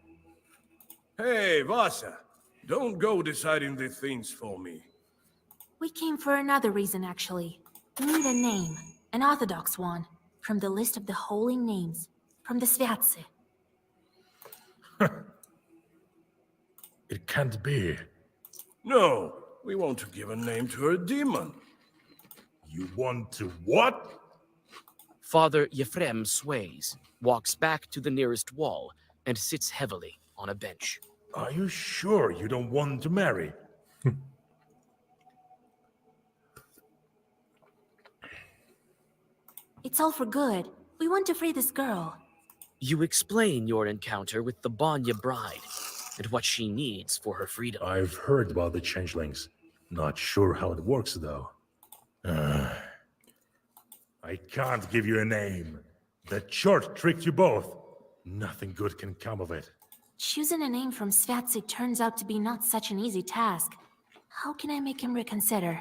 Hey, Vasa, don't go deciding the things for me. We came for another reason, actually. We need a name, an orthodox one, from the list of the holy names, from the Sviatse. It can't be. No, we want to give a name to a demon. You want to what? Father Yefrem sways, walks back to the nearest wall, and sits heavily on a bench. Are you sure you don't want to marry? It's all for good. We want to free this girl. You explain your encounter with the Banya bride and what she needs for her freedom. I've heard about the changelings. Not sure how it works, though. I can't give you a name. The church tricked you both. Nothing good can come of it. Choosing a name from Sviatse turns out to be not such an easy task. How can I make him reconsider?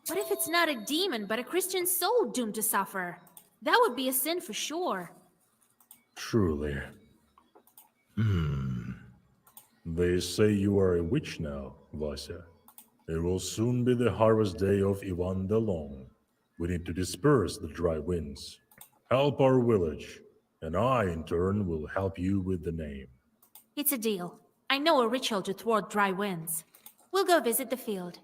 What if it's not a demon, but a Christian soul doomed to suffer? That would be a sin for sure. Truly. They say you are a witch now, Vasya. It will soon be the harvest day of Ivan the Long. We need to disperse the dry winds. Help our village, and I, in turn, will help you with the name. It's a deal. I know a ritual to thwart dry winds. We'll go visit the field.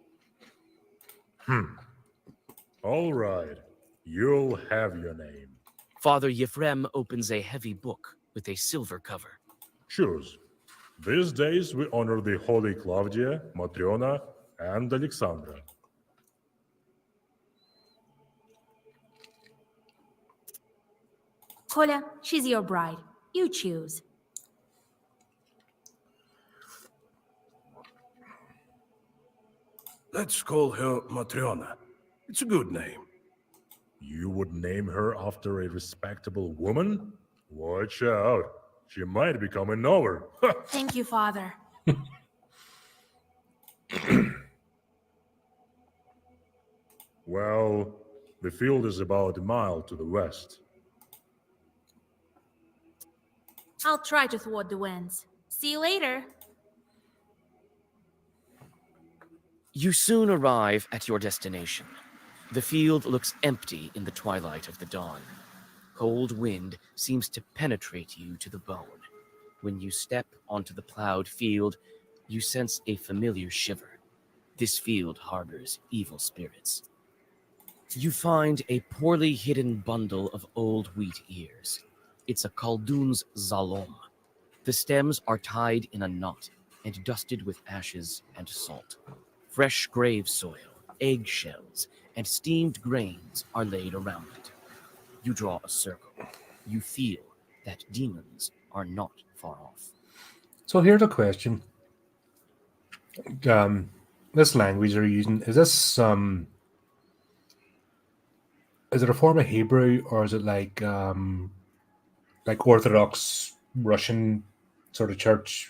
All right. You'll have your name. Father Yefrem opens a heavy book with a silver cover. Choose. These days we honor the Holy Claudia, Matriona, and Alexandra. Koля, she's your bride. You choose. Let's call her Matriona. It's a good name. You would name her after a respectable woman? Watch out. She might become a knower. Thank you, Father. Well, the field is about a mile to the west. I'll try to thwart the winds. See you later. You soon arrive at your destination. The field looks empty in the twilight of the dawn. Cold wind seems to penetrate you to the bone. When you step onto the plowed field, you sense a familiar shiver. This field harbors evil spirits. You find a poorly hidden bundle of old wheat ears. It's a Khaldun's zalom. The stems are tied in a knot and dusted with ashes and salt. Fresh grave soil, eggshells, and steamed grains are laid around it. You draw a circle. You feel that demons are not far off. So here's a question. This language they're using, is it a form of Hebrew, or is it like Orthodox Russian sort of church?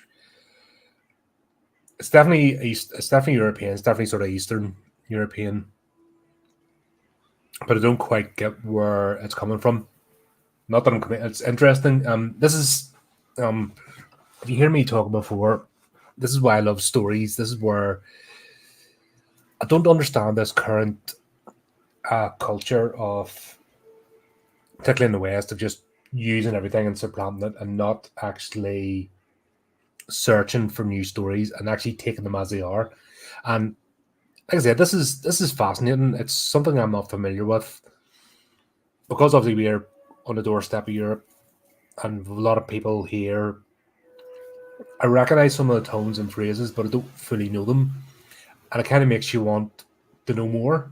It's definitely East. It's definitely European. It's definitely sort of Eastern European, but I don't quite get where it's coming from. Not that I'm. It's interesting. This is, if you hear me talk before, this is why I love stories. This is where I don't understand this current culture of, particularly in the West, of just using everything and supplanting it and not actually searching for new stories and actually taking them as they are. And like I said, this is fascinating. It's something I'm not familiar with because obviously we're on the doorstep of Europe, and a lot of people here. I recognize some of the tones and phrases, but I don't fully know them, and it kind of makes you want to know more.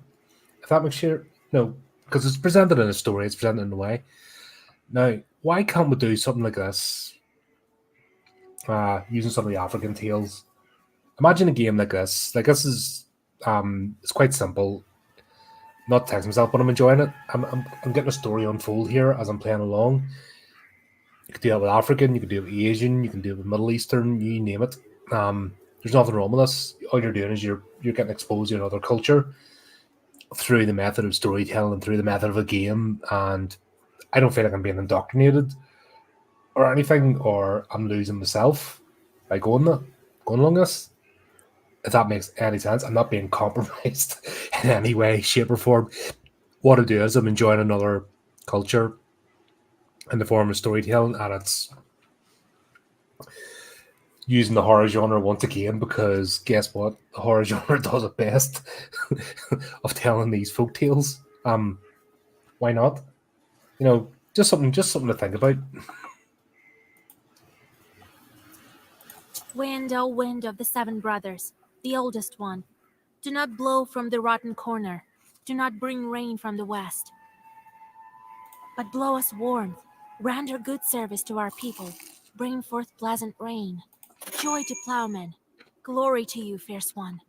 If that makes you no, because it's presented in a story, it's presented in a way. Now, why can't we do something like this? Using some of the African tales. Imagine a game like this. Like this is, it's quite simple. Not text myself, but I'm enjoying it. I'm getting a story unfold here as I'm playing along. You could do it with African, you could do it with Asian, you can do it with Middle Eastern, you name it. There's nothing wrong with this. All you're doing is you're getting exposed to another culture through the method of storytelling and through the method of a game. And I don't feel like I'm being indoctrinated or anything, or I'm losing myself by going along this. If that makes any sense, I'm not being compromised in any way, shape, or form. What I do is I'm enjoying another culture in the form of storytelling, and it's using the horror genre once again because guess what? The horror genre does it best of telling these folk tales. Why not? Just something to think about. Wind, O wind of the seven brothers, the oldest one, do not blow from the rotten corner. Do not bring rain from the west. But blow us warmth, render good service to our people, bring forth pleasant rain. Joy to plowmen, glory to you, fierce one.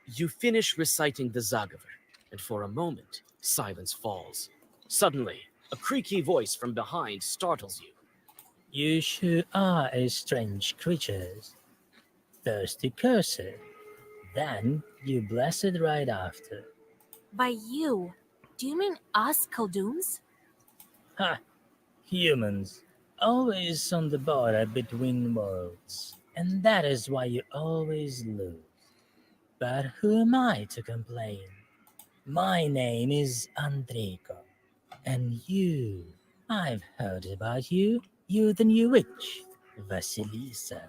You finish reciting the Zagaver, and for a moment, silence falls. Suddenly, a creaky voice from behind startles you. You sure are a strange creatures. Thirsty cursor. Then you bless it right after. By you, do you mean us Kulduns? Ha! Humans. Always on the border between worlds. And that is why you always lose. But who am I to complain? My name is Andrico. And you, I've heard about you. You're the new witch, Vasilisa.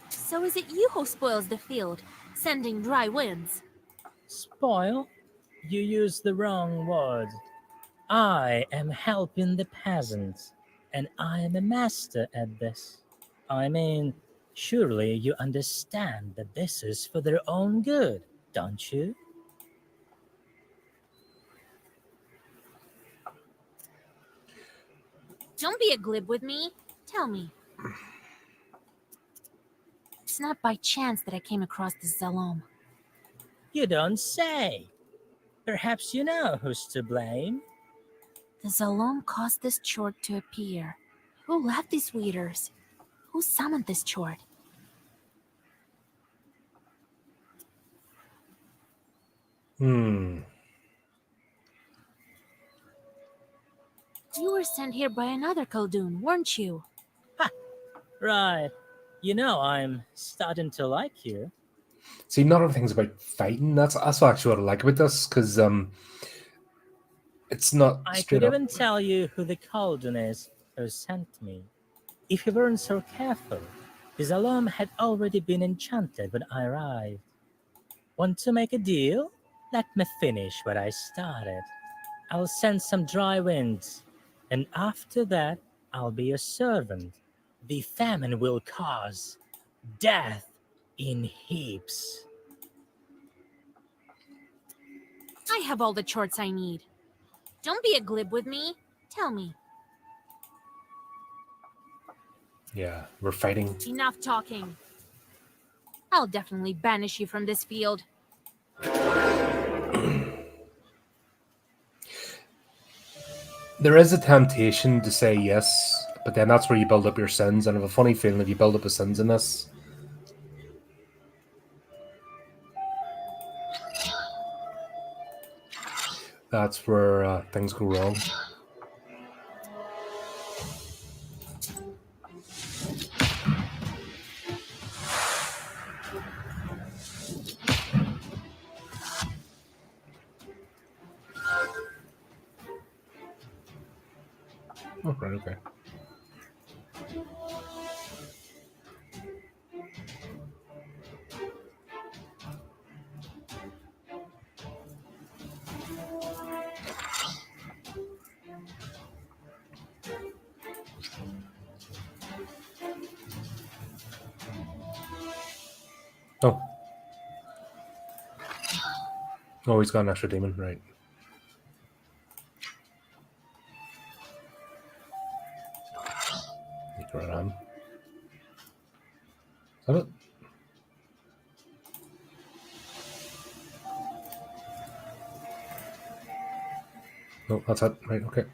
So is it you who spoils the field, sending dry winds? Spoil? You use the wrong word. I am helping the peasants, and I am a master at this. I mean, surely you understand that this is for their own good, don't you? Don't be a glib with me. Tell me. It's not by chance that I came across this Zalom. You don't say. Perhaps you know who's to blame. The Zalom caused this chord to appear. Who left these weeders? Who summoned this chord? Hmm. You were sent here by another Khaldun, weren't you? Ha! Right. You know, I'm starting to like you. See, not everything's about fighting. That's actually what I like about this because it's not I straight could up. even tell you who the Khaldun is who sent me. If you weren't so careful, this alarm had already been enchanted when I arrived. Want to make a deal? Let me finish what I started. I'll send some dry winds, and after that, I'll be a servant. The famine will cause death in heaps. I have all the chords I need. Don't be a glib with me. Tell me. Yeah, we're fighting. Enough talking. I'll definitely banish you from this field. There is a temptation to say yes, but then that's where you build up your sins, and I have a funny feeling if you build up the sins in this, that's where things go wrong. Oh, right, okay. Oh. Oh, he's got an extra demon, right. Need to run on. Is that it? No, that's it. Right, okay.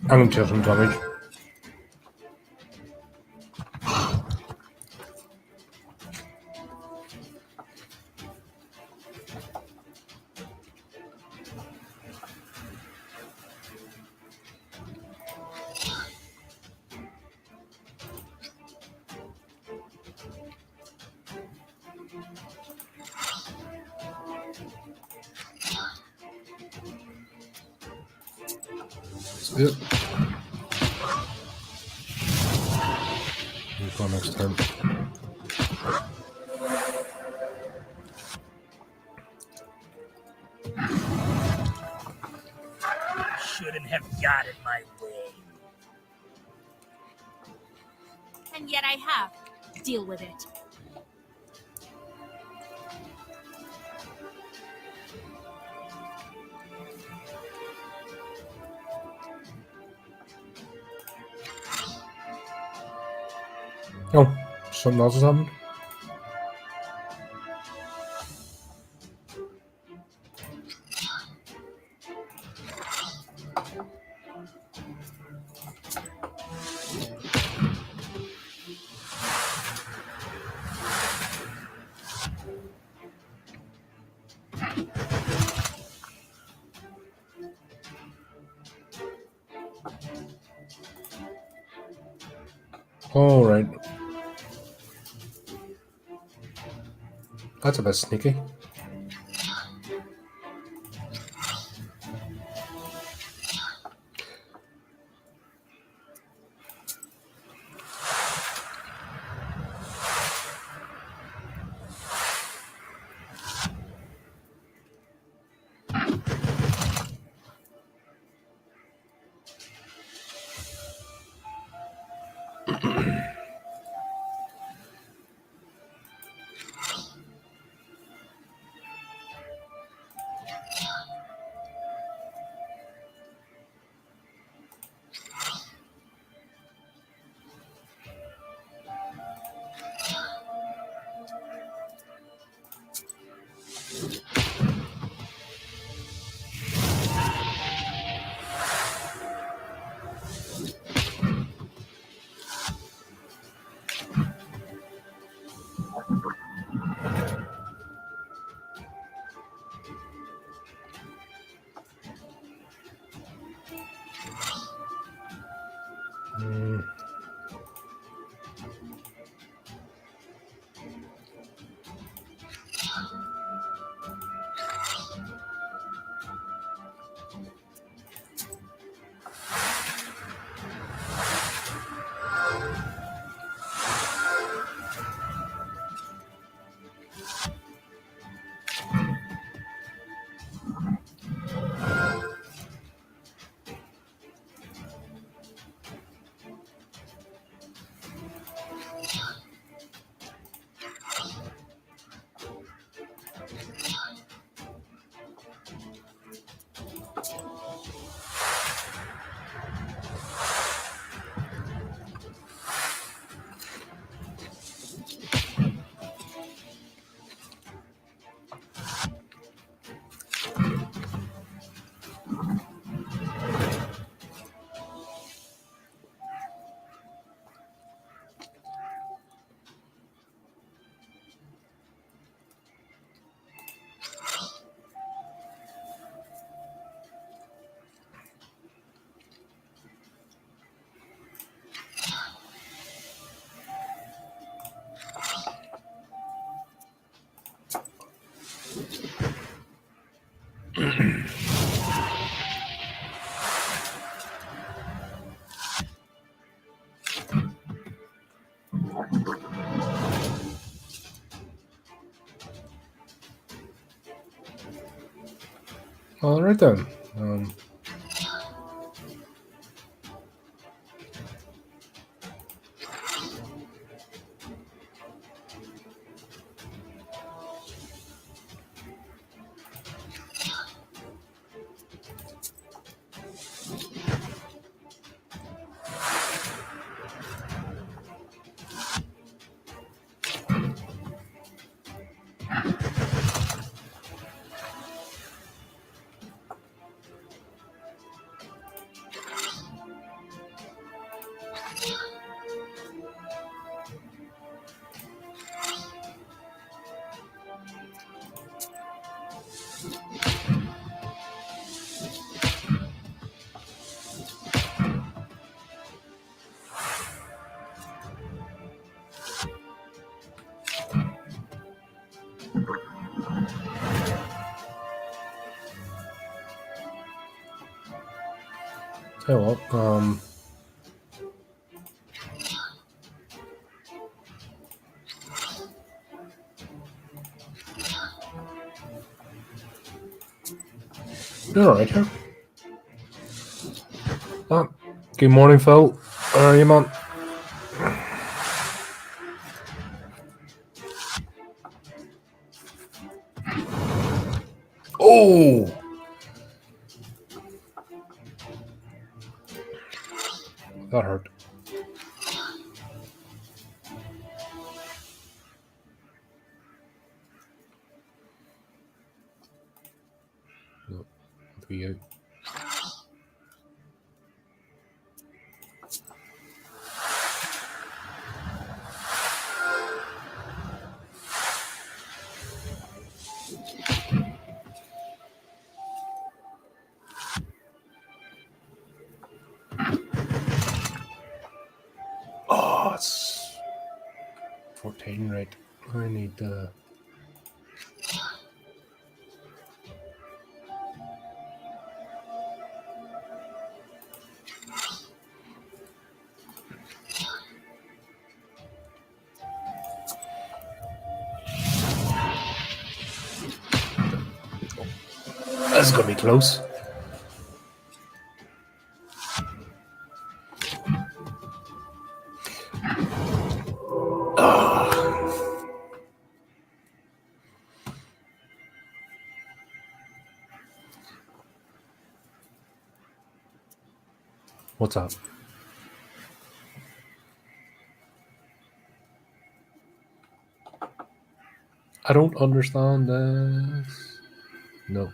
I'm going to take some damage. Yep. We'll go next turn. Shouldn't have got it my way. And yet I have. Deal with it. Oh, something else has happened? All right. That's a bit sneaky. All right then. Tell you what, you're all right here. Good morning, Phil. How are you, man? Oh! That hurt. No, that'll be you. Oh, it's 14, right? I need the. This is gonna be close. What's up? I don't understand this. No.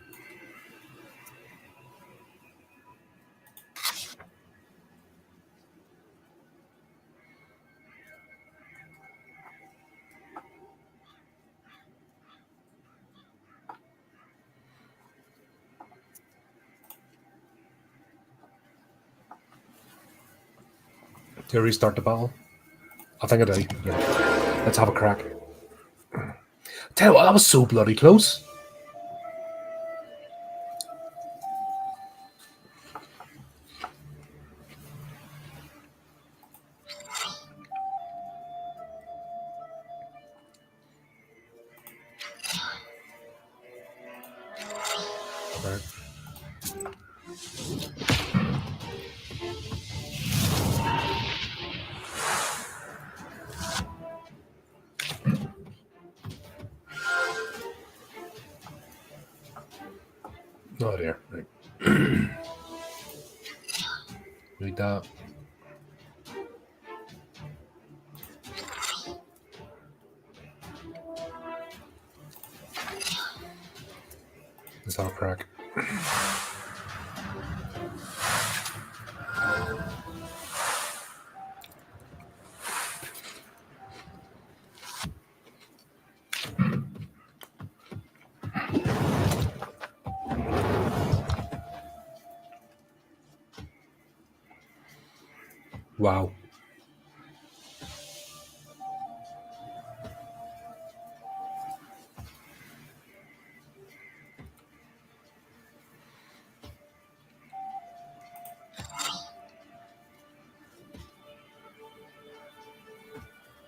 Do you restart the battle? I think I do. Yeah. Let's have a crack. Tell you what, that was so bloody close. Right. Oh dear. Right. Read that. Let's have a crack. Wow.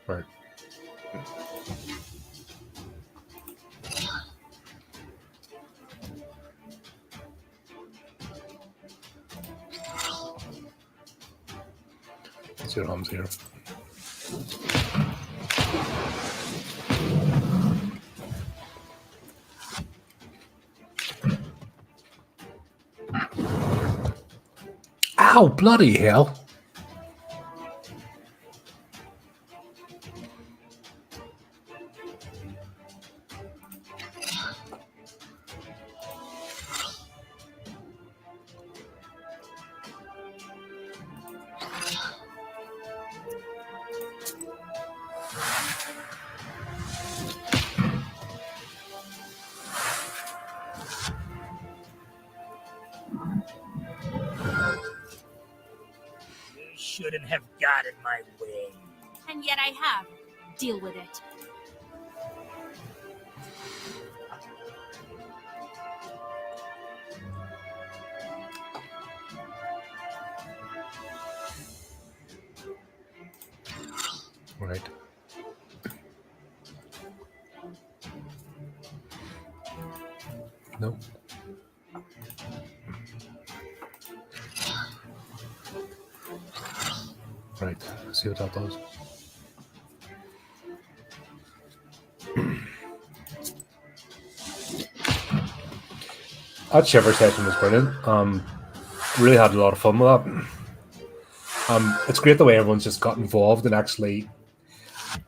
Right. See what happens here. Ow, bloody hell. You shouldn't have got in my way. And yet I have. Deal with it. Right. Nope. Right. See what that does. That shiver session was brilliant. Really had a lot of fun with that. It's great the way everyone's just got involved and actually.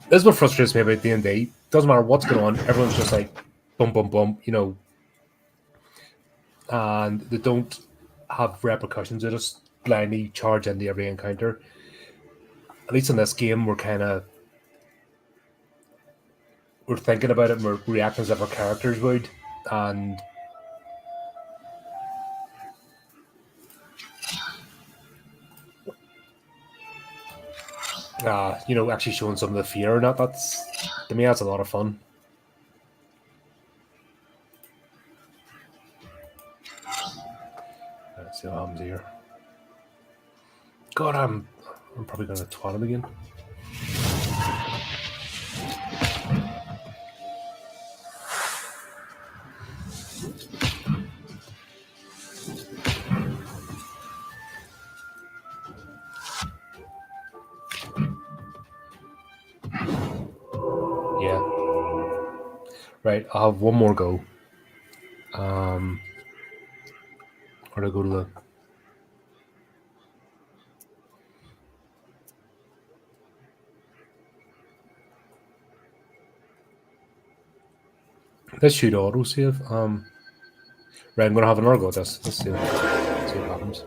This is what frustrates me about D&D. Doesn't matter what's going on, everyone's just like, bum bum bum, you know, and they don't have repercussions. They just blindly charge into every encounter. At least in this game, we're thinking about it and we're reacting as if our characters would, and you know, actually showing some of the fear and that's, to me, that's a lot of fun. Let's see what happens here. God, I'm probably gonna twat him again. Yeah. Right, I'll have one more go. Where do I go to the... This should auto-save. Right, I'm gonna have another go at this. Let's see what happens.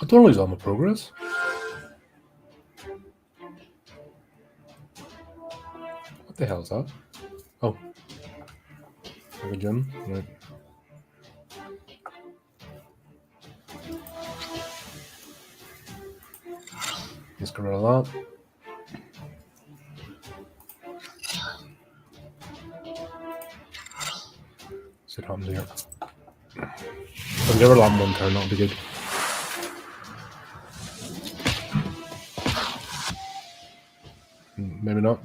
I don't lose all my progress. What the hell is that? Oh. Like a gym? Right. Let's get rid of that. See what happens here. I'll give her that one turn, that'll be good. Maybe not.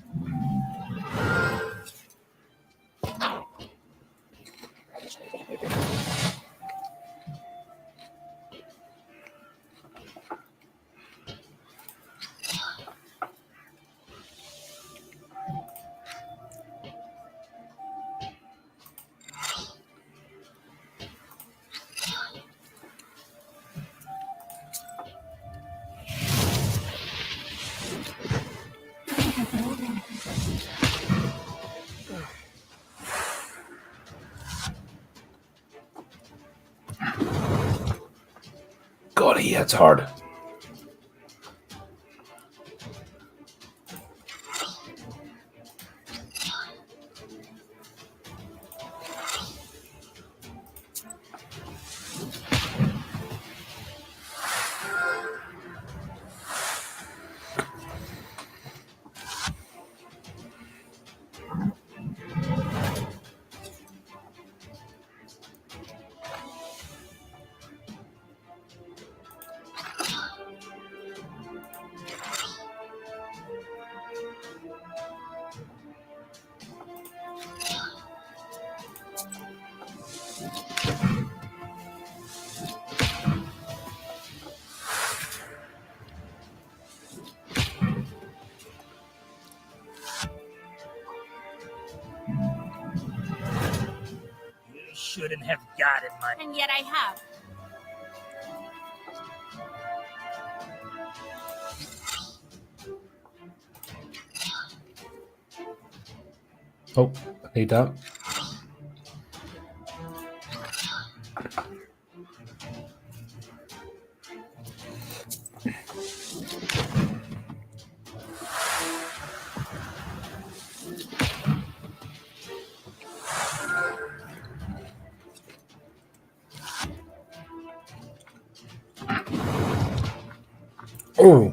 God, he hits hard. shouldn't have gotten my... And yet I have. Oh, I need that. Oh,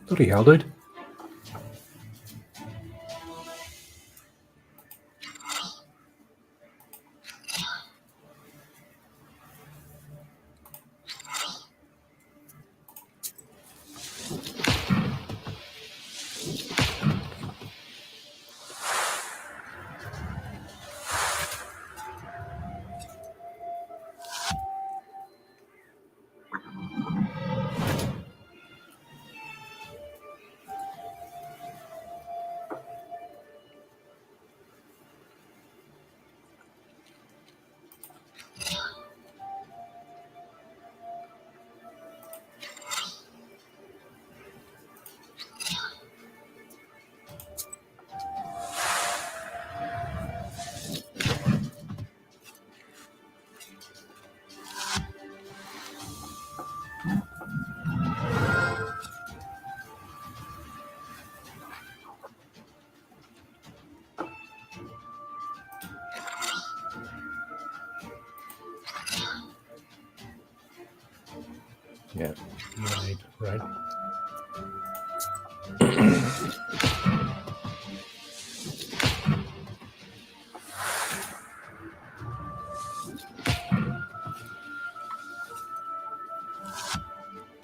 bloody hell, dude. Yeah, right.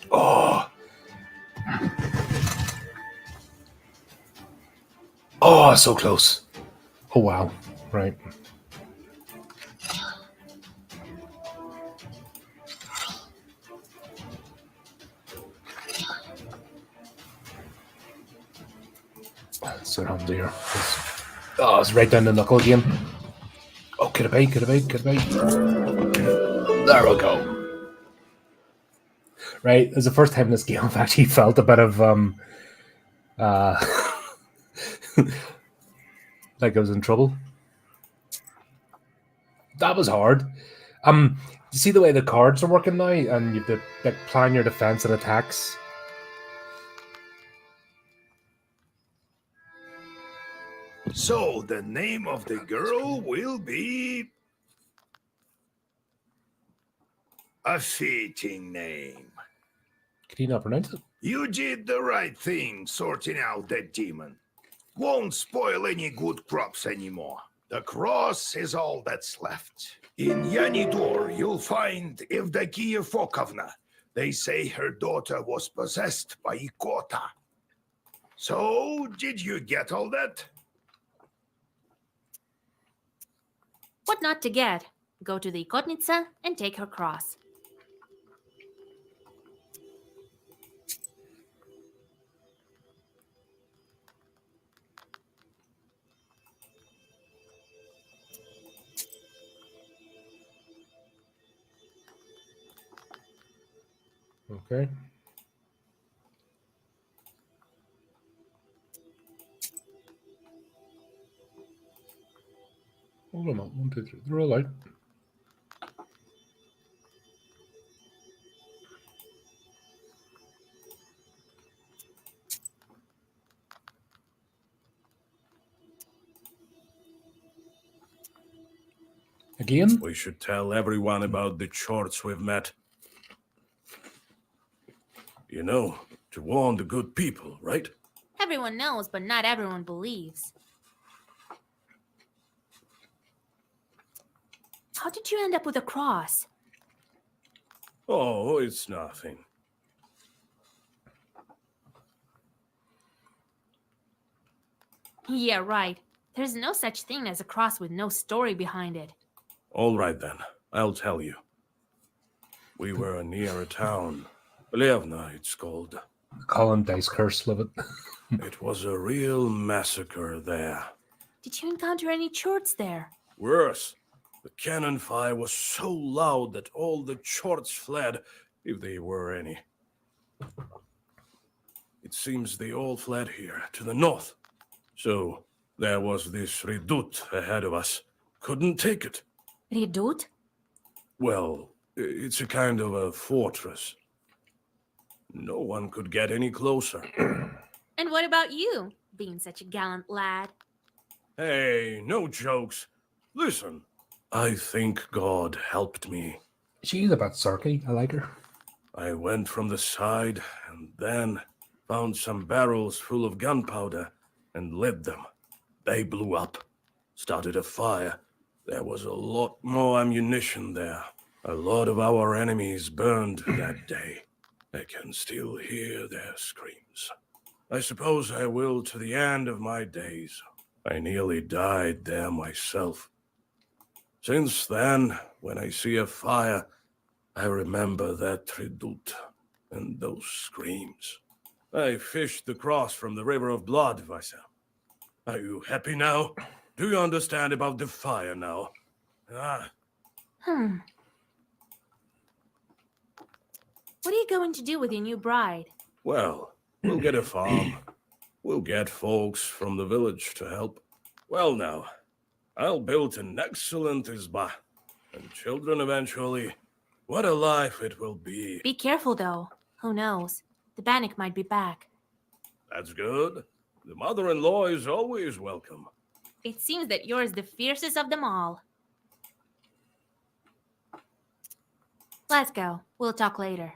Oh. Oh, so close. Oh, wow. Right. So down there. Oh, it's right down the knuckle again. Oh, could it be? Could it be? Could it be? There we go. Right, it's the first time in this game I've actually felt a bit of like I was in trouble. That was hard. You see the way the cards are working now, and you have to like plan your defense and attacks. So the name of the girl will be a fitting name. Can you not pronounce it? You did the right thing sorting out that demon. Won't spoil any good crops anymore. The cross is all that's left. In Yanidor, you'll find Evdokia Fokovna. They say her daughter was possessed by Ikota. So, did you get all that? What not to get? Go to the Kotnitsa and take her cross. Okay. Hold on, 1, 2, 3. They're all out. Again? We should tell everyone about the chorts we've met. You know, to warn the good people, right? Everyone knows, but not everyone believes. How did you end up with a cross? Oh, it's nothing. Yeah, right. There's no such thing as a cross with no story behind it. All right then, I'll tell you. We were near a town. Levna, it's called. Colin dice curse, love it. It was a real massacre there. Did you encounter any chorts there? Worse, The cannon fire was so loud that all the chorts fled, if they were any. It seems they all fled here, to the north. So, there was this redoute ahead of us. Couldn't take it. Redoute? Well, it's a kind of a fortress. No one could get any closer. And what about you, being such a gallant lad? Hey, no jokes. Listen, I think God helped me. She's a bit sarky. I like her. I went from the side and then found some barrels full of gunpowder and lit them. They blew up, started a fire. There was a lot more ammunition there. A lot of our enemies burned that day. I can still hear their screams. I suppose I will to the end of my days. I nearly died there myself. Since then, when I see a fire, I remember that redoute and those screams. I fished the cross from the river of blood, Vaisa. Are you happy now? Do you understand about the fire now? Ah. What are you going to do with your new bride? Well, we'll get a farm. We'll get folks from the village to help. Well now, I'll build an excellent izba. And children eventually. What a life it will be. Be careful, though. Who knows? The Bannock might be back. That's good. The mother-in-law is always welcome. It seems that you're the fiercest of them all. Let's go. We'll talk later.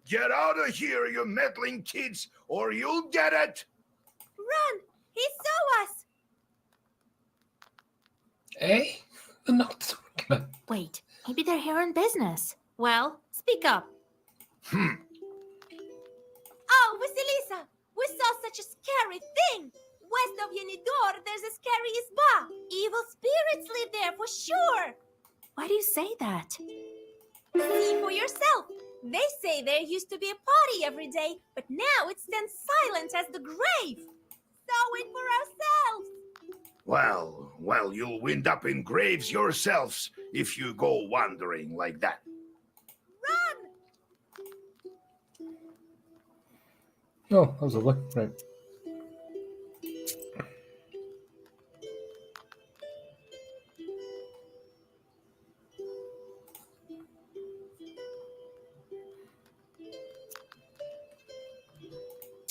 Get out of here, you meddling kids, or you'll get it! Run! He saw us! Eh? Not. Wait, maybe they're here on business. Well, speak up. Oh, Vasilisa! We saw such a scary thing! West of Yenidor, there's a scary izba! Evil spirits live there for sure! Why do you say that? See for yourself! They say there used to be a party every day, but now it stands silent as the grave! Saw it for ourselves! Well, you'll wind up in graves yourselves if you go wandering like that. Run! Oh, that was lovely. Right.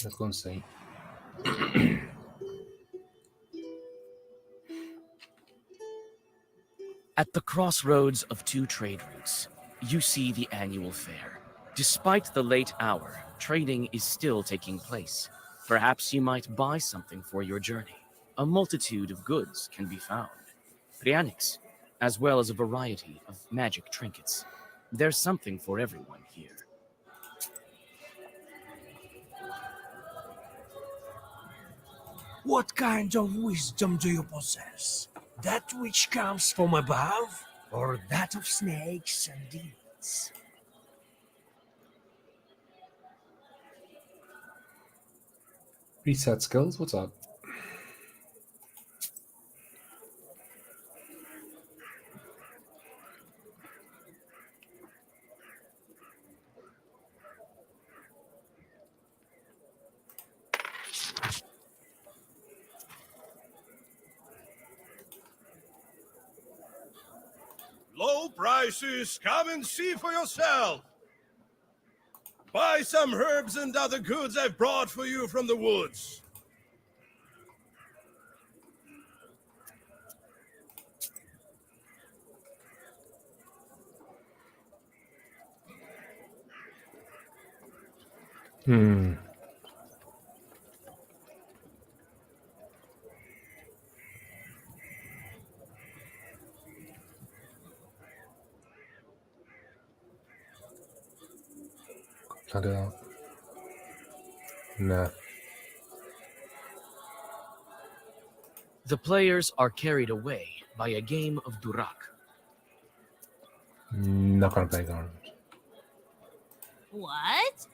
Let's go and see. At the crossroads of two trade routes, you see the annual fair. Despite the late hour, trading is still taking place. Perhaps you might buy something for your journey. A multitude of goods can be found. Prianics, as well as a variety of magic trinkets. There's something for everyone here. What kind of wisdom do you possess? That which comes from above, or that of snakes and demons? Reset skills? What's up? Low prices, come and see for yourself. Buy some herbs and other goods I've brought for you from the woods. Can't do that. Nah. The players are carried away by a game of Durak. Not gonna play Garnet. What?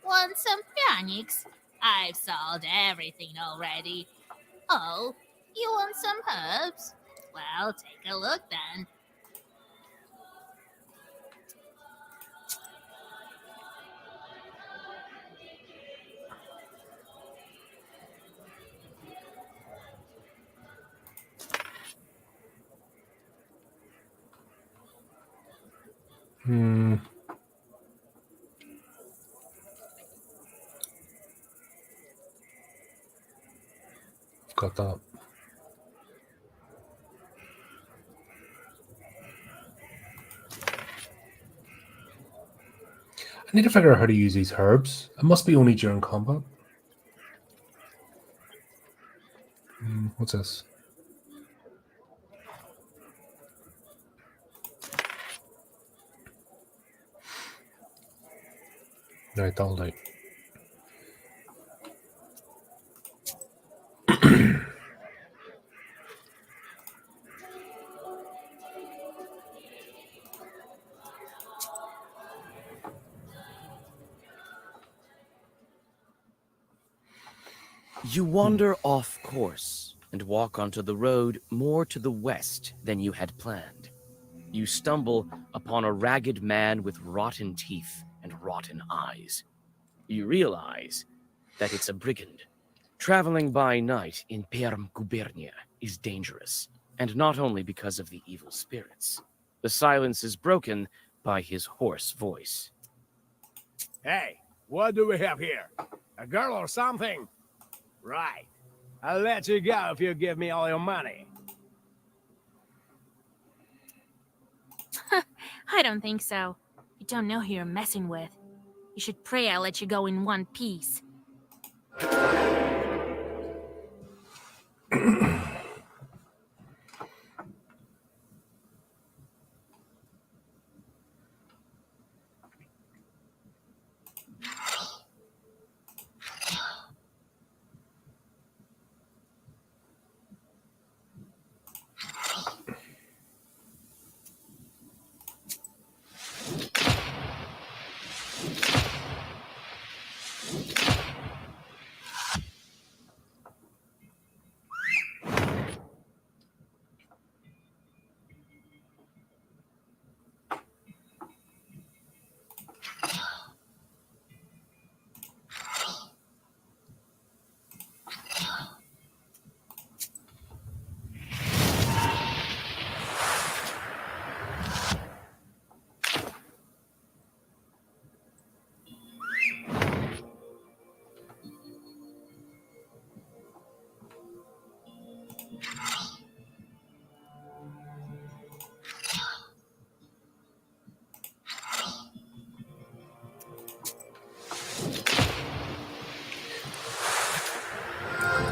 Want some phoenix? I've sold everything already. Oh, you want some herbs? Well, take a look then. Hmm. Got that. I need to figure out how to use these herbs. It must be only during combat. What's this? Right, that'll do. You wander off course and walk onto the road more to the west than you had planned. You stumble upon a ragged man with rotten teeth and rotten eyes. You realize that it's a brigand. Traveling by night in Perm Gubernia is dangerous, and not only because of the evil spirits. The silence is broken by his hoarse voice. Hey, what do we have here? A girl or something? Right. I'll let you go if you give me all your money. I don't think so. You don't know who you're messing with. You should pray I let you go in one piece.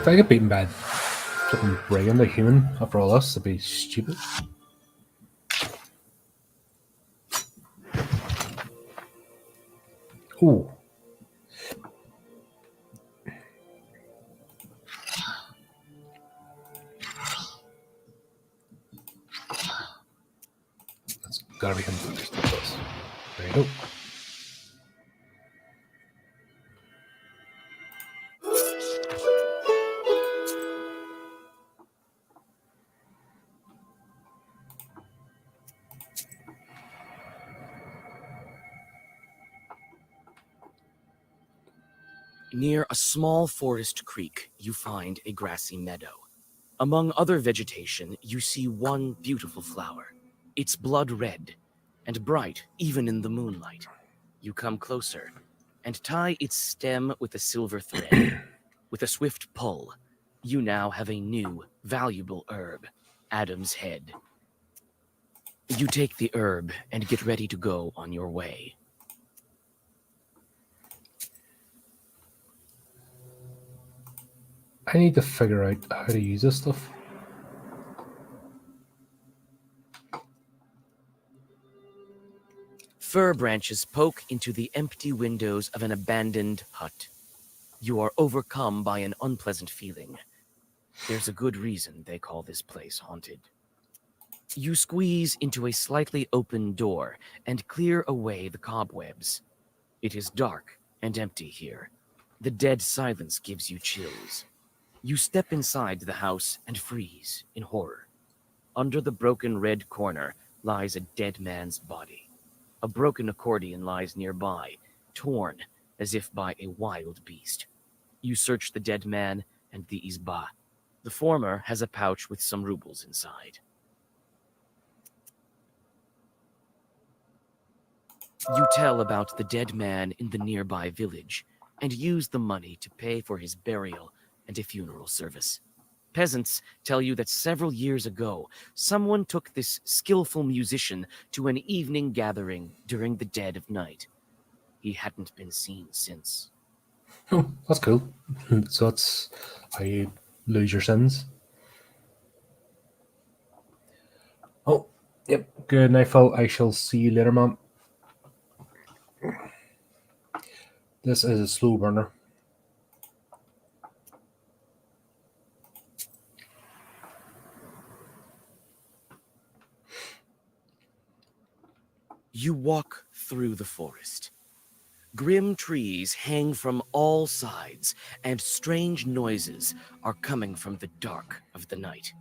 If I get beaten by flipping brigand, a human, after all this, it'd be stupid. Ooh. That's gotta be him first. There you go. Near a small forest creek, you find a grassy meadow. Among other vegetation, you see one beautiful flower. It's blood red and bright even in the moonlight. You come closer and tie its stem with a silver thread. With a swift pull, you now have a new, valuable herb, Adam's Head. You take the herb and get ready to go on your way. I need to figure out how to use this stuff. Fir branches poke into the empty windows of an abandoned hut. You are overcome by an unpleasant feeling. There's a good reason they call this place haunted. You squeeze into a slightly open door and clear away the cobwebs. It is dark and empty here. The dead silence gives you chills. You step inside the house and freeze in horror. Under the broken red corner lies a dead man's body. A broken accordion lies nearby, torn as if by a wild beast. You search the dead man and the izba. The former has a pouch with some rubles inside. You tell about the dead man in the nearby village and use the money to pay for his burial and a funeral service. Peasants tell you that several years ago, someone took this skillful musician to an evening gathering during the dead of night. He hadn't been seen since. Oh, that's cool. So that's how you lose your sins. Oh, yep. Good night, Phil. I shall see you later, man. This is a slow burner. You walk through the forest. Grim trees hang from all sides, and strange noises are coming from the dark of the night.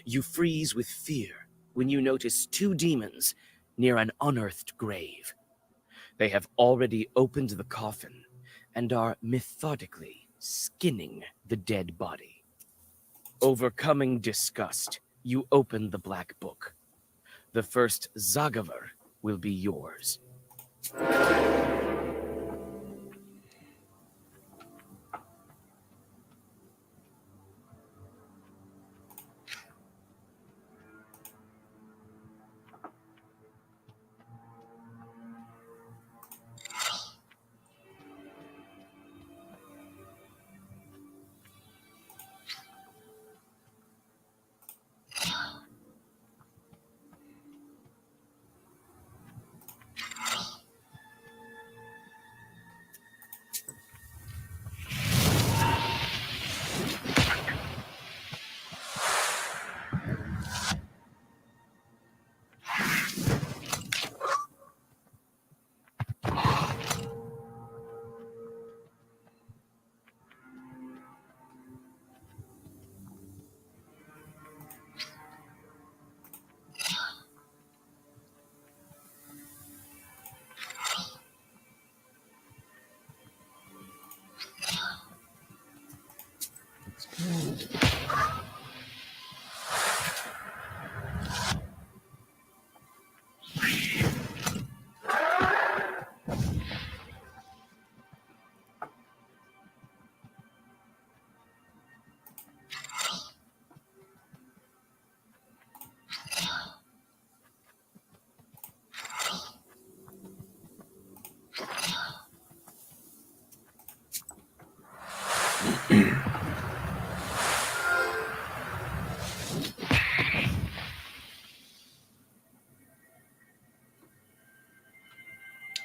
You freeze with fear when you notice two demons near an unearthed grave. They have already opened the coffin and are methodically skinning the dead body. Overcoming disgust, you open the black book. The first Zagavar will be yours.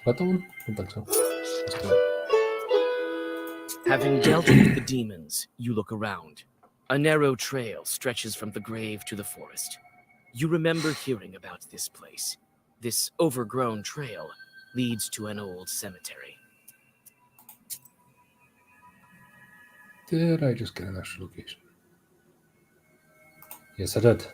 That the one? I don't think so. Let's do it. Having dealt with the demons, you look around. A narrow trail stretches from the grave to the forest. You remember hearing about this place. This overgrown trail leads to an old cemetery. Did I just get an extra location? Yes, I did.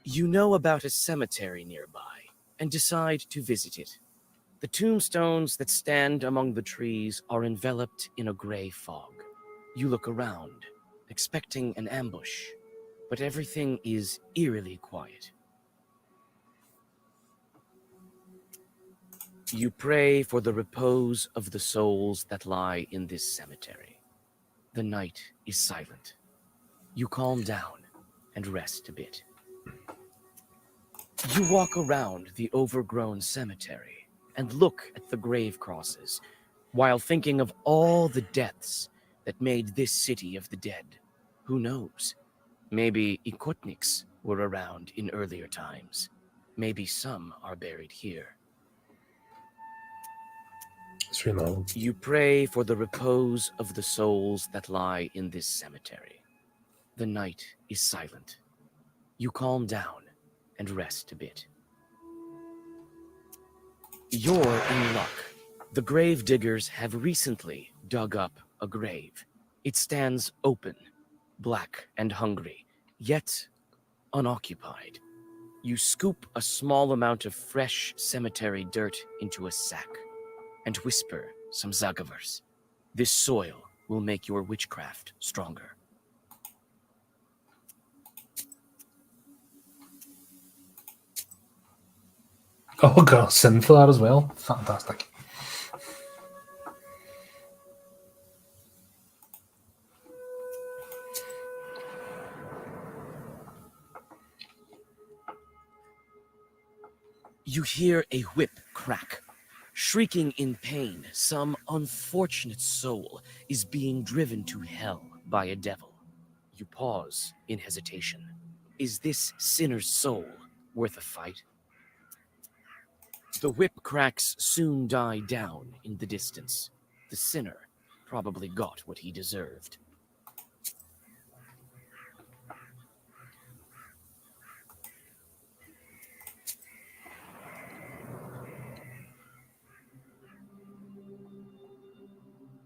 You know about a cemetery nearby and decide to visit it. The tombstones that stand among the trees are enveloped in a gray fog. You look around, expecting an ambush, but everything is eerily quiet. You pray for the repose of the souls that lie in this cemetery. The night is silent. You calm down and rest a bit. You walk around the overgrown cemetery and look at the grave crosses, while thinking of all the deaths that made this city of the dead. Who knows? Maybe Ikotniks were around in earlier times. Maybe some are buried here. You pray for the repose of the souls that lie in this cemetery. The night is silent. You calm down and rest a bit. You're in luck. The grave diggers have recently dug up a grave. It stands open, black and hungry, yet unoccupied. You scoop a small amount of fresh cemetery dirt into a sack and whisper some zagavers. This soil will make your witchcraft stronger. Oh, got a sin for that as well. Fantastic. You hear a whip crack. Shrieking in pain, some unfortunate soul is being driven to hell by a devil. You pause in hesitation. Is this sinner's soul worth a fight? The whip cracks soon die down in the distance. The sinner probably got what he deserved.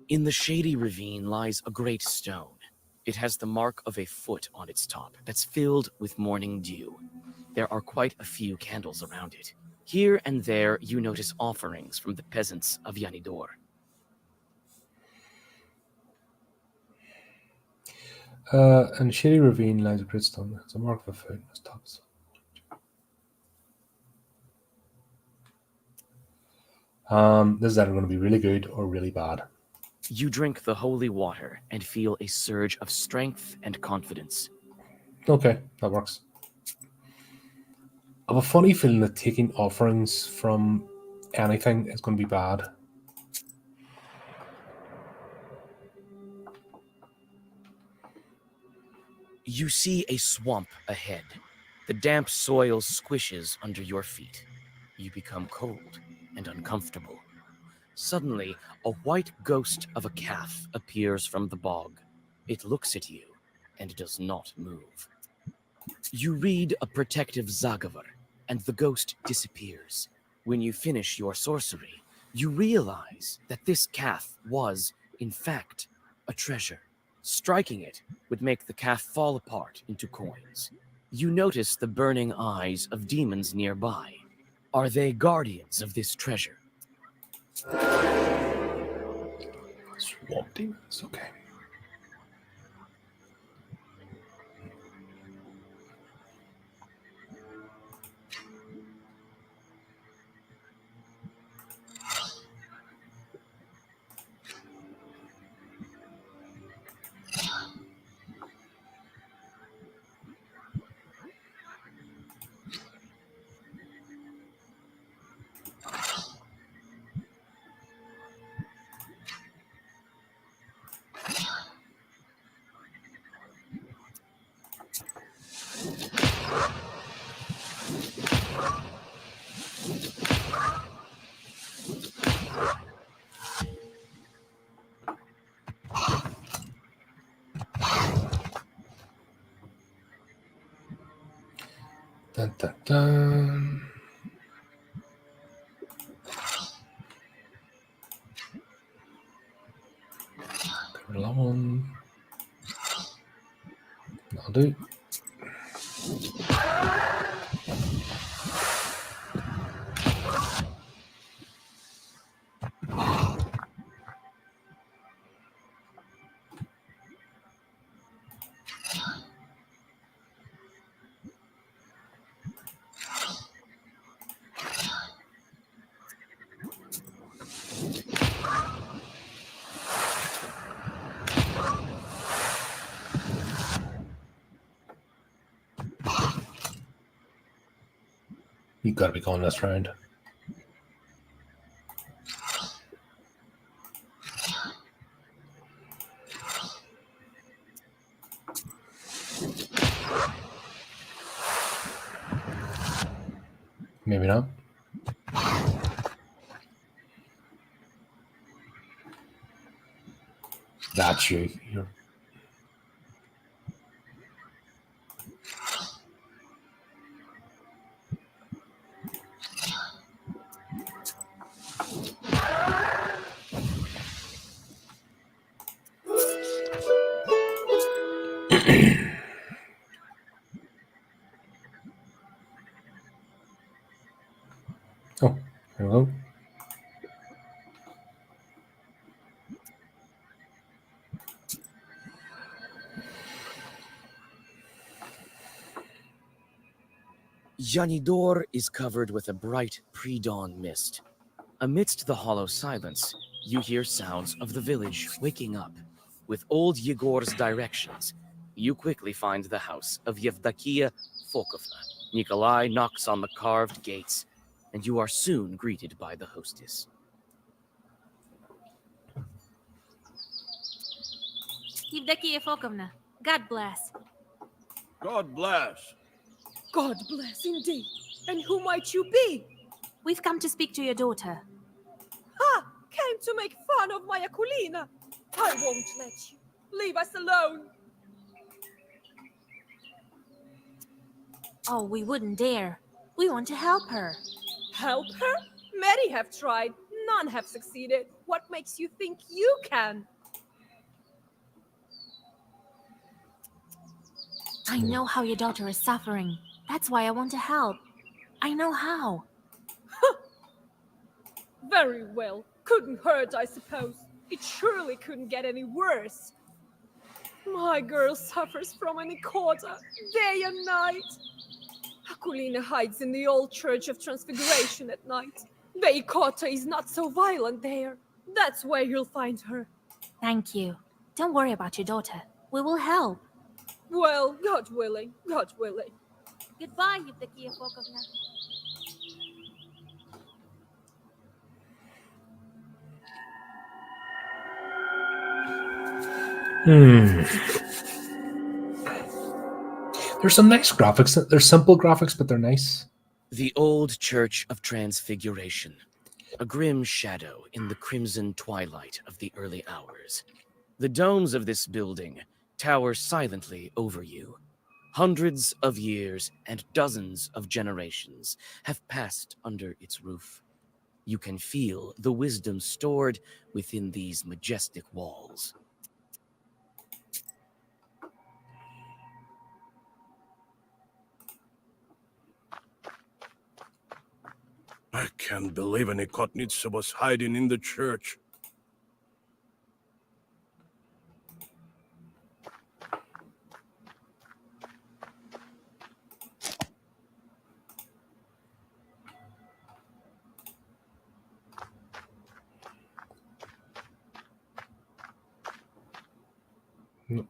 In the shady ravine lies a great stone. It has the mark of a foot on its top that's filled with morning dew. There are quite a few candles around it. Here and there you notice offerings from the peasants of Yanidor. In Shady Ravine lies a great stone. It's a mark of a foot in its tops. This is either going to be really good or really bad. You drink the holy water and feel a surge of strength and confidence. Okay, that works. I have a funny feeling that taking offerings from anything is going to be bad. You see a swamp ahead. The damp soil squishes under your feet. You become cold and uncomfortable. Suddenly, a white ghost of a calf appears from the bog. It looks at you and does not move. You read a protective zagavar, and the ghost disappears. When you finish your sorcery, you realize that this calf was, in fact, a treasure. Striking it would make the calf fall apart into coins. You notice the burning eyes of demons nearby. Are they guardians of this treasure? Swamp demons, okay. Dun, dun, dun. Come on. That'll do. You've got to be going this round. Maybe not. That's you. You're... Oh, hello. Yanidor is covered with a bright pre-dawn mist. Amidst the hollow silence, you hear sounds of the village waking up. With old Yegor's directions, you quickly find the house of Yevdakia Fokovna. Nikolai knocks on the carved gates, and you are soon greeted by the hostess. Yevdakia Fokovna, God bless. God bless. God bless indeed. And who might you be? We've come to speak to your daughter. Ha! Came to make fun of my Akulina. I won't let you. Leave us alone. Oh, we wouldn't dare. We want to help her. Help her? Many have tried. None have succeeded. What makes you think you can? I know how your daughter is suffering. That's why I want to help. I know how. Very well. Couldn't hurt, I suppose. It surely couldn't get any worse. My girl suffers from an ikota, day and night. Akulina hides in the old Church of Transfiguration at night. The ikota is not so violent there. That's where you'll find her. Thank you. Don't worry about your daughter. We will help. Well, God willing, God willing. Goodbye, Yevdakia Fokovna. There's some nice graphics. They're simple graphics, but they're nice. The old Church of Transfiguration, a grim shadow in the crimson twilight of the early hours. The domes of this building tower silently over you. Hundreds of years and dozens of generations have passed under its roof. You can feel the wisdom stored within these majestic walls. I can't believe any Kotnitsa was hiding in the church. No.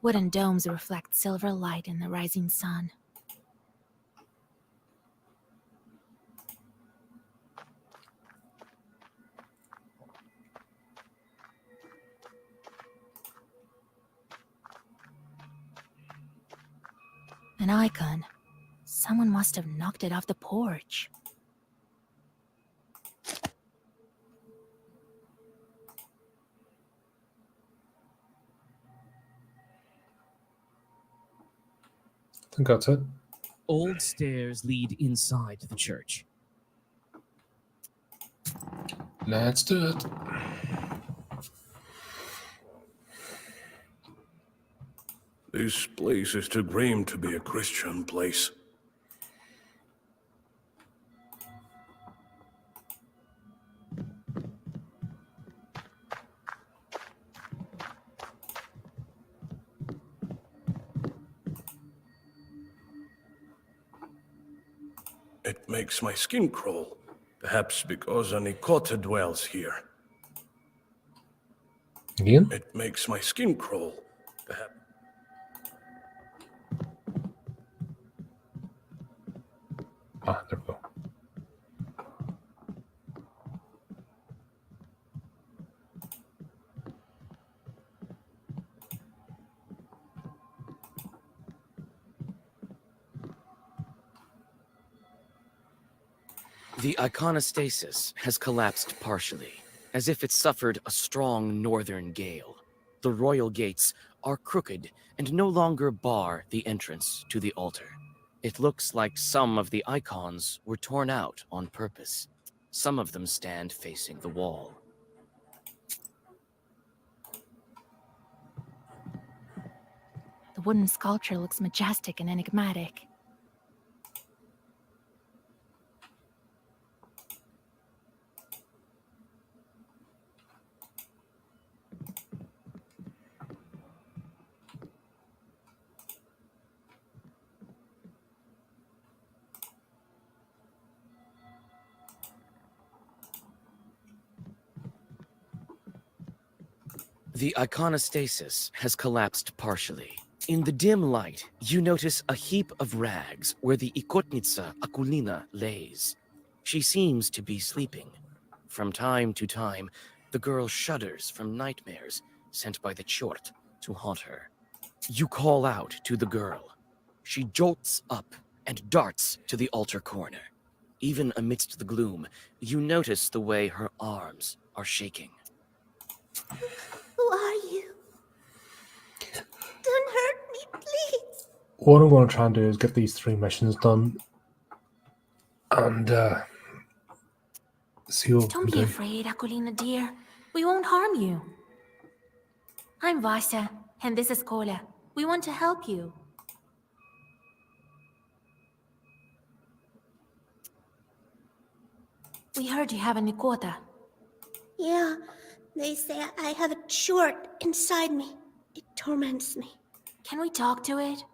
Wooden domes reflect silver light in the rising sun. An icon. Someone must have knocked it off the porch. I think that's it. Old stairs lead inside the church. Let's do it. This place is too grim to be a Christian place. It makes my skin crawl. Perhaps because an Ikota dwells here. Again? It makes my skin crawl. Perhaps. Ah, there we go. The iconostasis has collapsed partially, as if it suffered a strong northern gale. The royal gates are crooked and no longer bar the entrance to the altar. It looks like some of the icons were torn out on purpose. Some of them stand facing the wall. The wooden sculpture looks majestic and enigmatic. The iconostasis has collapsed partially. In the dim light, you notice a heap of rags where the ikotnitsa Akulina lays. She seems to be sleeping. From time to time, the girl shudders from nightmares sent by the chort to haunt her. You call out to the girl. She jolts up and darts to the altar corner. Even amidst the gloom, you notice the way her arms are shaking. Who are you? Don't hurt me, please. What I'm going to try and do is get these 3 missions done and see what we Don't can be do. afraid, Akulina dear. We won't harm you. I'm Vasha, and this is Kola. We want to help you. We heard you have a Nikota. Yeah, they say I have a chort inside me. It torments me. Can we talk to it?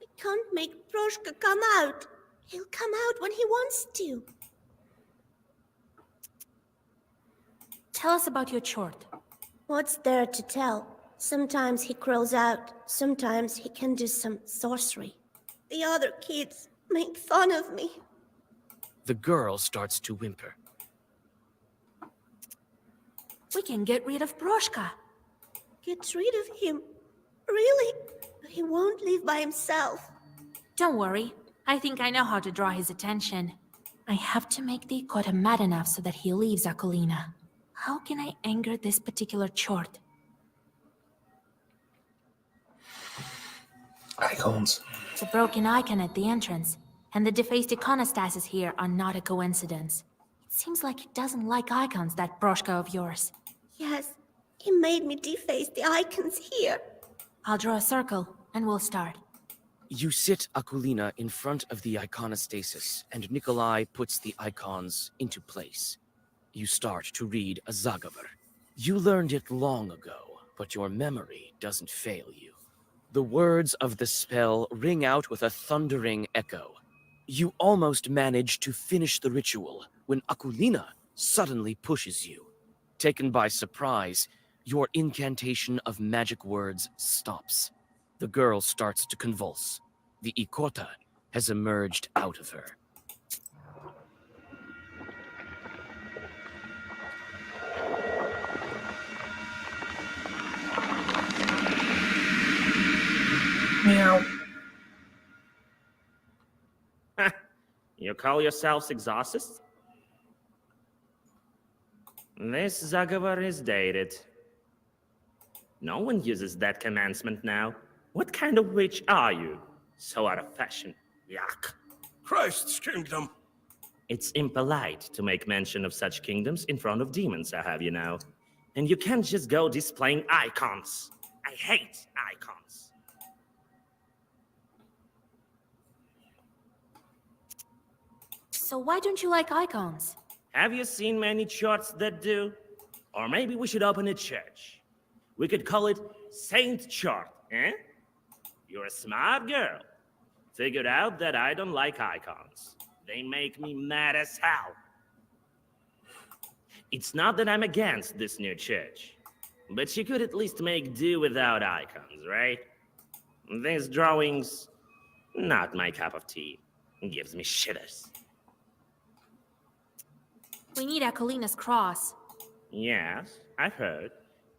I can't make Proshka come out. He'll come out when he wants to. Tell us about your chort. What's there to tell? Sometimes he crawls out. Sometimes he can do some sorcery. The other kids make fun of me. The girl starts to whimper. We can get rid of Proshka. Get rid of him? Really? He won't leave by himself. Don't worry. I think I know how to draw his attention. I have to make the Ikota mad enough so that he leaves Akulina. How can I anger this particular chort? Icons. The broken icon at the entrance and the defaced iconostasis here are not a coincidence. It seems like he doesn't like icons, that Proshka of yours. Yes, he made me deface the icons here. I'll draw a circle, and we'll start. You sit Akulina in front of the iconostasis, and Nikolai puts the icons into place. You start to read a Zagavar. You learned it long ago, but your memory doesn't fail you. The words of the spell ring out with a thundering echo. You almost manage to finish the ritual when Akulina suddenly pushes you. Taken by surprise, your incantation of magic words stops. The girl starts to convulse. The Ikota has emerged out of her. Meow. You call yourselves exorcists? This Zagavar is dated. No one uses that commencement now. What kind of witch are you? So out of fashion. Yuck. Christ's kingdom. It's impolite to make mention of such kingdoms in front of demons, I have you know. And you can't just go displaying icons. I hate icons. So why don't you like icons? Have you seen many charts that do? Or maybe we should open a church. We could call it Saint Chart, eh? You're a smart girl. Figured out that I don't like icons. They make me mad as hell. It's not that I'm against this new church, but you could at least make do without icons, right? These drawings, not my cup of tea. Gives me shivers. We need Akulina's cross. Yes, I've heard.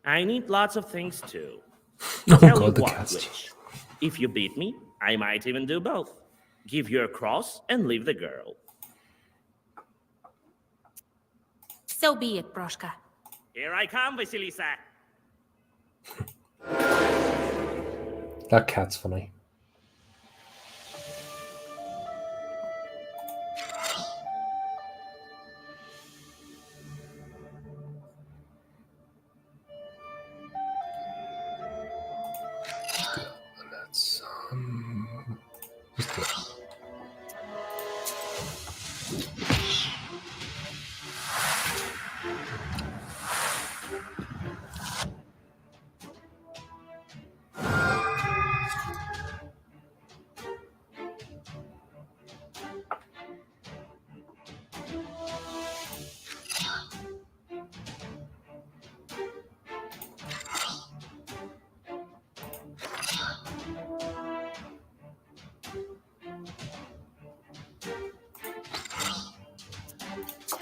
I need lots of things too. Oh Tell god, you the what, cast. witch. If you beat me, I might even do both. Give you a cross and leave the girl. So be it, Broshka. Here I come, Vasilisa. That cat's funny.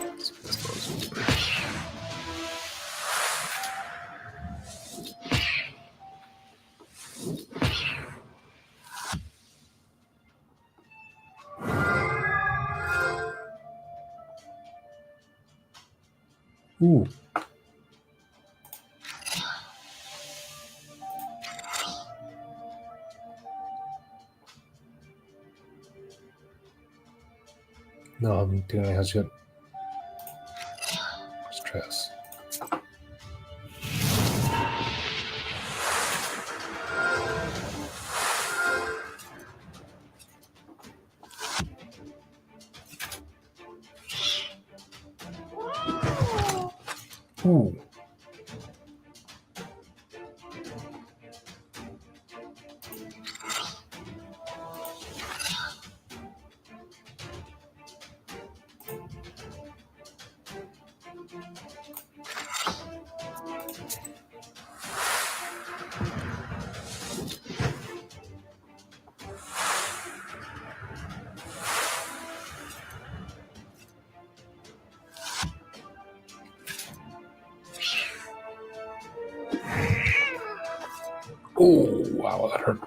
Let's just do it. Ooh. No, I'm doing anything else yet. Stress. Ooh. Oh, wow, that hurt.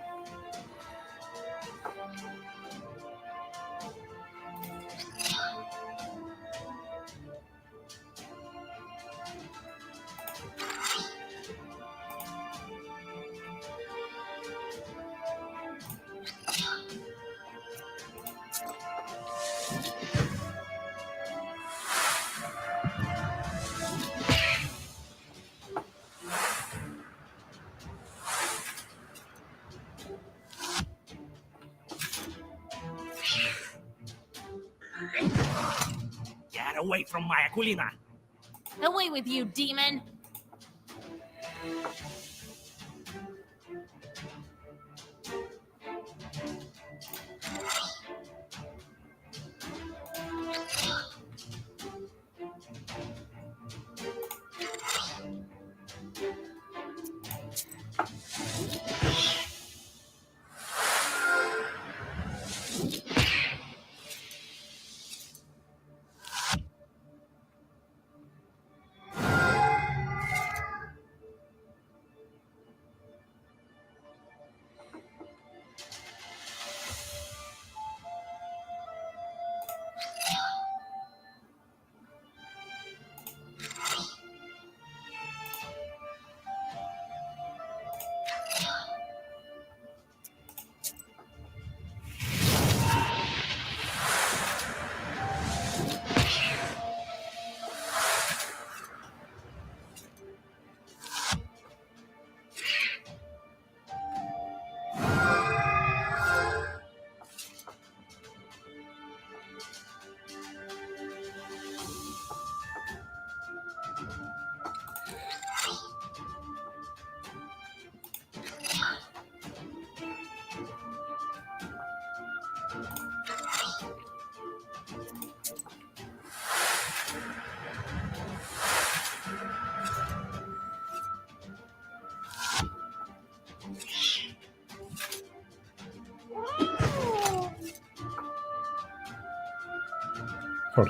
Get away from my Aquilina. Away with you, demon!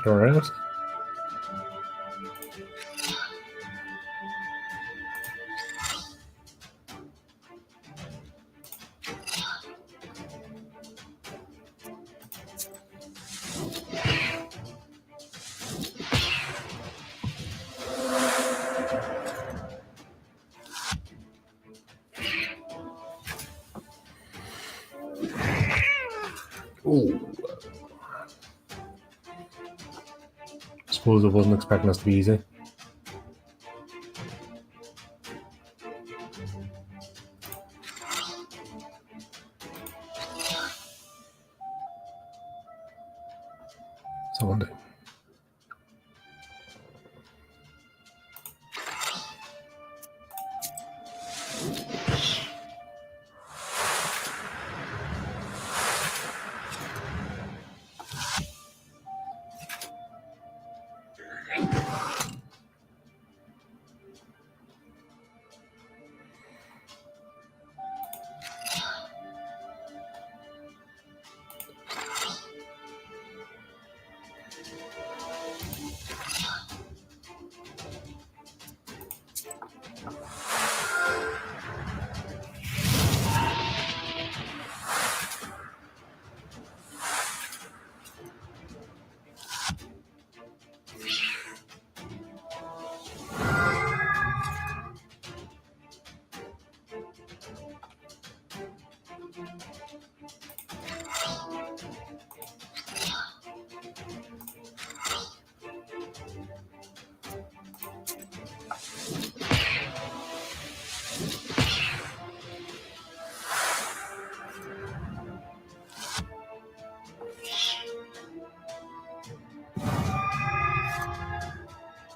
Alright. Ooh. Suppose I wasn't expecting this to be easy. So one day.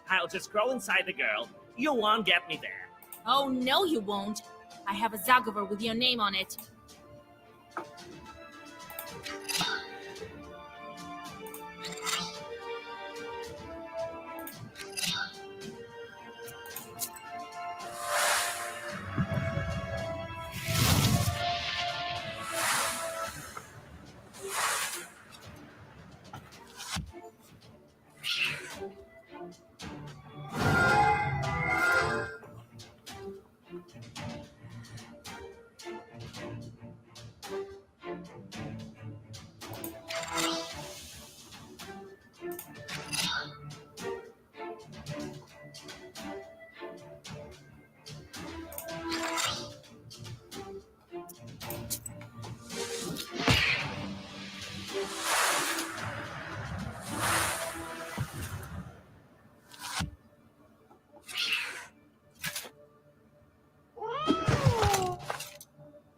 I'll just crawl inside the girl. You won't get me there. Oh, no, you won't. I have a Zagover with your name on it.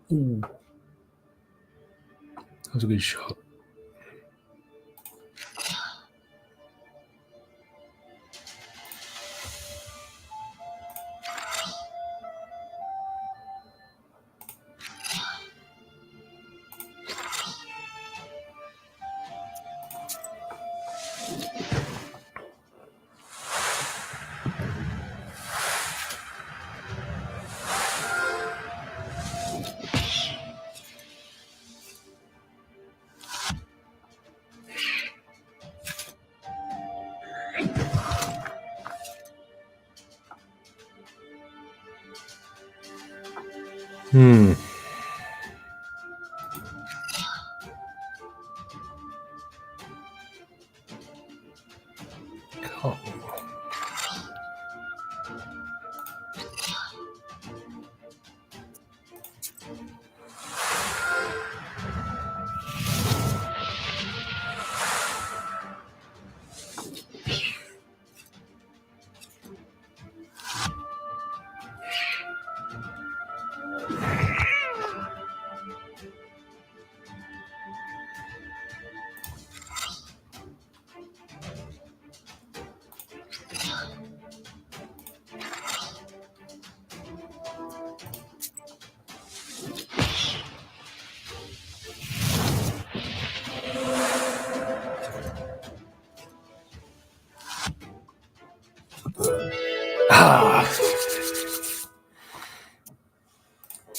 Ooh. That was a good shot. Hmm. Oh.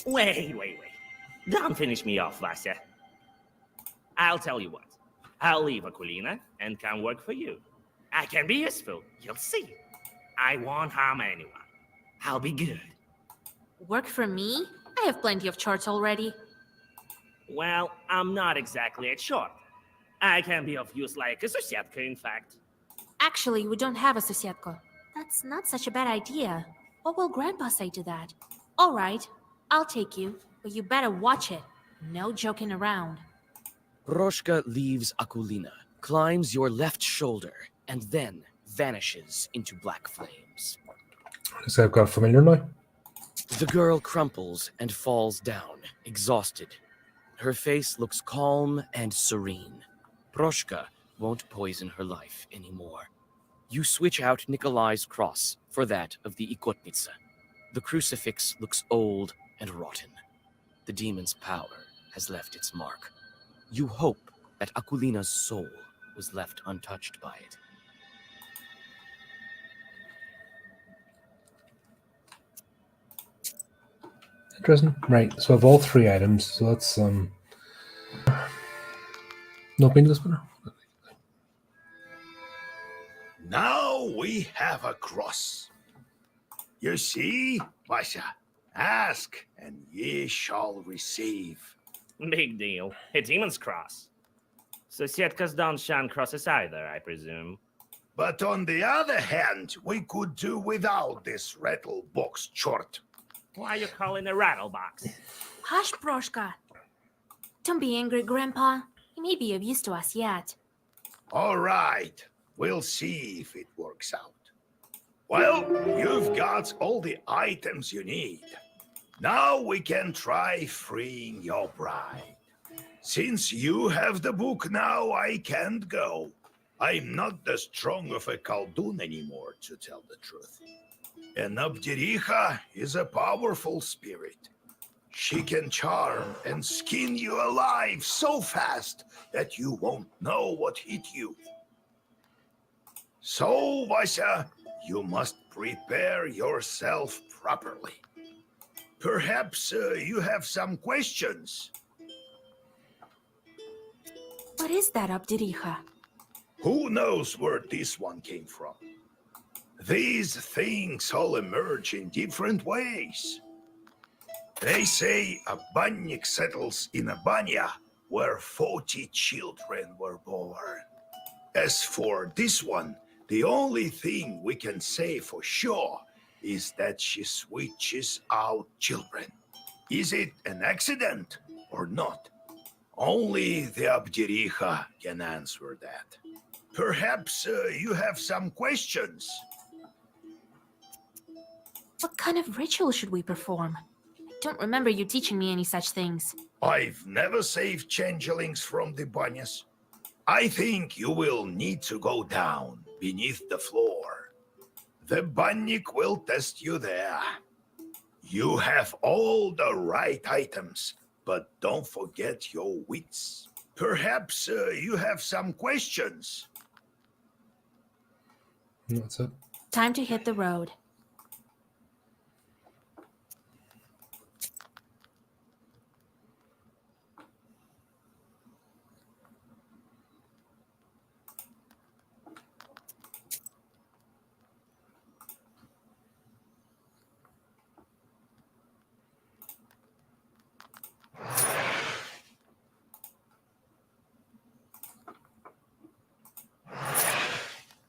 Wait. Don't finish me off, Vasya. I'll tell you what. I'll leave Aquilina and come work for you. I can be useful. You'll see. I won't harm anyone. I'll be good. Work for me? I have plenty of charts already. Well, I'm not exactly a short. I can be of use like a Sosyetka, in fact. Actually, we don't have a Sosyetka. That's not such a bad idea. What will Grandpa say to that? All right, I'll take you, but you better watch it. No joking around. Proshka leaves Akulina, climbs your left shoulder, and then vanishes into black flames. Looks like I've got a familiar now. The girl crumples and falls down, exhausted. Her face looks calm and serene. Proshka won't poison her life anymore. You switch out Nikolai's cross for that of the Ikotnitsa. The crucifix looks old and rotten. The demon's power has left its mark. You hope that Akulina's soul was left untouched by it. Interesting. Right, so I have all 3 items, so that's not being this better. Now we have a cross. You see, Vasha, ask and ye shall receive. Big deal. A demon's cross. Sosietkos don't shun crosses either, I presume. But on the other hand, we could do without this rattle box chort. Why you call it a rattle box? Hush, Proshka. Don't be angry, Grandpa. He may be of use to us yet. All right, we'll see if it works out. Well, you've got all the items you need. Now we can try freeing your bride. Since you have the book now, I can't go. I'm not that strong of a Khaldun anymore, to tell the truth. And Abdericha is a powerful spirit. She can charm and skin you alive so fast that you won't know what hit you. So, Vasya, you must prepare yourself properly. Perhaps you have some questions. What is that, Abdericha? Who knows where this one came from? These things all emerge in different ways. They say a bannik settles in a banya where 40 children were born. As for this one, the only thing we can say for sure is that she switches out children. Is it an accident or not? Only the Abdericha can answer that. Perhaps you have some questions. What kind of ritual should we perform? I don't remember you teaching me any such things. I've never saved changelings from the banyas. I think you will need to go down beneath the floor. The bannik will test you there. You have all the right items, but don't forget your wits. Perhaps you have some questions. That's it. Time to hit the road.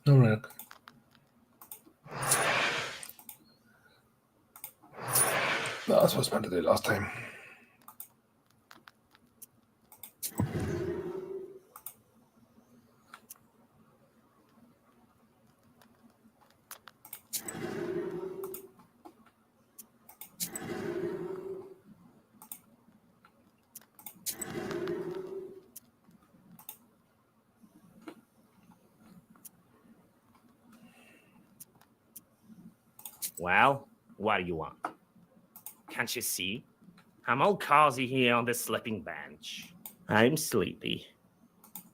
All right. Okay. No, that's what I was meant to do last time. Well, what do you want? Can't you see? I'm all cozy here on the sleeping bench. I'm sleepy.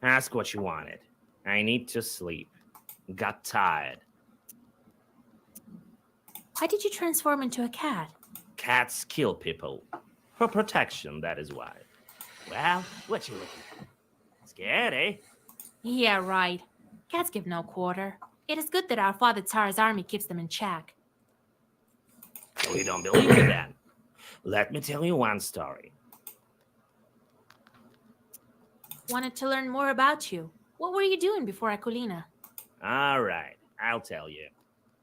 Ask what you wanted. I need to sleep. Got tired. Why did you transform into a cat? Cats kill people. For protection, that is why. Well, what you looking at? Scared, eh? Yeah, right. Cats give no quarter. It is good that our father Tsar's army keeps them in check. So you don't believe me then? Let me tell you one story. Wanted to learn more about you. What were you doing before Akulina? All right, I'll tell you.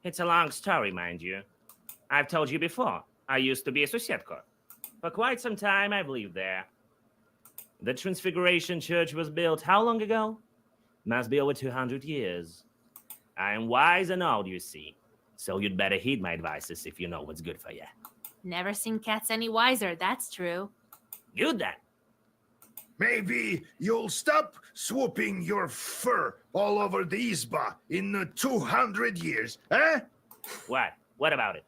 It's a long story, mind you. I've told you before, I used to be a Sosietka. For quite some time, I've lived there. The Transfiguration Church was built how long ago? Must be over 200 years. I am wise and old, you see. So you'd better heed my advices if you know what's good for you. Never seen cats any wiser, that's true. Good then. Maybe you'll stop swooping your fur all over the Isba in 200 years, eh? What? What about it?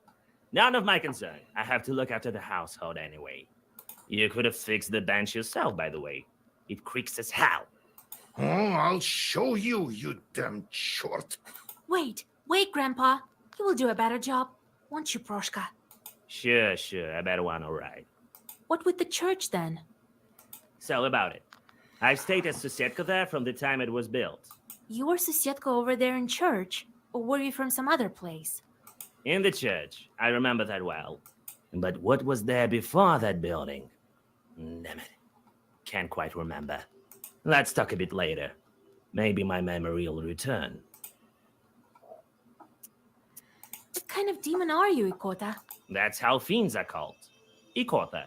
None of my concern. I have to look after the household anyway. You could have fixed the bench yourself, by the way. It creaks as hell. Oh, I'll show you, you damn short. Wait, Grandpa. You will do a better job, won't you, Proshka? Sure, I bet one all right. What with the church, then? So, about it. I've stayed as Susietka there from the time it was built. You were Susietka over there in church, or were you from some other place? In the church. I remember that well. But what was there before that building? Damn it. Can't quite remember. Let's talk a bit later. Maybe my memory will return. What kind of demon are you, Ikota? That's how fiends are called. Ikota.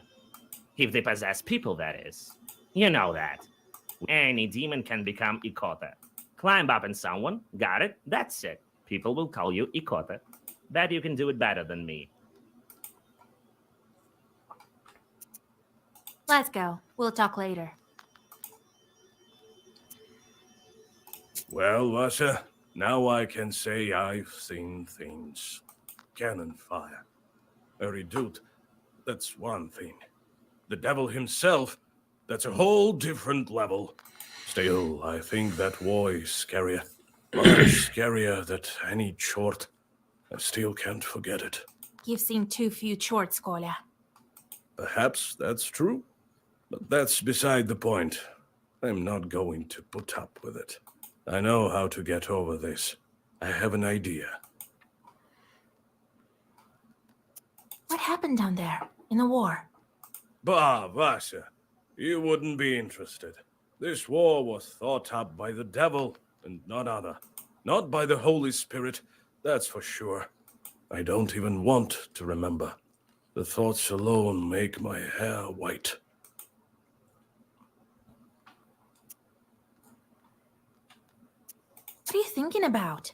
If they possess people, that is. You know that. Any demon can become Ikota. Climb up on someone, got it, that's it. People will call you Ikota. Bet you can do it better than me. Let's go. We'll talk later. Well, Vasha, now I can say I've seen things. Cannon fire. A redoute, that's one thing. The devil himself, that's a whole different level. Still, I think that war is scarier. Much scarier than any chort. I still can't forget it. You've seen too few chorts, Kolya. Perhaps that's true, but that's beside the point. I'm not going to put up with it. I know how to get over this. I have an idea. What happened down there, in the war? Bah, Vasha, you wouldn't be interested. This war was thought up by the devil and none other. Not by the Holy Spirit, that's for sure. I don't even want to remember. The thoughts alone make my hair white. What are you thinking about?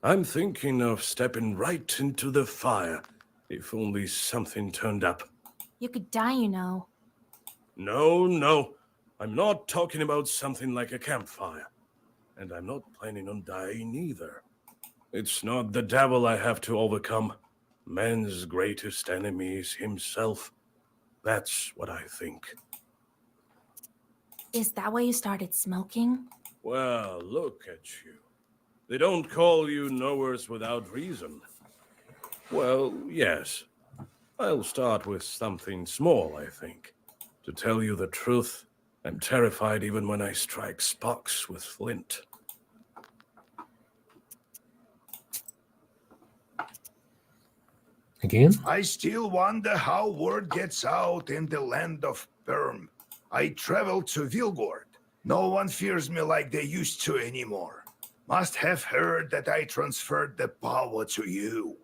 I'm thinking of stepping right into the fire, if only something turned up. You could die, you know. No. I'm not talking about something like a campfire. And I'm not planning on dying either. It's not the devil I have to overcome. Man's greatest enemy is himself. That's what I think. Is that why you started smoking? Well, look at you. They don't call you knowers without reason. Well, yes. I'll start with something small, I think. To tell you the truth, I'm terrified even when I strike sparks with flint. Again? I still wonder how word gets out in the land of Perm. I traveled to Vilgord. No one fears me like they used to anymore. Must have heard that I transferred the power to you.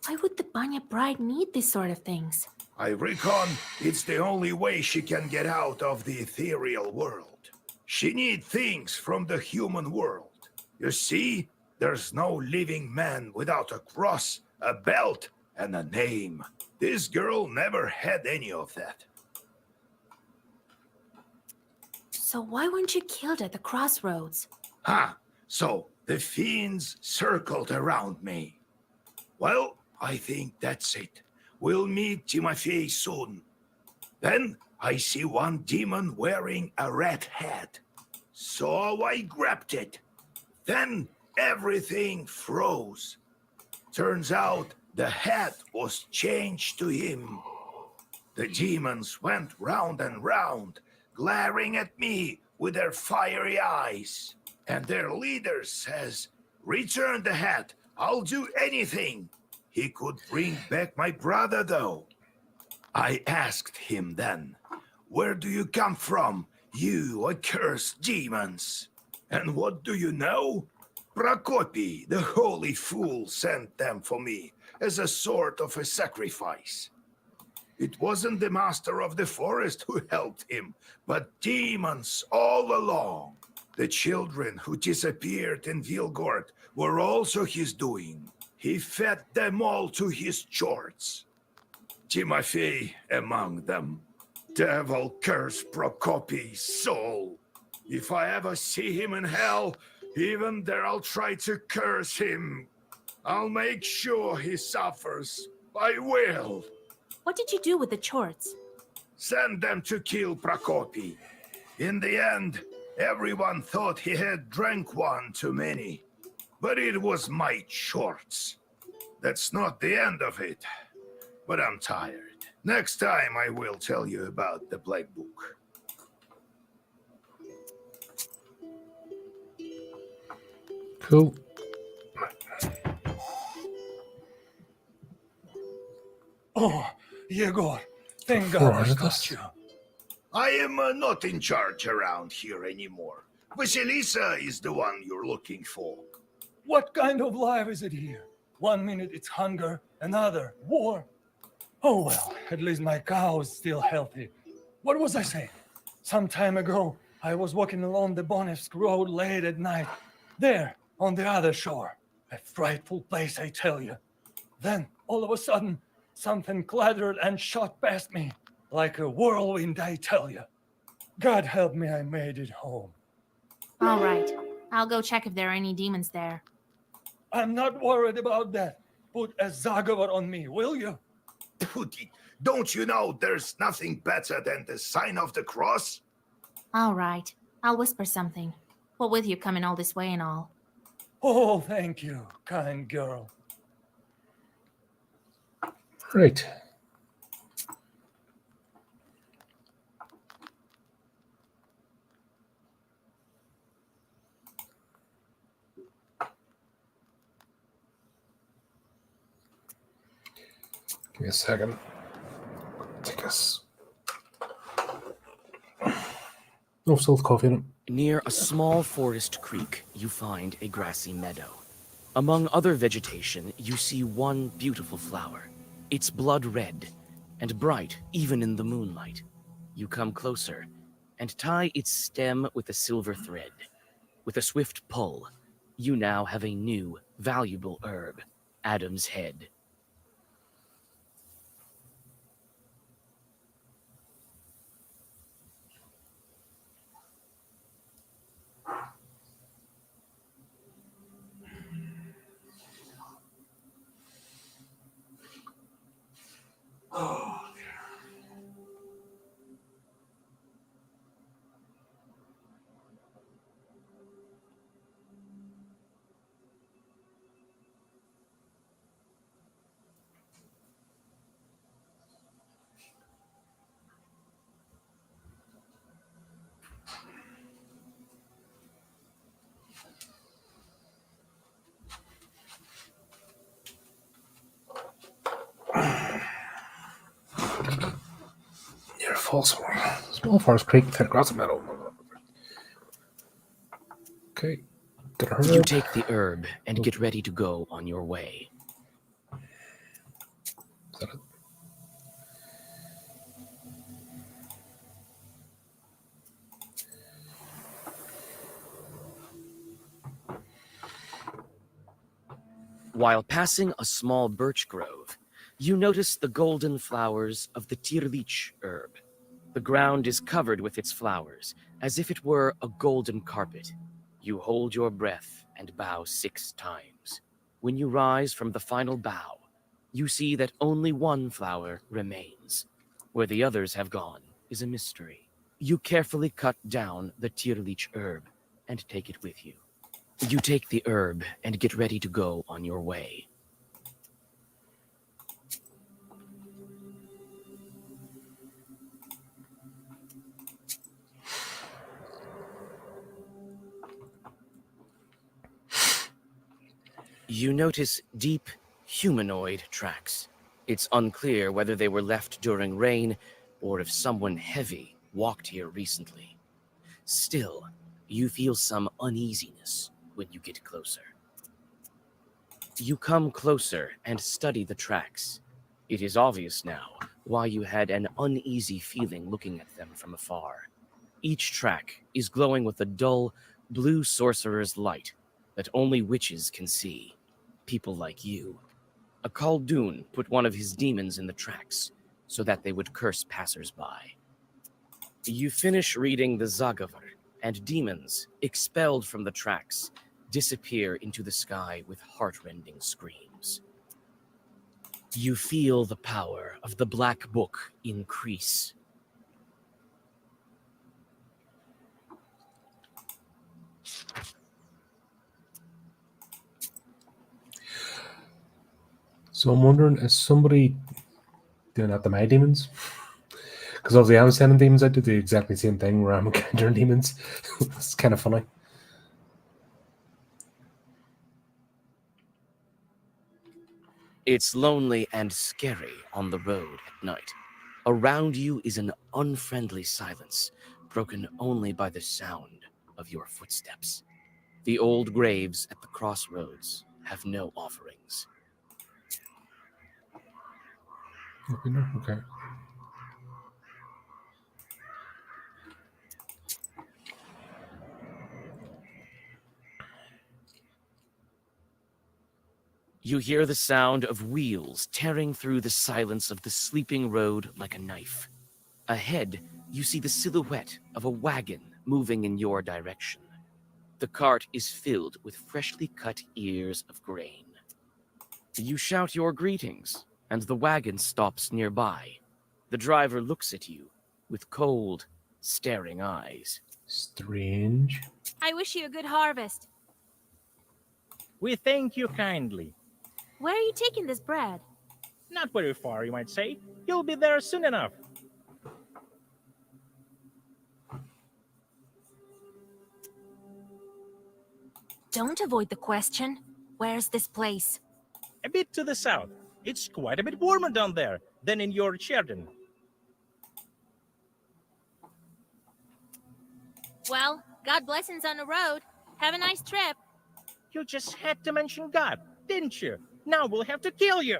Why would the Banya bride need these sort of things? I reckon it's the only way she can get out of the ethereal world. She needs things from the human world. You see, there's no living man without a cross, a belt, and a name. This girl never had any of that. So why weren't you killed at the crossroads? So the fiends circled around me. Well, I think that's it. We'll meet Timofey soon. Then I see one demon wearing a red hat. So I grabbed it. Then everything froze. Turns out the hat was changed to him. The demons went round and round, glaring at me with their fiery eyes. And their leader says, "Return the hat, I'll do anything." He could bring back my brother, though. I asked him then, "Where do you come from, you accursed demons?" And what do you know? Prokopy, the holy fool, sent them for me as a sort of a sacrifice. It wasn't the master of the forest who helped him, but demons all along. The children who disappeared in Vilgord were also his doing. He fed them all to his chords. Timofey among them. Devil curse Prokopy's soul. If I ever see him in hell, even there I'll try to curse him. I'll make sure he suffers. I will. What did you do with the chorts? Send them to kill Prokopy. In the end, everyone thought he had drank one too many. But it was my shorts. That's not the end of it. But I'm tired. Next time I will tell you about the Black Book. Cool. Oh, Yegor, thank God I got you. I am not in charge around here anymore. Vasilisa is the one you're looking for. What kind of life is it here? 1 minute it's hunger, another war. Oh well, at least my cow is still healthy. What was I saying? Some time ago, I was walking along the Monteshka road late at night. There, on the other shore. A frightful place, I tell you. Then, all of a sudden, something clattered and shot past me. Like a whirlwind, I tell you. God help me, I made it home. All right. I'll go check if there are any demons there. I'm not worried about that. Put a Zagovar on me, will you? Don't you know there's nothing better than the sign of the cross? All right. I'll whisper something. What with you coming all this way and all? Oh, thank you, kind girl. Right. Give me a second. Take us. No still coffee in it. Near a small forest creek, you find a grassy meadow. Among other vegetation, you see one beautiful flower. It's blood red and bright even in the moonlight. You come closer and tie its stem with a silver thread. With a swift pull, you now have a new, valuable herb, Adam's Head. Oh, Near a false small forest creek, thin grassy meadow. Okay. Got a herb. You take the herb and get ready to go on your way. Is that it? While passing a small birch grove, you notice the golden flowers of the tirlich herb. The ground is covered with its flowers, as if it were a golden carpet. You hold your breath and bow 6 times. When you rise from the final bow, you see that only one flower remains. Where the others have gone is a mystery. You carefully cut down the tirlich herb and take it with you. You take the herb and get ready to go on your way. You notice deep, humanoid tracks. It's unclear whether they were left during rain or if someone heavy walked here recently. Still, you feel some uneasiness when you get closer. You come closer and study the tracks. It is obvious now why you had an uneasy feeling looking at them from afar. Each track is glowing with a dull, blue sorcerer's light that only witches can see. People like you. A Khaldun put one of his demons in the tracks so that they would curse passers-by. You finish reading the Zagavar, and demons, expelled from the tracks, disappear into the sky with heart-rending screams. You feel the power of the Black Book increase. So I'm wondering, is somebody doing that to my demons? Because obviously I'm sending demons out to do exactly the same thing where I'm encountering demons. It's kind of funny. It's lonely and scary on the road at night. Around you is an unfriendly silence, broken only by the sound of your footsteps. The old graves at the crossroads have no offerings. Okay. You hear the sound of wheels tearing through the silence of the sleeping road like a knife. Ahead, you see the silhouette of a wagon moving in your direction. The cart is filled with freshly cut ears of grain. You shout your greetings, and the wagon stops nearby. The driver looks at you with cold, staring eyes. Strange. I wish you a good harvest. We thank you kindly. Where are you taking this bread? Not very far, you might say. You'll be there soon enough. Don't avoid the question. Where's this place? A bit to the south. It's quite a bit warmer down there than in your Sheridan. Well, God blessings on the road. Have a nice trip. You just had to mention God, didn't you? Now we'll have to kill you.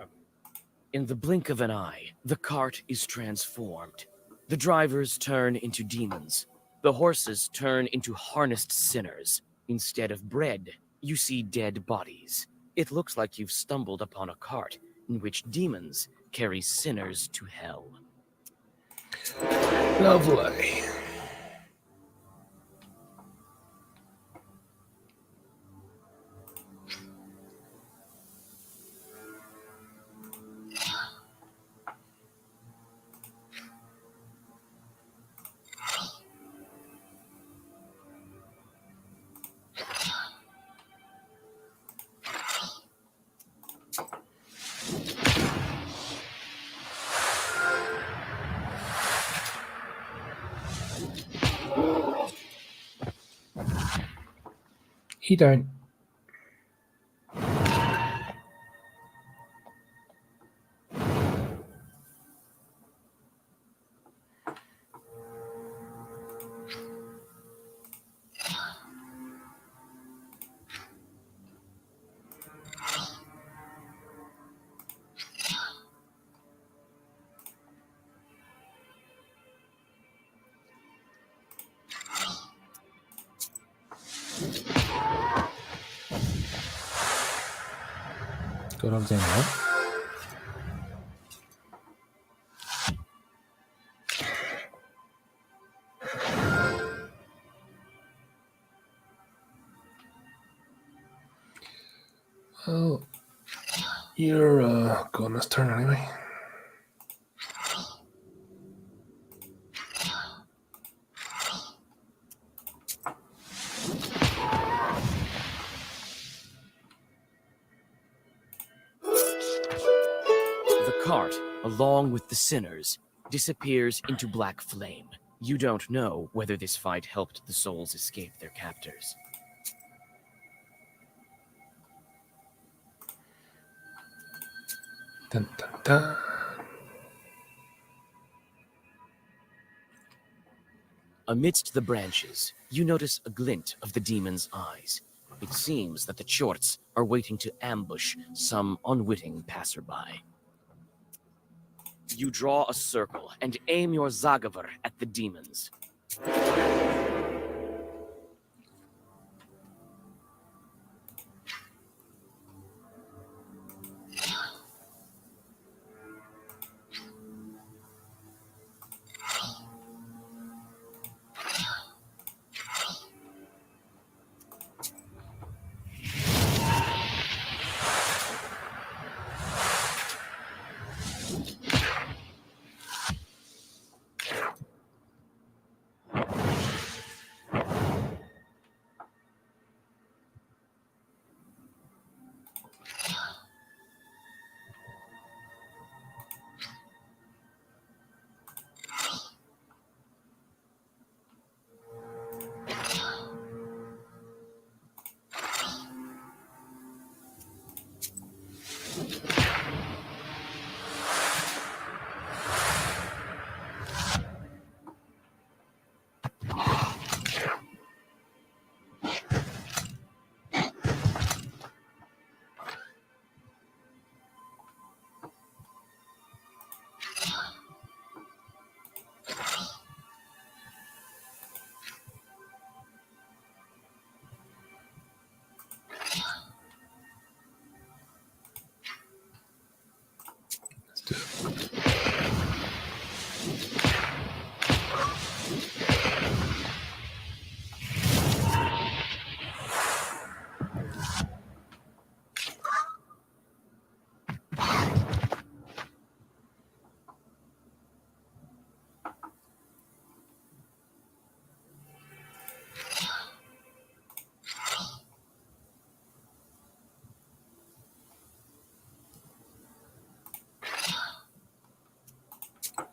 In the blink of an eye, the cart is transformed. The drivers turn into demons. The horses turn into harnessed sinners. Instead of bread, you see dead bodies. It looks like you've stumbled upon a cart in which demons carry sinners to hell. Lovely. He don't. Good old thing, right? Well, you're going this turn anyway. The cart, along with the sinners, disappears into black flame. You don't know whether this fight helped the souls escape their captors. Dun, dun, dun. Amidst the branches, you notice a glint of the demon's eyes. It seems that the Chorts are waiting to ambush some unwitting passerby. You draw a circle and aim your Zagavar at the demons.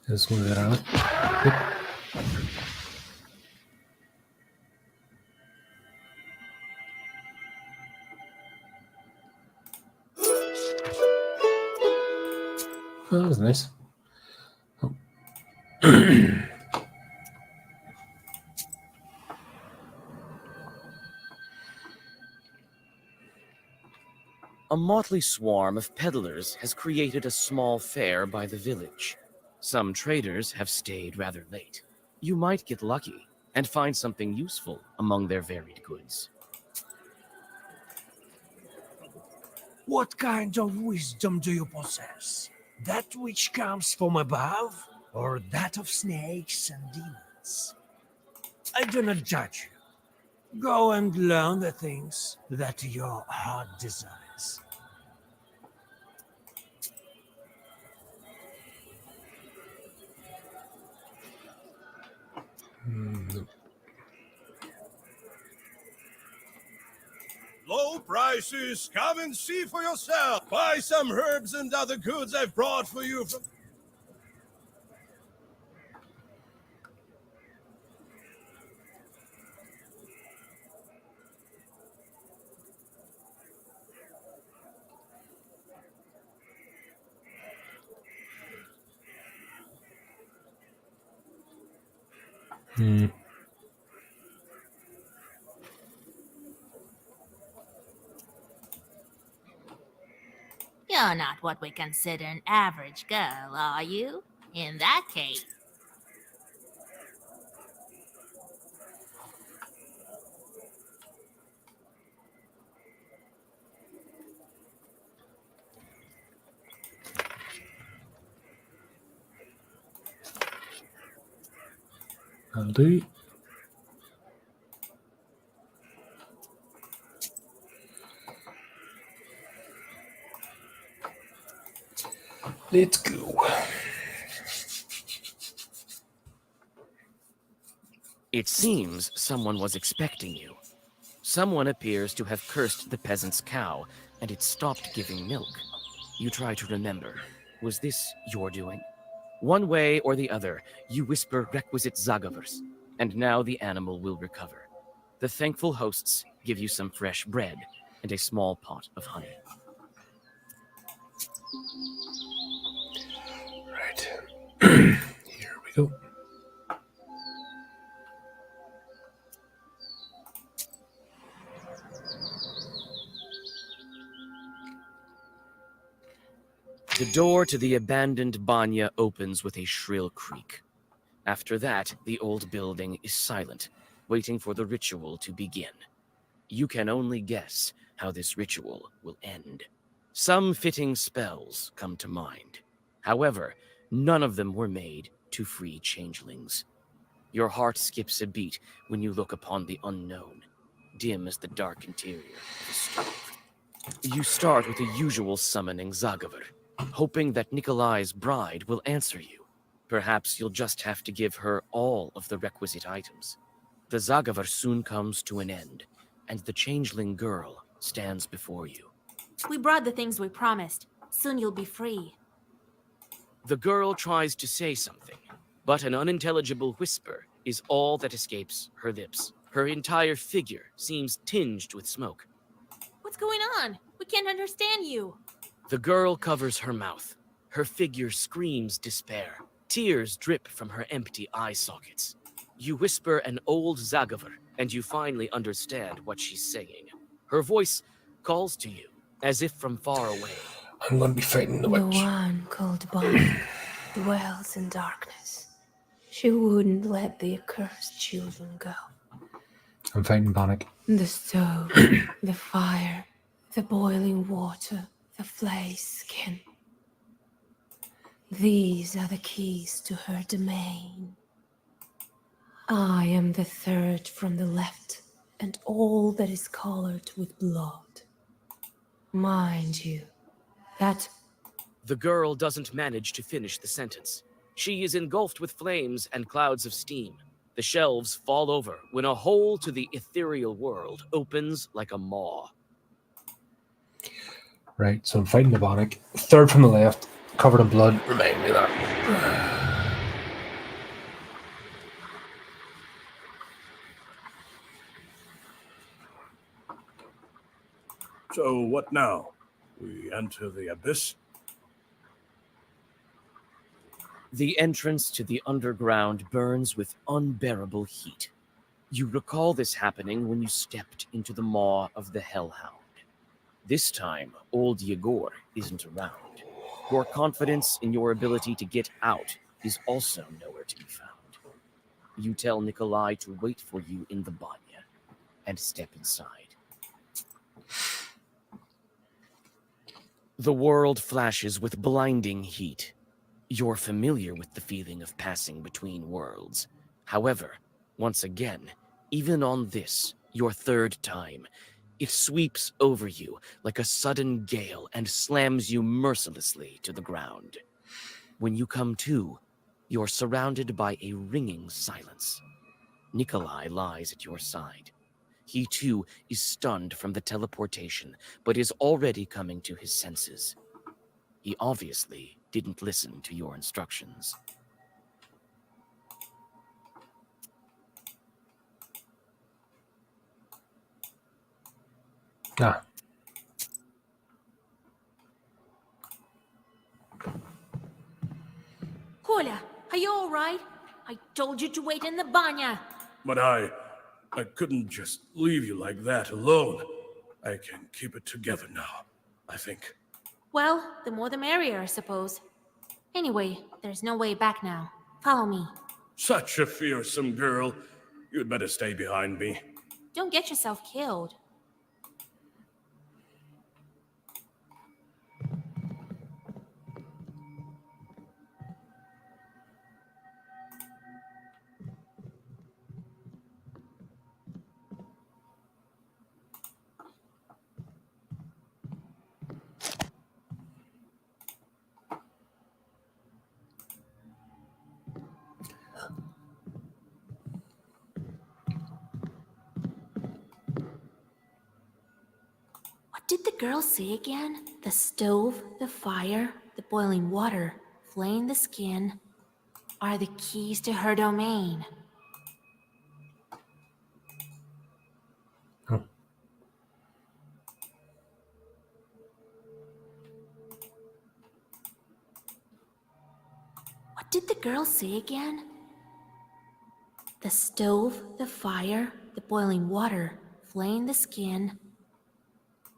Let's move it out. Oh, that was nice. Oh. A motley swarm of peddlers has created a small fair by the village. Some traders have stayed rather late. You might get lucky and find something useful among their varied goods. What kind of wisdom do you possess? That which comes from above, or that of snakes and demons? I do not judge you. Go and learn the things that your heart desires. Low prices. Come and see for yourself. Buy some herbs and other goods I've brought for you from... You're not what we consider an average girl, are you? In that case, I'll do. Let's go. It seems someone was expecting you. Someone appears to have cursed the peasant's cow, and it stopped giving milk. You try to remember. Was this your doing? One way or the other, you whisper requisite Zagavers, and now the animal will recover. The thankful hosts give you some fresh bread and a small pot of honey. Right. Here we go. The door to the abandoned banya opens with a shrill creak. After that, the old building is silent, waiting for the ritual to begin. You can only guess how this ritual will end. Some fitting spells come to mind. However, none of them were made to free changelings. Your heart skips a beat when you look upon the unknown, dim as the dark interior of a stove. You start with the usual summoning Zagavar, hoping that Nikolai's bride will answer you. Perhaps you'll just have to give her all of the requisite items. The Zagavar soon comes to an end, and the changeling girl stands before you. We brought the things we promised. Soon you'll be free. The girl tries to say something, but an unintelligible whisper is all that escapes her lips. Her entire figure seems tinged with smoke. What's going on? We can't understand you. The girl covers her mouth. Her figure screams despair. Tears drip from her empty eye sockets. You whisper an old Zagavar, and you finally understand what she's saying. Her voice calls to you, as if from far away. I'm going to be fighting the The witch. one called Bonnie dwells in darkness. She wouldn't let the accursed children go. I'm fighting Panic. The stove, the fire, the boiling water, the flayed skin. These are the keys to her domain. I am the third from the left, and all that is colored with blood. Mind you, that... The girl doesn't manage to finish the sentence. She is engulfed with flames and clouds of steam. The shelves fall over when a hole to the ethereal world opens like a maw. Right, so I'm fighting the Panic. Third from the left, covered in blood. Remind me of that. So what now? We enter the abyss? The entrance to the underground burns with unbearable heat. You recall this happening when you stepped into the maw of the Hellhound. This time, old Yegor isn't around. Your confidence in your ability to get out is also nowhere to be found. You tell Nikolai to wait for you in the banya and step inside. The world flashes with blinding heat. You're familiar with the feeling of passing between worlds. However, once again, even on this, your third time, it sweeps over you like a sudden gale and slams you mercilessly to the ground. When you come to, you're surrounded by a ringing silence. Nikolai lies at your side. He too is stunned from the teleportation, but is already coming to his senses. He obviously didn't listen to your instructions. Ah. Kolya, are you all right? I told you to wait in the banya. But I couldn't just leave you like that alone. I can keep it together now, I think. Well, the more the merrier, I suppose. Anyway, there's no way back now. Follow me. Such a fearsome girl. You'd better stay behind me. Don't get yourself killed. What did the girl say again? The stove, the fire, the boiling water, flaying the skin are the keys to her domain. Huh. What did the girl say again? The stove, the fire, the boiling water, flaying the skin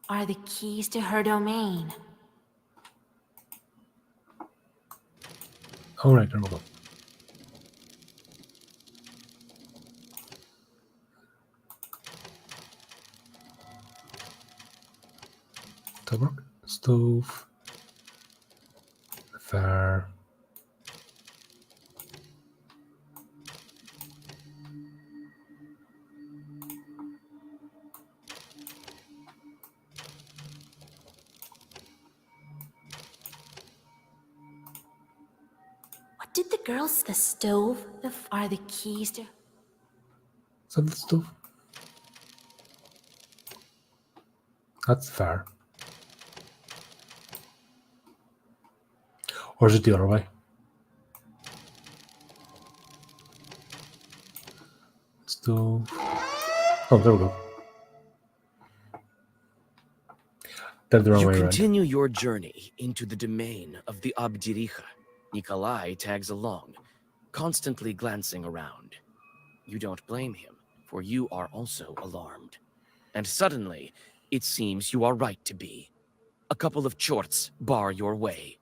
are the keys to her domain. All right, there we go. Work. Stove. Fire. What did the girls? The stove? Are the keys to? Is that the stove? That's fire. Or is it the other way? Stove. Oh, there we go. They're the wrong You way around. continue your journey into the domain of the Abdiricha. Nikolai tags along, constantly glancing around. You don't blame him, for you are also alarmed. And suddenly, it seems you are right to be. A couple of chorts bar your way.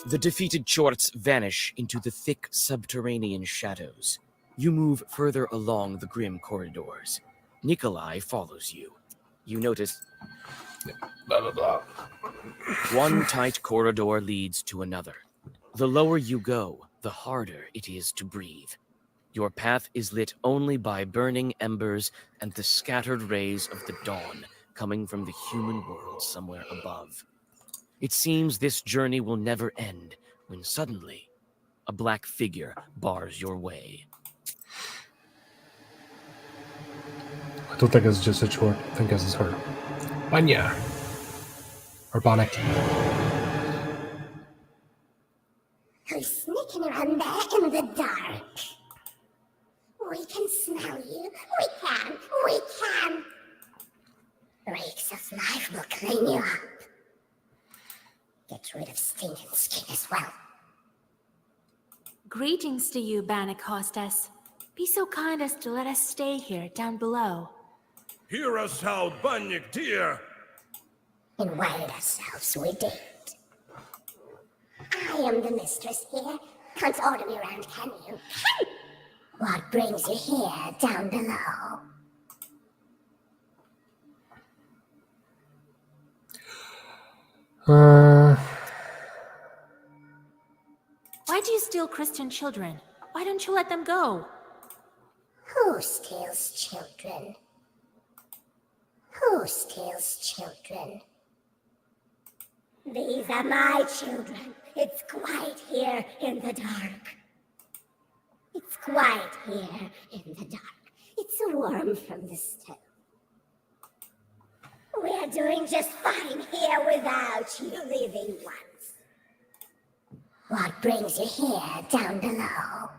The defeated chorts vanish into the thick subterranean shadows. You move further along the grim corridors. Nikolai follows you. You notice Blah, blah, blah. one tight corridor leads to another. The lower you go, the harder it is to breathe. Your path is lit only by burning embers and the scattered rays of the dawn coming from the human world somewhere above. It seems this journey will never end when suddenly a black figure bars your way. I don't think it's just a short. I think this is her. Banya. Or Bannock. Who's sneaking around there in the dark? We can smell you. We can. We can. Reeks of life will clean you up. Get rid of stinking skin as well. Greetings to you, Bannock hostess. Be so kind as to let us stay here down below. Hear us out, Banyak dear! Invite ourselves, we did. I am the mistress here. Can't order me around, can you? What brings you here down below? Why do you steal Christian children? Why don't you let them go? Who steals children? Who steals children? These are my children. It's quiet here in the dark. It's quiet here in the dark. It's warm from the stove. We're doing just fine here without you living ones. What brings you here down below?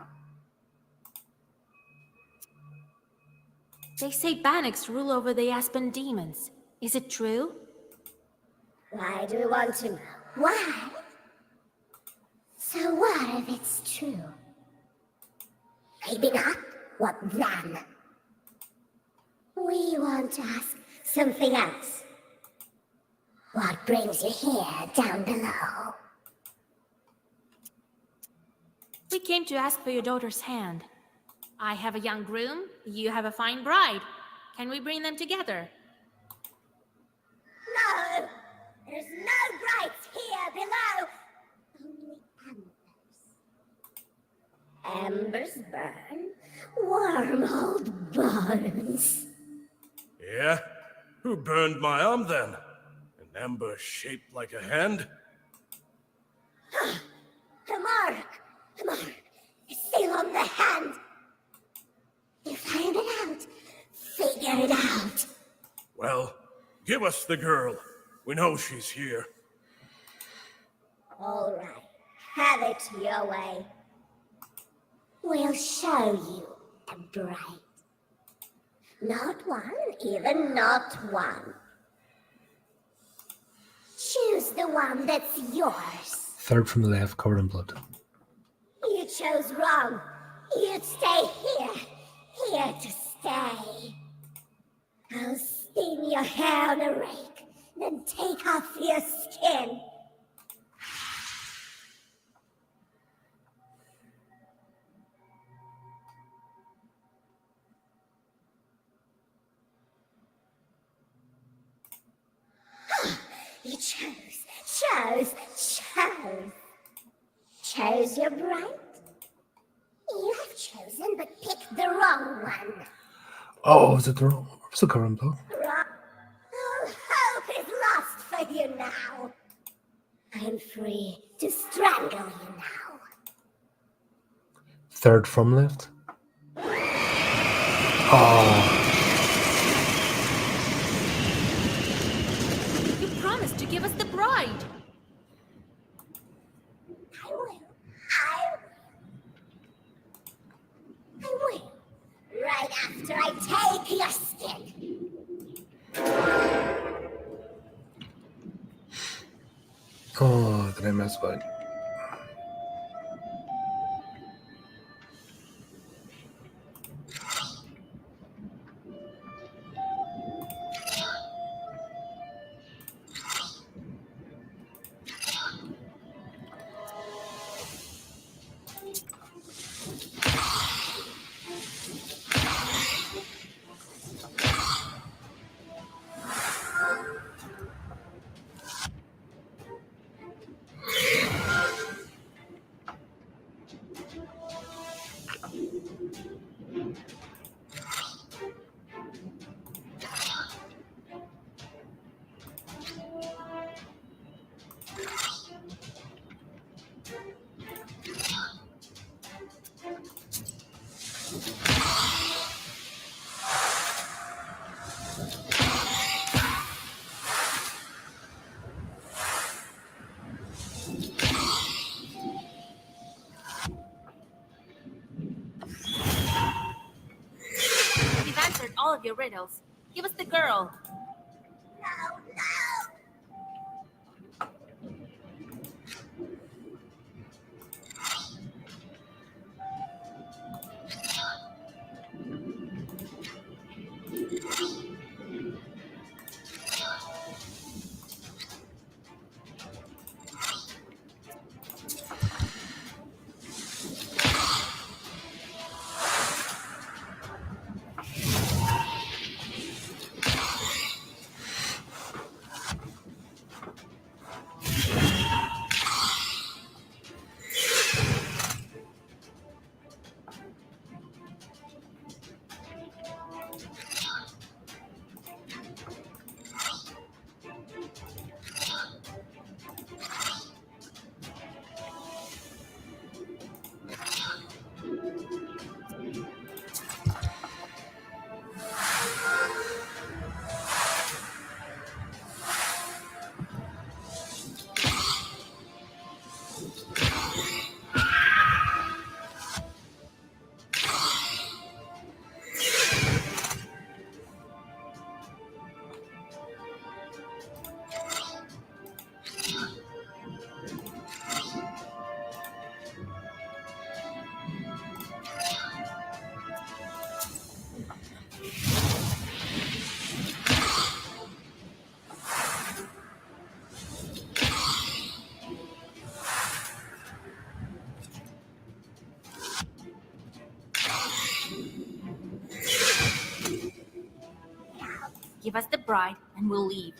They say Bannock's rule over the Aspen demons. Is it true? Why do you want to know? Why? So what if it's true? Maybe not. What then? We want to ask something else. What brings you here down below? We came to ask for your daughter's hand. I have a young groom, you have a fine bride. Can we bring them together? No! There's no brides here below! Only embers. Embers burn? Warm old bones. Yeah? Who burned my arm then? An ember shaped like a hand? The mark! The mark! It's still on the hand! You find it out. Figure it out. Well, give us the girl. We know she's here. All right. Have it your way. We'll show you a bride. Not one, even not one. Choose the one that's yours. Third from the left, covered in blood. You chose wrong. You'd stay here. Here to stay. I'll steam your hair on a rake, then take off your skin. You chose your bride? You have chosen but picked the wrong one. Oh, is it the wrong? What's the current blood? All hope is lost for you now. I'm free to strangle you now. Third from left. Oh. You promised to give us the bride. I will. Right after I take your skin. Oh, did I mess with it? We've answered all of your riddles. Give us the girl. give us the bride, and we'll leave.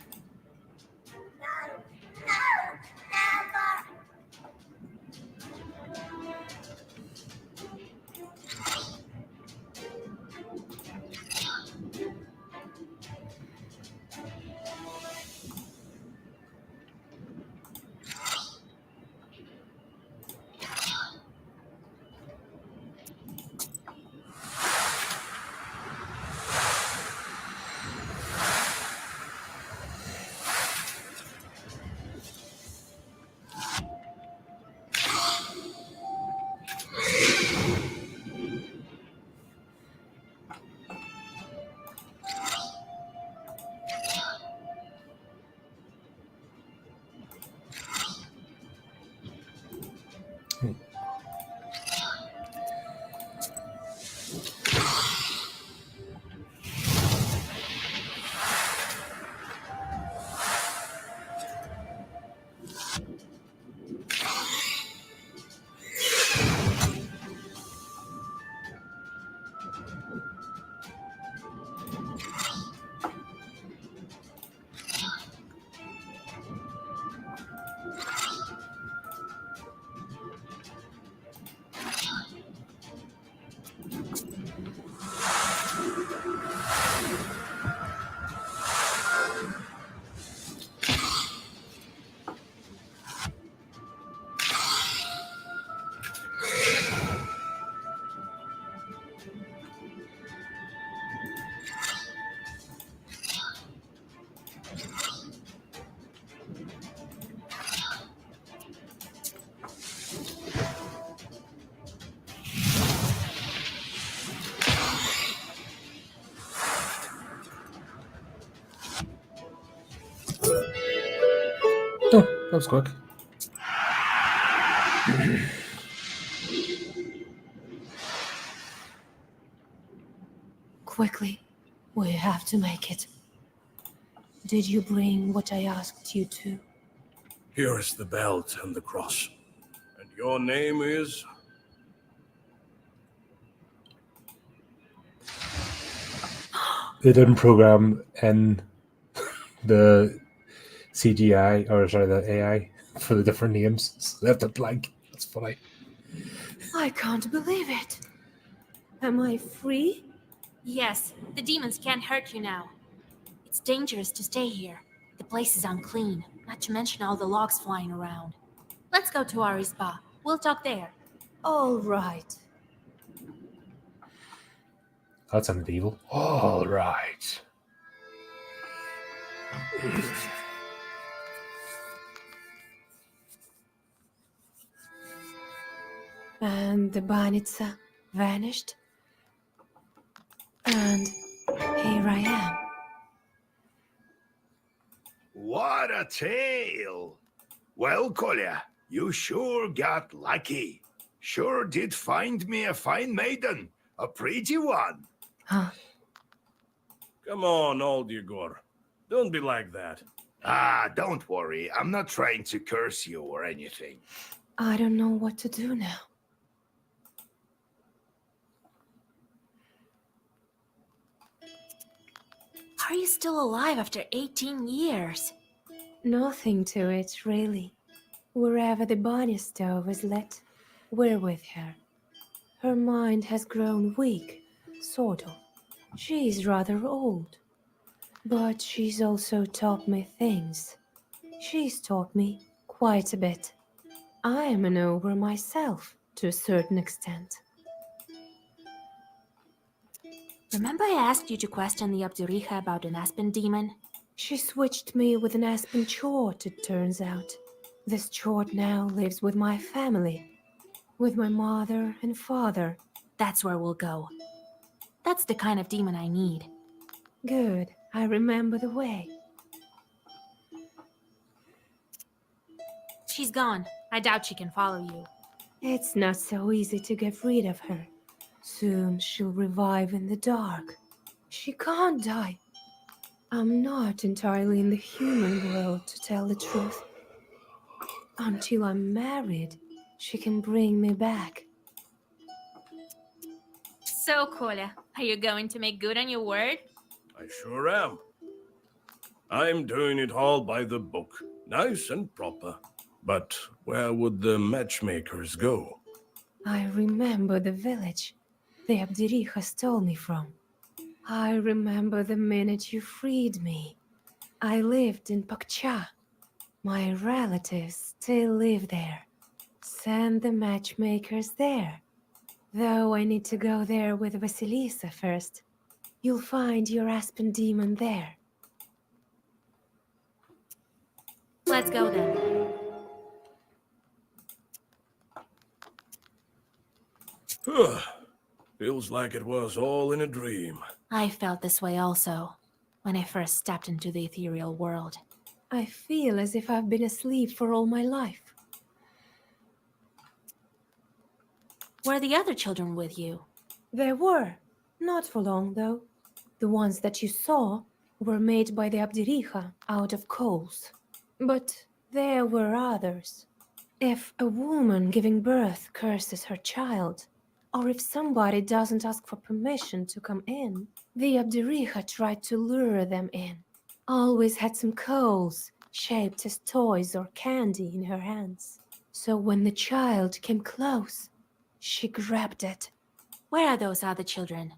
Oh, that was quick. Quickly, we have to make it. Did you bring what I asked you to? Here is the belt and the cross. And your name is? They didn't program in the CGI, or sorry, the AI for the different names. So they left it blank. That's funny. I can't believe it. Am I free? Yes, the demons can't hurt you now. It's dangerous to stay here. The place is unclean, not to mention all the logs flying around. Let's go to our spa. We'll talk there. All right. That's sounded evil. All right. And the banitsa vanished. And here I am. What a tale! Well, Kolya, you sure got lucky. Sure did find me a fine maiden, a pretty one. Huh? Come on, old Yegor. Don't be like that. Ah, don't worry. I'm not trying to curse you or anything. I don't know what to do now. How are you still alive after 18 years? Nothing to it, really. Wherever the body stove is lit, we're with her. Her mind has grown weak, sort of. She's rather old. But she's also taught me things. She's taught me quite a bit. I am an ogre myself, to a certain extent. Remember I asked you to question the Abduriha about an aspen demon? She switched me with an aspen chort, it turns out. This chort now lives with my family. With my mother and father. That's where we'll go. That's the kind of demon I need. Good, I remember the way. She's gone. I doubt she can follow you. It's not so easy to get rid of her. Soon she'll revive in the dark. She can't die. I'm not entirely in the human world, to tell the truth. Until I'm married, she can bring me back. So, Kolya, are you going to make good on your word? I sure am. I'm doing it all by the book, nice and proper. But where would the matchmakers go? I remember the village the Abdiricha stole me from. I remember the minute you freed me. I lived in Pakcha. My relatives still live there. Send the matchmakers there. Though I need to go there with Vasilisa first. You'll find your Aspen demon there. Let's go then. Feels like it was all in a dream. I felt this way also, when I first stepped into the ethereal world. I feel as if I've been asleep for all my life. Were the other children with you? There were. Not for long, though. The ones that you saw were made by the Abdiricha out of coals. But there were others. If a woman giving birth curses her child, or if somebody doesn't ask for permission to come in, the Abdiricha tried to lure them in. Always had some coals, shaped as toys or candy in her hands. So when the child came close, she grabbed it. Where are those other children?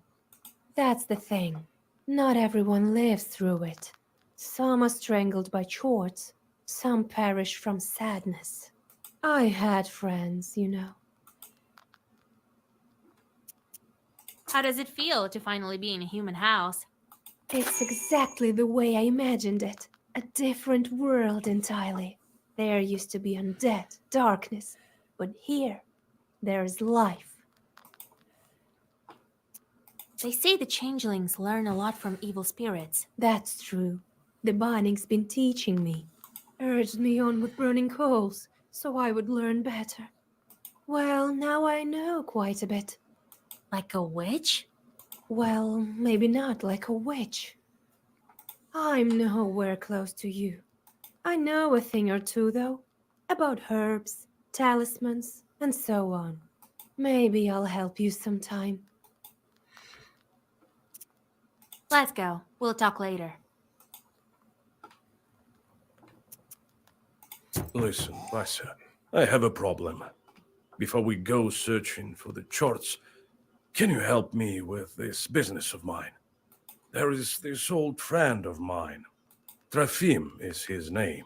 That's the thing. Not everyone lives through it. Some are strangled by chords, some perish from sadness. I had friends, you know. How does it feel to finally be in a human house? It's exactly the way I imagined it. A different world entirely. There used to be undead, darkness, but here, there's life. They say the changelings learn a lot from evil spirits. That's true. The Binding's been teaching me. Urged me on with burning coals, so I would learn better. Well, now I know quite a bit. Like a witch? Well, maybe not like a witch. I'm nowhere close to you. I know a thing or two, though, about herbs, talismans, and so on. Maybe I'll help you sometime. Let's go. We'll talk later. Listen, Vasa, I have a problem. Before we go searching for the charts, can you help me with this business of mine? There is this old friend of mine. Trofim is his name.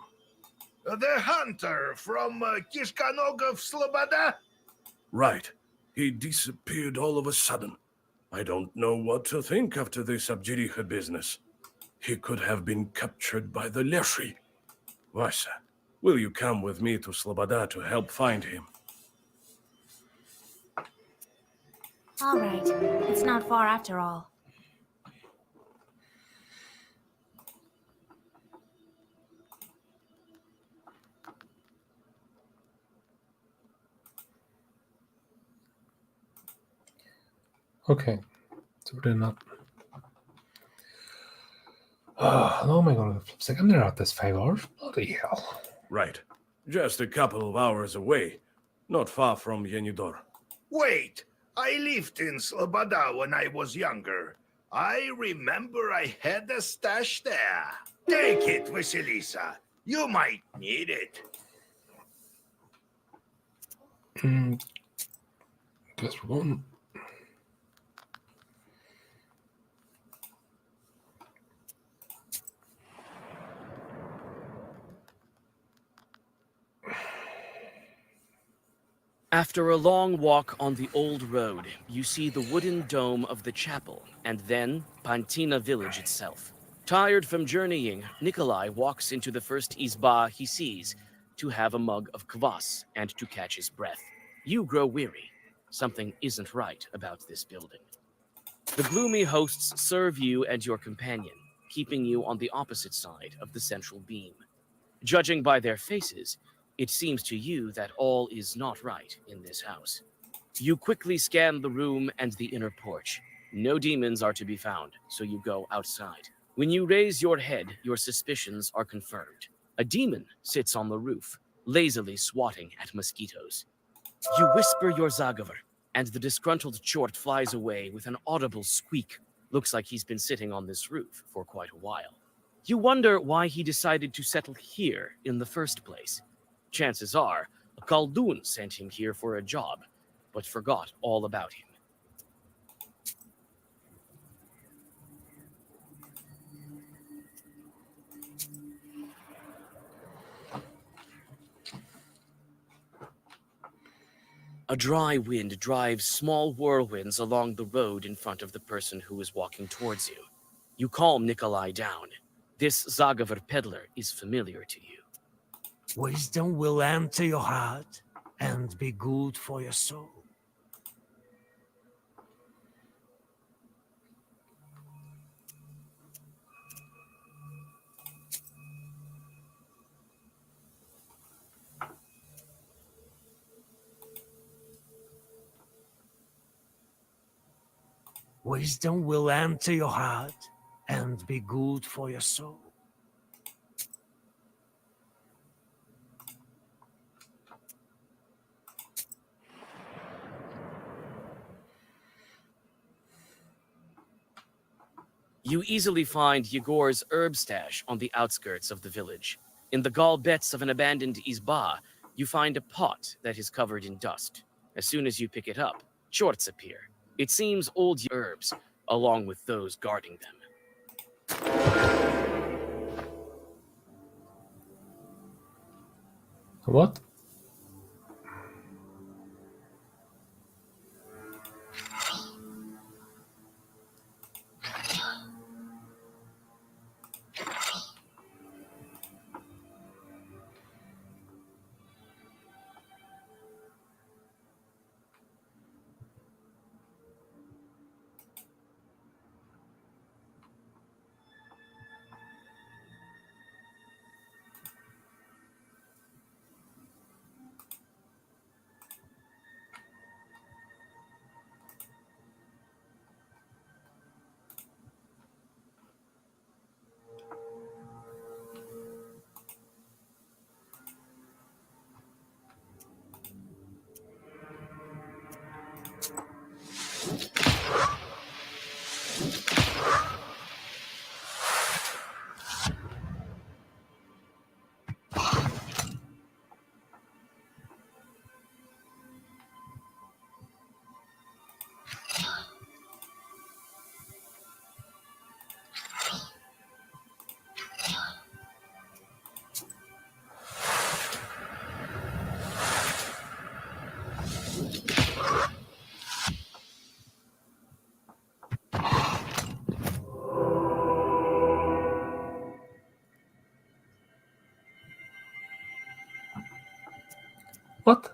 The hunter from Kishkanogov Sloboda? Right. He disappeared all of a sudden. I don't know what to think after this Abjiricha business. He could have been captured by the Leshi. Vasa, will you come with me to Sloboda to help find him? All right. It's not far after all. Okay, so we're doing that. How long am I going to flip stick? I'm there at this 5 hours. Bloody hell. Right. Just a couple of hours away. Not far from Yenidor. Wait, I lived in Sloboda when I was younger. I remember I had a stash there. Take it, Vasilisa. You might need it. Guess we're going. After a long walk on the old road, you see the wooden dome of the chapel, and then Pantina village itself. Tired from journeying, Nikolai walks into the first izba he sees to have a mug of kvass and to catch his breath. You grow weary. Something isn't right about this building. The gloomy hosts serve you and your companion, keeping you on the opposite side of the central beam. Judging by their faces, it seems to you that all is not right in this house. You quickly scan the room and the inner porch. No demons are to be found, so you go outside. When you raise your head, your suspicions are confirmed. A demon sits on the roof, lazily swatting at mosquitoes. You whisper your Zagavar, and the disgruntled chort flies away with an audible squeak. Looks like he's been sitting on this roof for quite a while. You wonder why he decided to settle here in the first place. Chances are, a Khaldun sent him here for a job, but forgot all about him. A dry wind drives small whirlwinds along the road in front of the person who is walking towards you. You calm Nikolai down. This Zagavar peddler is familiar to you. Wisdom will enter your heart and be good for your soul. Wisdom will enter your heart and be good for your soul. You easily find Yegor's herb stash on the outskirts of the village. In the gall-bets of an abandoned izba, you find a pot that is covered in dust. As soon as you pick it up, shorts appear. It seems old herbs, along with those guarding them. What? What?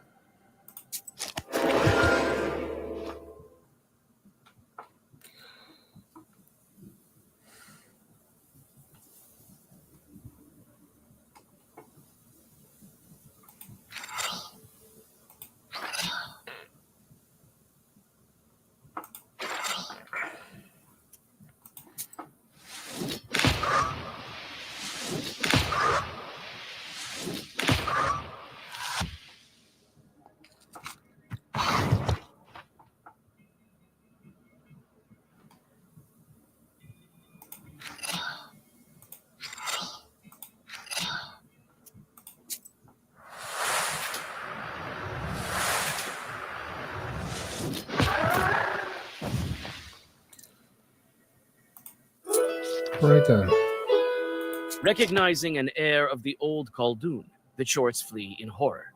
Right then. Recognizing an heir of the old Khaldun, the shorts flee in horror.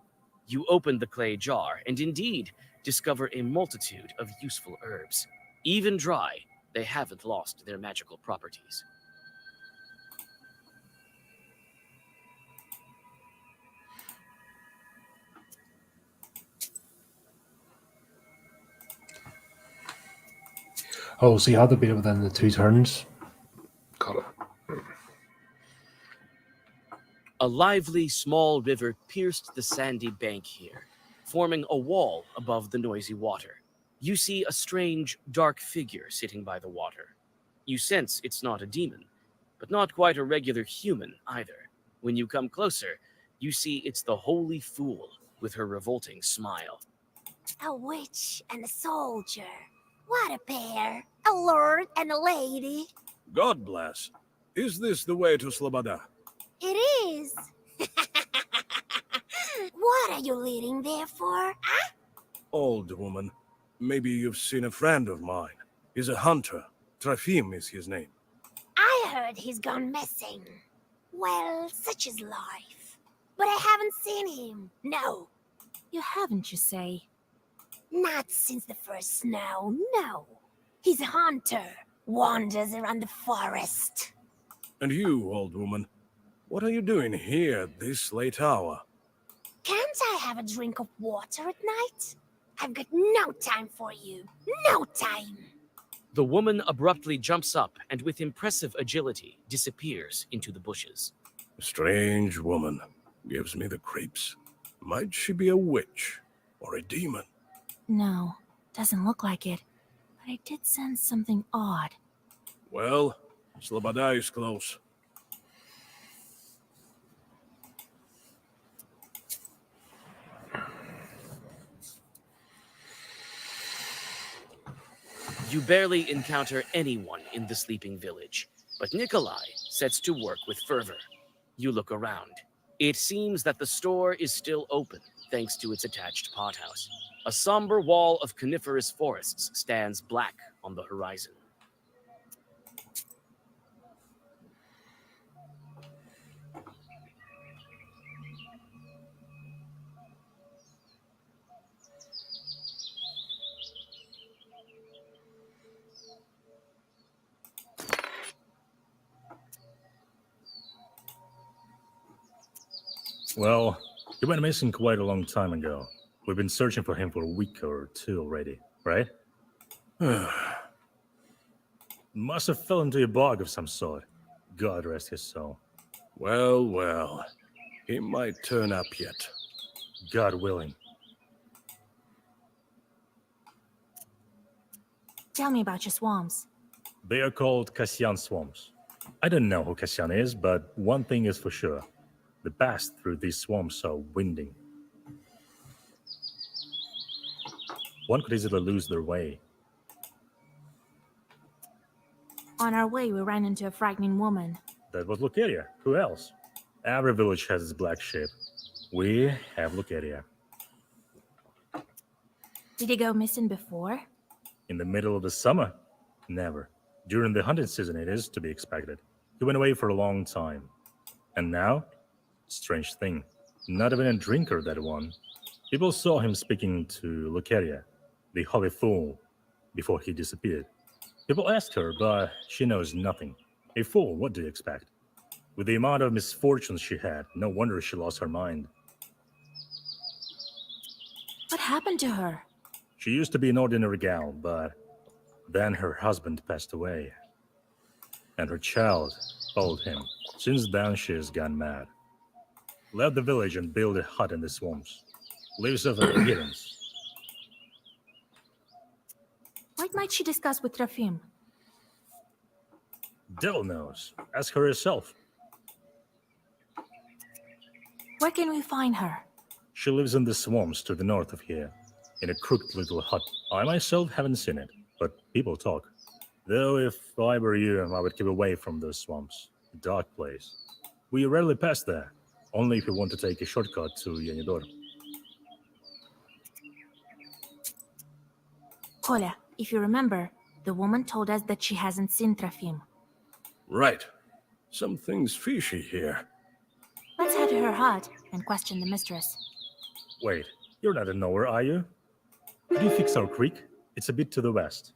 You open the clay jar and indeed discover a multitude of useful herbs. Even dry, they haven't lost their magical properties. Oh, so you had to beat it within the 2 turns. Got it. A lively, small river pierced the sandy bank here, forming a wall above the noisy water. You see a strange, dark figure sitting by the water. You sense it's not a demon, but not quite a regular human either. When you come closer, you see it's the Holy Fool with her revolting smile. A witch and a soldier. What a pair. A lord and a lady. God bless. Is this the way to Slobada? It is. What are you leading there for? Huh? Old woman, maybe you've seen a friend of mine. He's a hunter. Trofim is his name. I heard he's gone missing. Well, such is life. But I haven't seen him. No. You haven't, you say? Not since the first snow, no. He's a hunter. Wanders around the forest. And you, old woman, what are you doing here at this late hour? Can't I have a drink of water at night? I've got no time for you. No time. The woman abruptly jumps up and with impressive agility disappears into the bushes. A strange woman. Gives me the creeps. Might she be a witch or a demon? No, doesn't look like it. But I did sense something odd. Well, Slobada is close. You barely encounter anyone in the sleeping village, but Nikolai sets to work with fervor. You look around. It seems that the store is still open, thanks to its attached pothouse. A somber wall of coniferous forests stands black on the horizon. Well, he went missing quite a long time ago. We've been searching for him for a week or two already, right? Must have fell into a bog of some sort. God rest his soul. Well, well. He might turn up yet. God willing. Tell me about your swamps. They are called Kasyan swamps. I don't know who Kasyan is, but one thing is for sure. The paths through these swamps are winding. One could easily lose their way. On our way, we ran into a frightening woman. That was Lucaria. Who else? Every village has its black sheep. We have Lucaria. Did he go missing before? In the middle of the summer? Never. During the hunting season, it is to be expected. He went away for a long time. And now? Strange thing. Not even a drinker, that one. People saw him speaking to Lucaria, the holy fool, before he disappeared. People asked her, but she knows nothing. A fool, what do you expect? With the amount of misfortunes she had, no wonder she lost her mind. What happened to her? She used to be an ordinary gal, but then her husband passed away. And her child followed him. Since then, she has gone mad. Left the village and built a hut in the swamps. Lives off her appearance. What might she discuss with Trofim? Devil knows. Ask her herself. Where can we find her? She lives in the swamps to the north of here, in a crooked little hut. I myself haven't seen it, but people talk. Though if I were you, I would keep away from those swamps. A dark place. We rarely pass there, only if you want to take a shortcut to Yanidor. Kolya, if you remember, the woman told us that she hasn't seen Trofim. Right. Something's fishy here. Let's head to her hut and question the mistress. Wait, you're not a knower, are you? Could you fix our creek? It's a bit to the west.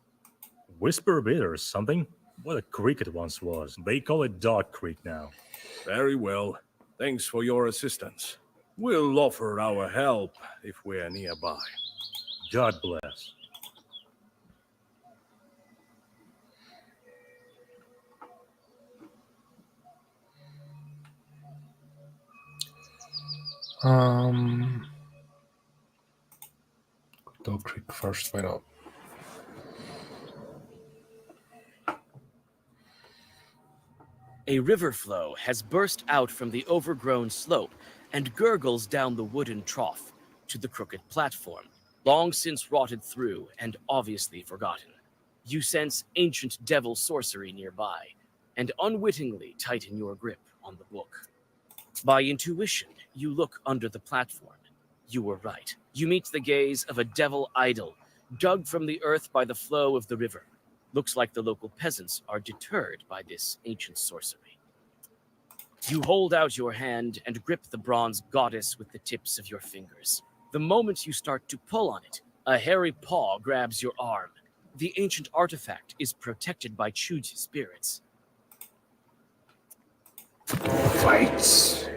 Whisper a bit or something? What a creek it once was. They call it Dog Creek now. Very well. Thanks for your assistance. We'll offer our help if we're nearby. God bless. Dog Creek first, why not? A river flow has burst out from the overgrown slope and gurgles down the wooden trough to the crooked platform, long since rotted through and obviously forgotten. You sense ancient devil sorcery nearby. and unwittingly tighten your grip on the book. By intuition, you look under the platform. You were right. You meet the gaze of a devil idol, dug from the earth by the flow of the river. Looks like the local peasants are deterred by this ancient sorcery. You hold out your hand and grip the bronze goddess with the tips of your fingers. The moment you start to pull on it, a hairy paw grabs your arm. The ancient artifact is protected by Chuj spirits. Fights.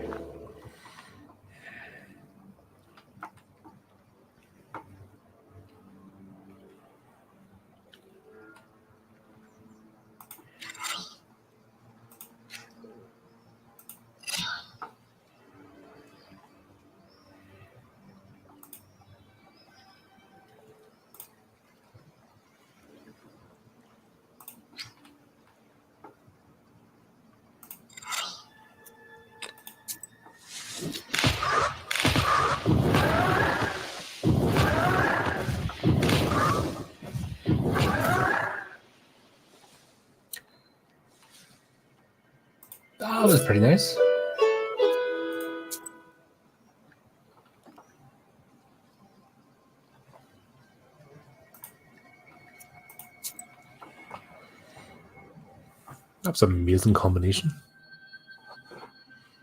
That was pretty nice. That's an amazing combination.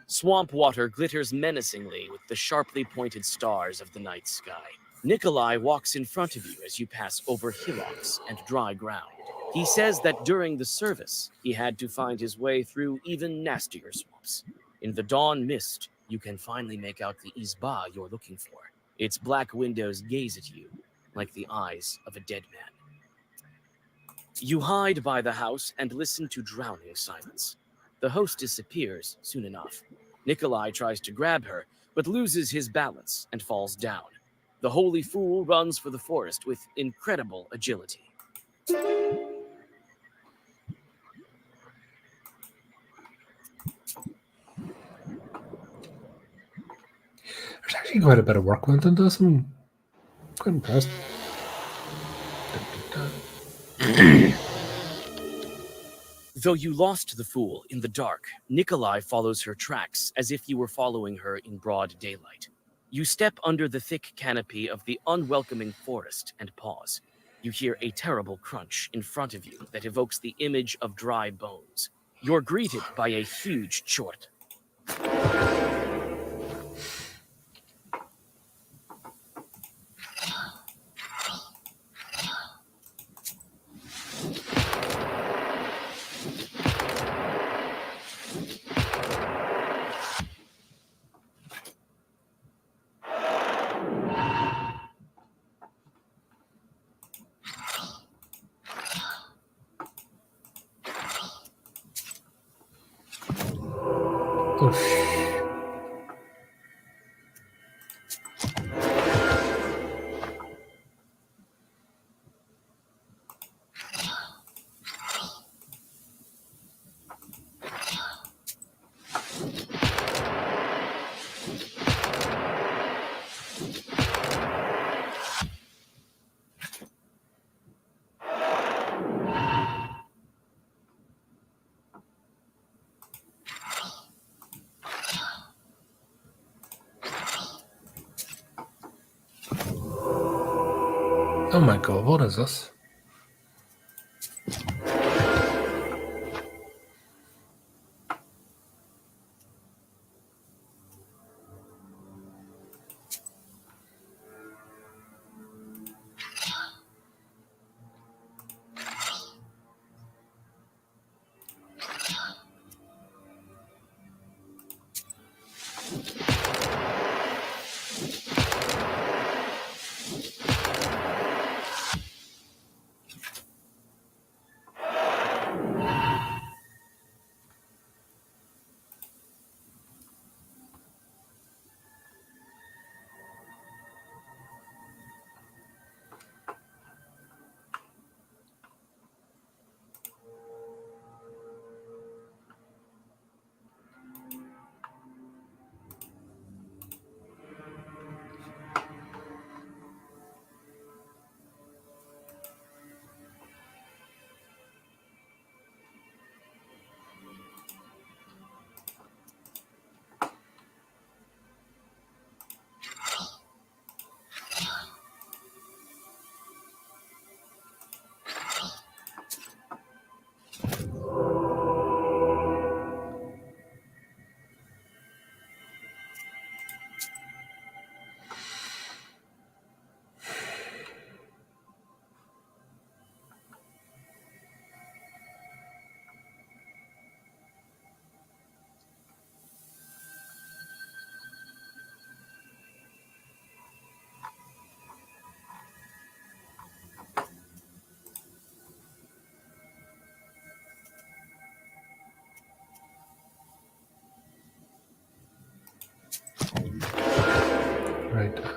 Swamp water glitters menacingly with the sharply pointed stars of the night sky. Nikolai walks in front of you as you pass over hillocks and dry ground. He says that during the service, he had to find his way through even nastier swamps. In the dawn mist, you can finally make out the izba you're looking for. Its black windows gaze at you like the eyes of a dead man. You hide by the house and listen to drowning silence. The host disappears soon enough. Nikolai tries to grab her, but loses his balance and falls down. The holy fool runs for the forest with incredible agility. There's actually quite a bit of work went into this. I'm quite impressed. Though you lost the fool in the dark, Nikolai follows her tracks as if you were following her in broad daylight. You step under the thick canopy of the unwelcoming forest and pause. You hear a terrible crunch in front of you that evokes the image of dry bones. You're greeted by a huge chort. Oh my god, what is this?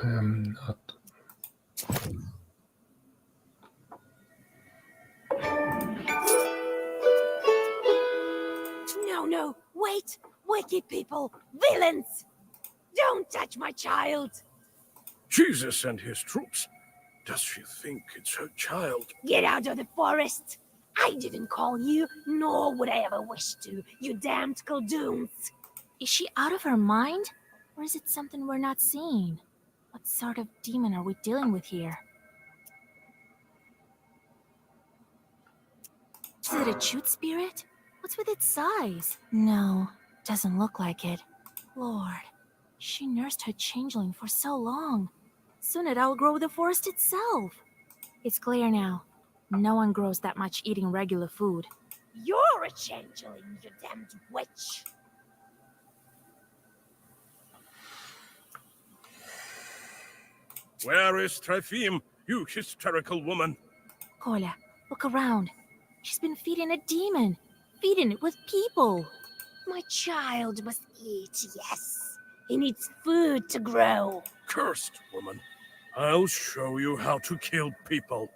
Not. No, wait! Wicked people! Villains! Don't touch my child! Jesus and his troops. Does she think it's her child? Get out of the forest! I didn't call you, nor would I ever wish to, you damned Coldoons! Is she out of her mind? Or is it something we're not seeing? What sort of demon are we dealing with here? Is it a chute spirit? What's with its size? No, doesn't look like it. Lord, she nursed her changeling for so long. Soon it outgrow the forest itself. It's clear now. No one grows that much eating regular food. You're a changeling, you damned witch! Where is Trefim, you hysterical woman? Kolya, look around. She's been feeding a demon. Feeding it with people. My child must eat, yes. He needs food to grow. Cursed woman. I'll show you how to kill people.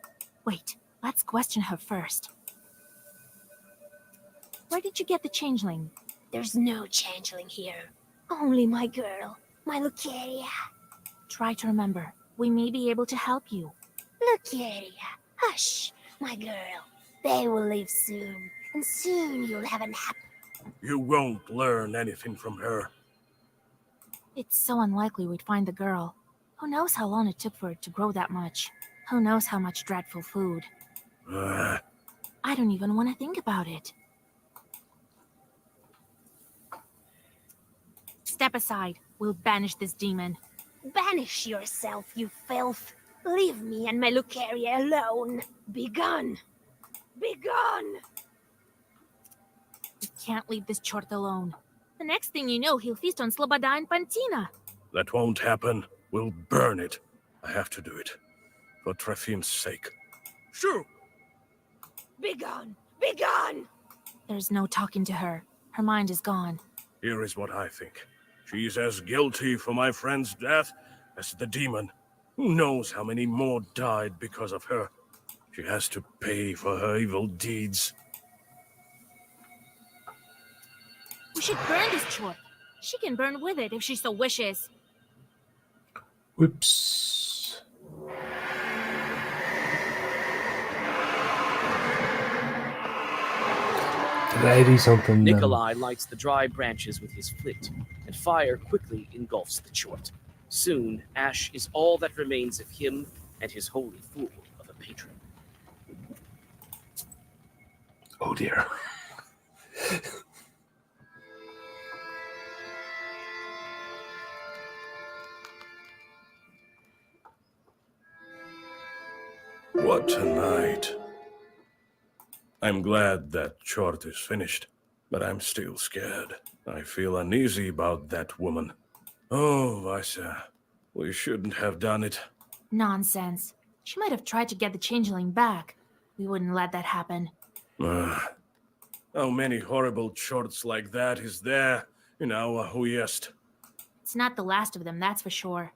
Wait, let's question her first. Where did you get the changeling? There's no changeling here. Only my girl, my Lucaria. Try to remember. We may be able to help you. Lucaria, hush, my girl. They will leave soon, and soon you'll have a nap. You won't learn anything from her. It's so unlikely we'd find the girl. Who knows how long it took for it to grow that much? Who knows how much dreadful food? I don't even want to think about it. Step aside. We'll banish this demon. Banish yourself, you filth. Leave me and my Lucaria alone. Begone! Begone! We can't leave this chort alone. The next thing you know, he'll feast on Sloboda and Pantina. That won't happen. We'll burn it. I have to do it. For Trefim's sake. Shoo! Begone! Begone! There's no talking to her. Her mind is gone. Here is what I think. She's as guilty for my friend's death as the demon. Who knows how many more died because of her? She has to pay for her evil deeds. We should burn this chort. She can burn with it if she so wishes. Whoops. Did I do something? Nikolai lights the dry branches with his flint, and fire quickly engulfs the chort. Soon, ash is all that remains of him and his holy fool of a patron. Oh dear. What a night. I'm glad that chort is finished, but I'm still scared. I feel uneasy about that woman. Oh, Vasia, we shouldn't have done it. Nonsense. She might have tried to get the changeling back. We wouldn't let that happen. How many horrible chorts like that is there in our Uyest? It's not the last of them, that's for sure.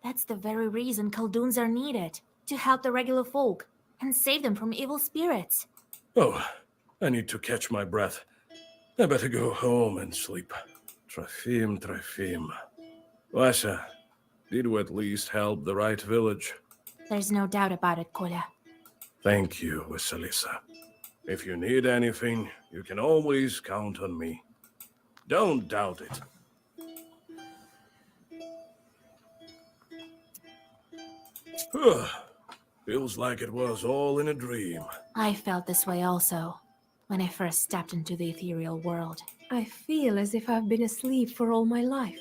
That's the very reason Coldoons are needed. To help the regular folk and save them from evil spirits. Oh, I need to catch my breath. I better go home and sleep. Trefim. Vasia, did we at least help the right village? There's no doubt about it, Kolya. Thank you, Vasilisa. If you need anything, you can always count on me. Don't doubt it. Feels like it was all in a dream. I felt this way also, when I first stepped into the ethereal world. I feel as if I've been asleep for all my life.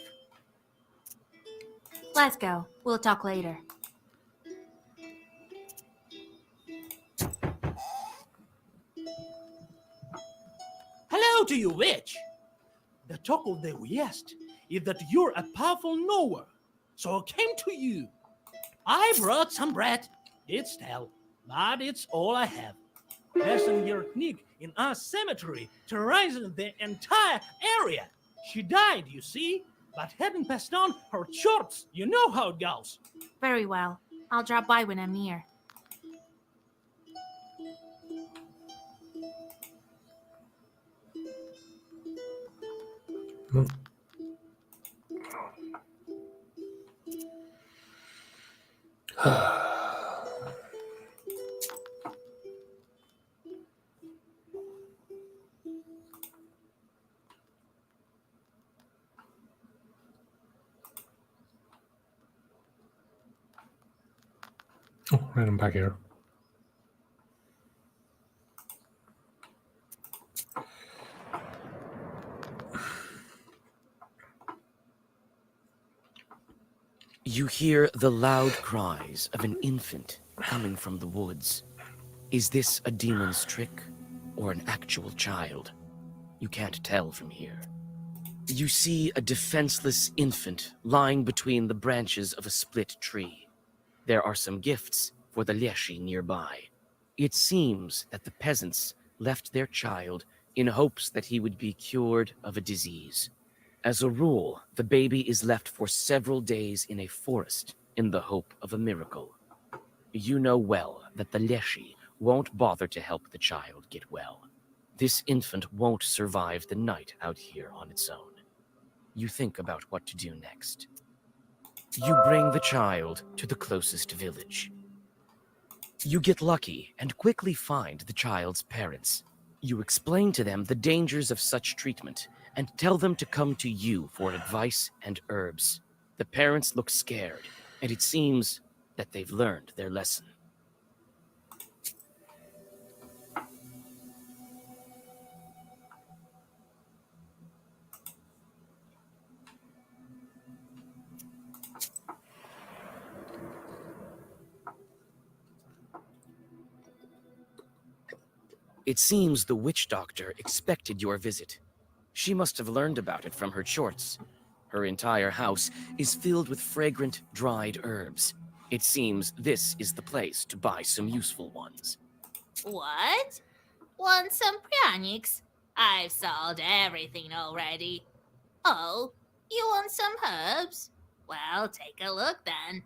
Let's go. We'll talk later. Hello to you, witch! The talk of the West is that you're a powerful knower, so I came to you. I brought some bread. It's stale, but it's all I have. There's your Nick in our cemetery terrorizing the entire area. She died, you see, but hadn't passed on her shorts. You know how it goes. Very well. I'll drop by when I'm near. Oh, right, I'm back here. You hear the loud cries of an infant coming from the woods. Is this a demon's trick or an actual child? You can't tell from here. You see a defenseless infant lying between the branches of a split tree. There are some gifts for the Leshy nearby. It seems that the peasants left their child in hopes that he would be cured of a disease. As a rule, the baby is left for several days in a forest in the hope of a miracle. You know well that the Leshy won't bother to help the child get well. This infant won't survive the night out here on its own. You think about what to do next. You bring the child to the closest village. You get lucky and quickly find the child's parents. You explain to them the dangers of such treatment and tell them to come to you for advice and herbs. The parents look scared, and it seems that they've learned their lesson. It seems the witch doctor expected your visit. She must have learned about it from her chorts. Her entire house is filled with fragrant, dried herbs. It seems this is the place to buy some useful ones. What? Want some pranics? I've sold everything already. Oh, you want some herbs? Well, take a look then.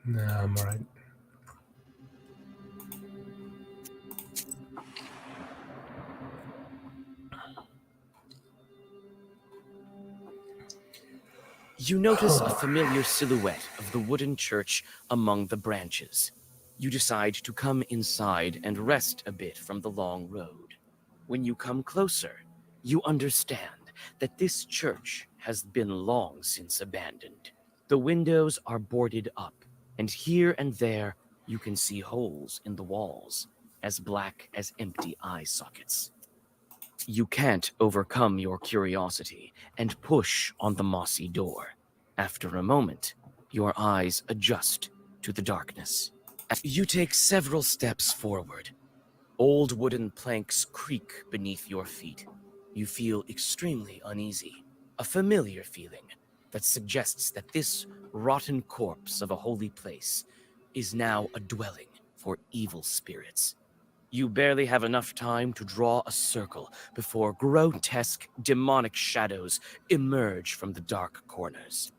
Nah, I'm alright. You notice a familiar silhouette of the wooden church among the branches. You decide to come inside and rest a bit from the long road. When you come closer, you understand that this church has been long since abandoned. The windows are boarded up, and here and there you can see holes in the walls, as black as empty eye sockets. You can't overcome your curiosity and push on the mossy door. After a moment, your eyes adjust to the darkness. You take several steps forward. Old wooden planks creak beneath your feet. You feel extremely uneasy, a familiar feeling that suggests that this rotten corpse of a holy place is now a dwelling for evil spirits. You barely have enough time to draw a circle before grotesque, demonic shadows emerge from the dark corners.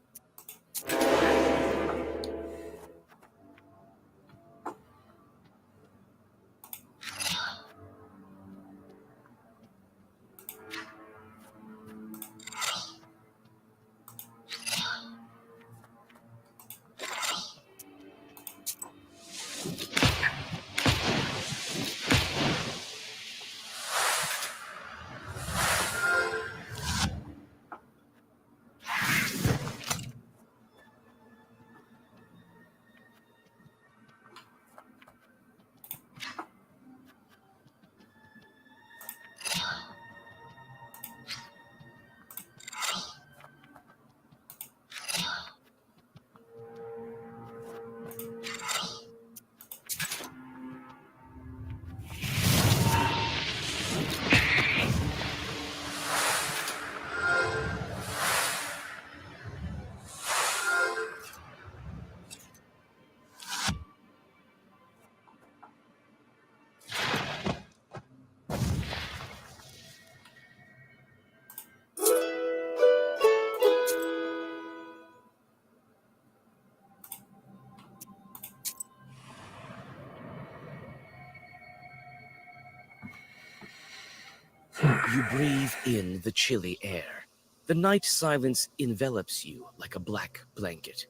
You breathe in the chilly air. The night silence envelops you like a black blanket.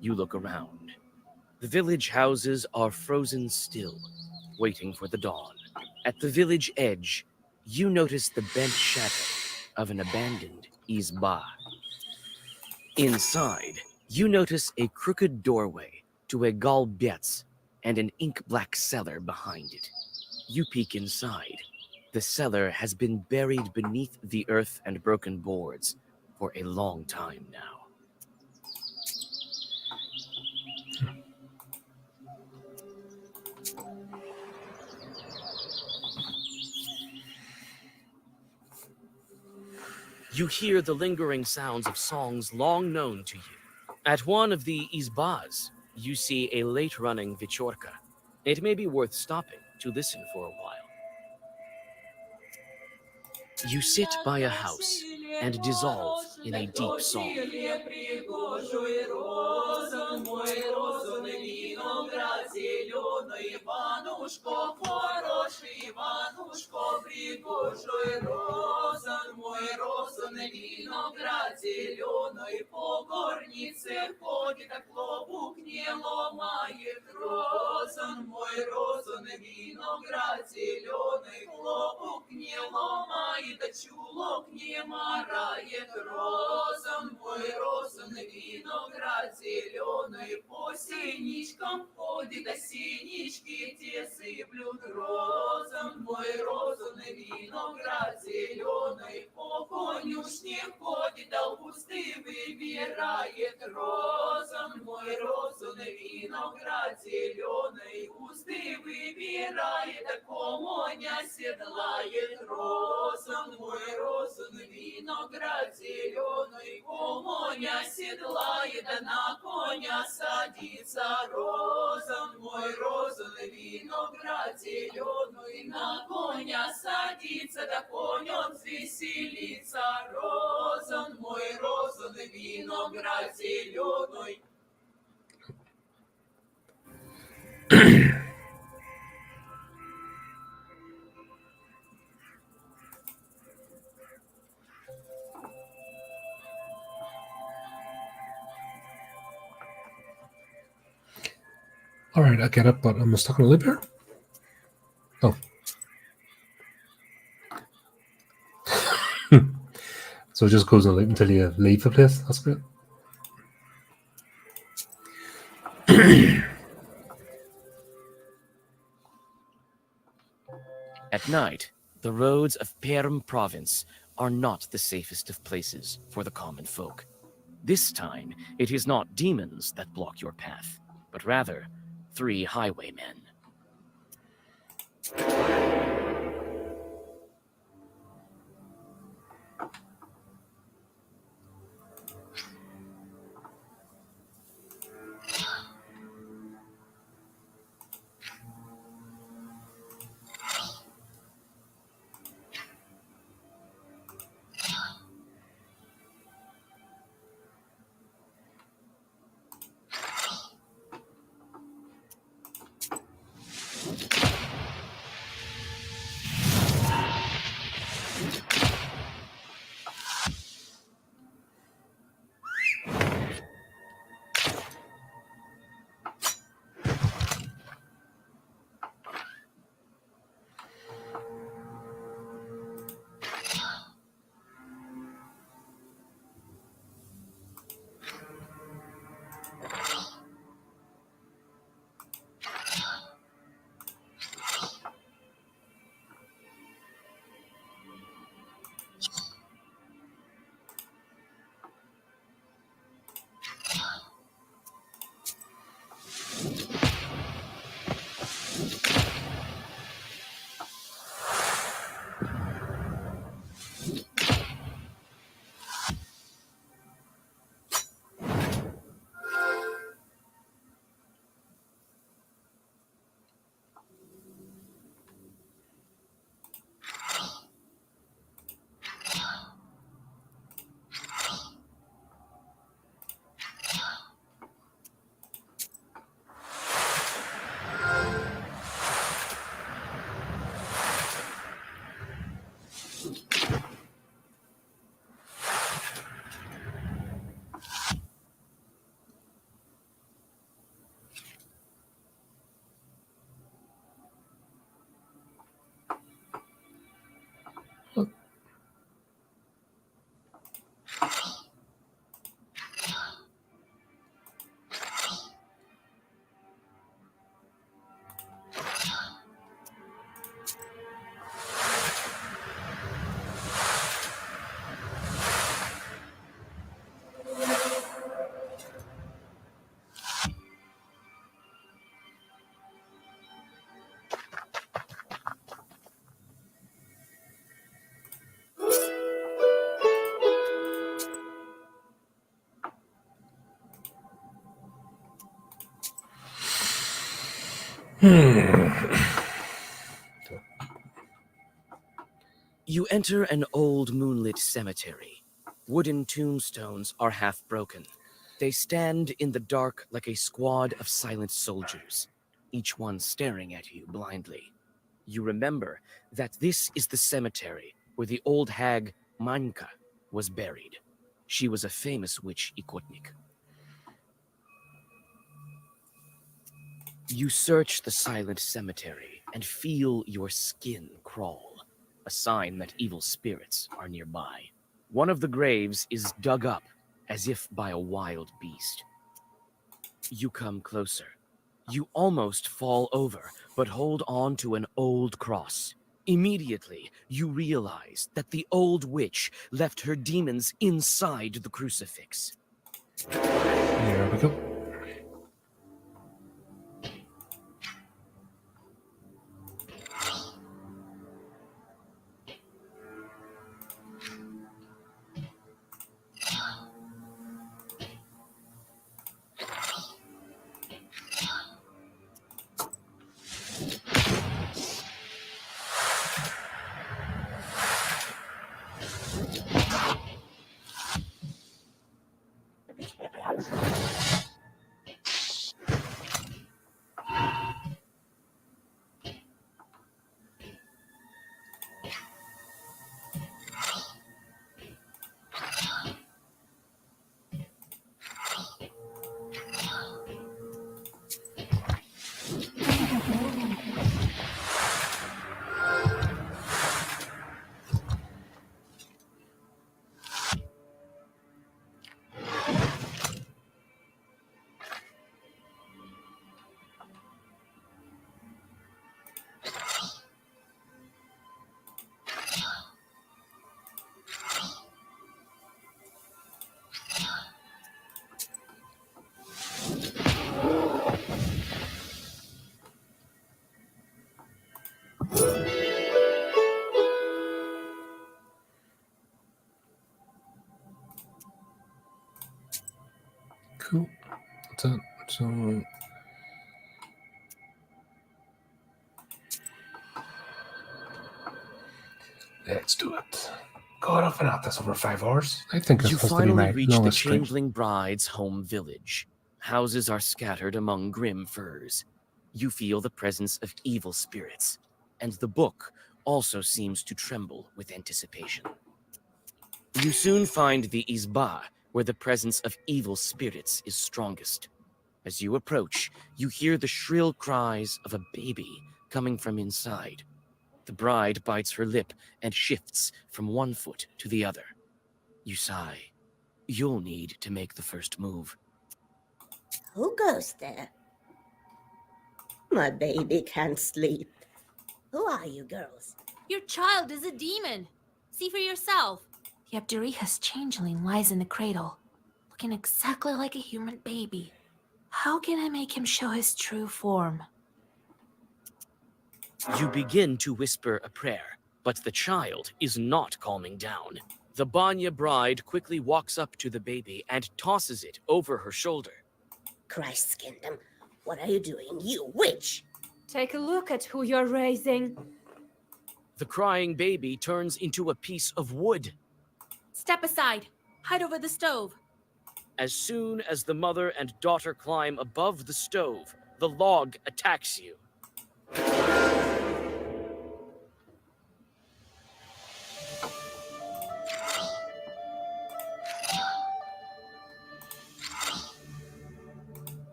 You look around. The village houses are frozen still, waiting for the dawn. At the village edge, you notice the bent shadow of an abandoned izba. Inside, you notice a crooked doorway to a galbetz and an ink-black cellar behind it. You peek inside. The cellar has been buried beneath the earth and broken boards for a long time now. You hear the lingering sounds of songs long known to you. At one of the izbas, you see a late-running vichorka. It may be worth stopping to listen for a while. You sit by a house and dissolve in a deep song. Чулок не марает розан, мой розан, виноград зеленый, по синичкам ходит, а синички те сыплют розан, мой розан, виноград зеленый, по конюшне ходит, а кусты выбирает розан, мой розан, виноград зеленый, кусты выбирает, а комоня седлает розан, мой розан, виноград зеленый, комоня седлает, а на коня садится розан, мой розан, виноград зеленый, на коня садится, да конь он веселится розан, мой розан, виноград зеленый. Alright, I get it, but I'm stuck in a loop here? Oh. So it just goes in a loop until you leave the place? That's great. At night, the roads of Perm province are not the safest of places for the common folk. This time, it is not demons that block your path, but rather 3 highwaymen. You enter an old moonlit cemetery. Wooden tombstones are half broken. They stand in the dark like a squad of silent soldiers, each one staring at you blindly. You remember that this is the cemetery where the old hag Manka was buried. She was a famous witch Ikotnik. You search the silent cemetery and feel your skin crawl, a sign that evil spirits are nearby. One of the graves is dug up as if by a wild beast. You come closer. You almost fall over, but hold on to an old cross. Immediately, you realize that the old witch left her demons inside the crucifix. Here we go. Cool. So let's do it. God, I've been at this over 5 hours. I think this You has to be finally my reach the longest stream. changeling bride's home village. Houses are scattered among grim firs. You feel the presence of evil spirits, and the book also seems to tremble with anticipation. You soon find the Izba, where the presence of evil spirits is strongest. As you approach, you hear the shrill cries of a baby coming from inside. The bride bites her lip and shifts from one foot to the other. You sigh. You'll need to make the first move. Who goes there? My baby can't sleep. Who are you girls? Your child is a demon. See for yourself. Yabduriha's changeling lies in the cradle, looking exactly like a human baby. How can I make him show his true form? You begin to whisper a prayer, but the child is not calming down. The Banya bride quickly walks up to the baby and tosses it over her shoulder. Christ's kingdom, what are you doing, you witch? Take a look at who you're raising. The crying baby turns into a piece of wood. Step aside. Hide over the stove. As soon as the mother and daughter climb above the stove, the log attacks you.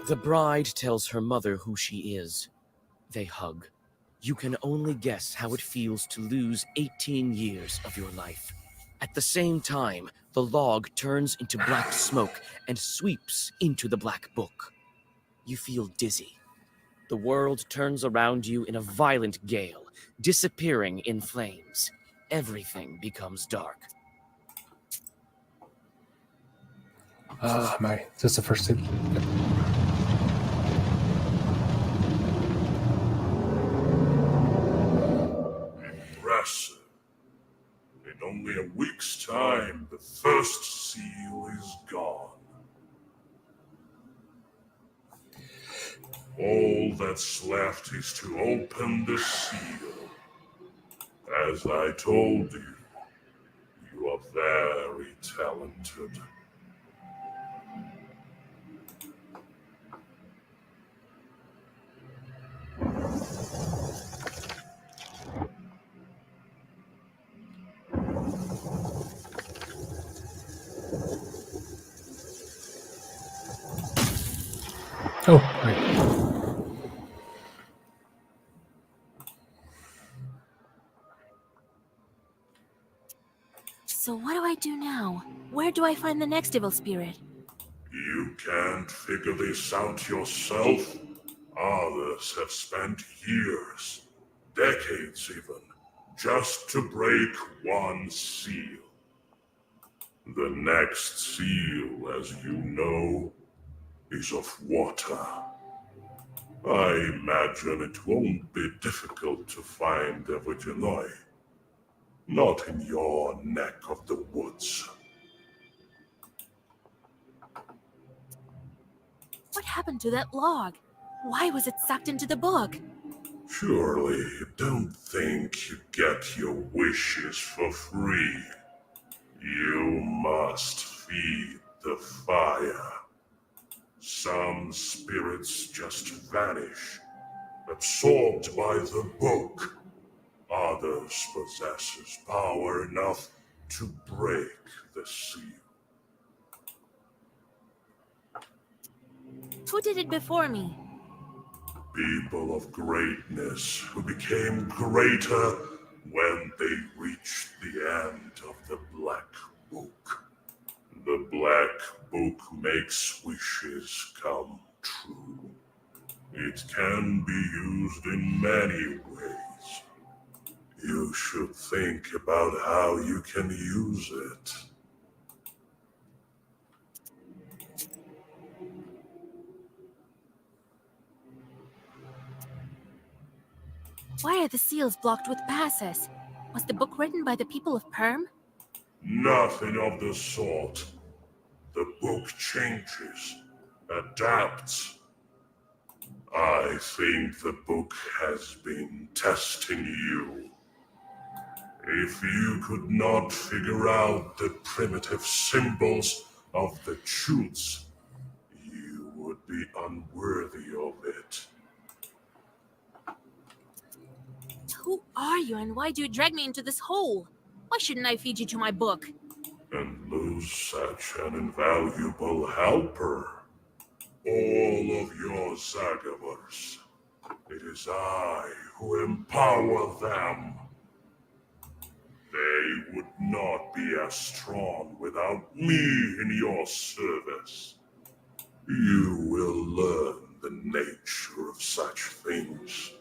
The bride tells her mother who she is. They hug. You can only guess how it feels to lose 18 years of your life. At the same time, the log turns into black smoke and sweeps into the black book. You feel dizzy. The world turns around you in a violent gale, disappearing in flames. Everything becomes dark. Ah, my. This is the first thing. Impressive. In only a week's time, the first seal is gone. All that's left is to open the seal. As I told you, you are very talented. Oh, right. So what do I do now? Where do I find the next evil spirit? You can't figure this out yourself? Others have spent years, decades even, just to break one seal. The next seal, as you know, is of water. I imagine it won't be difficult to find originally. Not in your neck of the woods. What happened to that log? Why was it sucked into the book? Surely you don't think you get your wishes for free. You must feed the fire. Some spirits just vanish, absorbed by the book. Others possess power enough to break the seal. Who did it before me? People of greatness who became greater when they reached the end of the Black Book. The Black Book makes wishes come true. It can be used in many ways. You should think about how you can use it. Why are the seals blocked with passes? Was the book written by the people of Perm? Nothing of the sort. The book changes, adapts. I think the book has been testing you. If you could not figure out the primitive symbols of the truths, you would be unworthy of it. Who are you and why do you drag me into this hole? Why shouldn't I feed you to my book? And lose such an invaluable helper. All of your Zagavers. It is I who empower them. They would not be as strong without me in your service. You will learn the nature of such things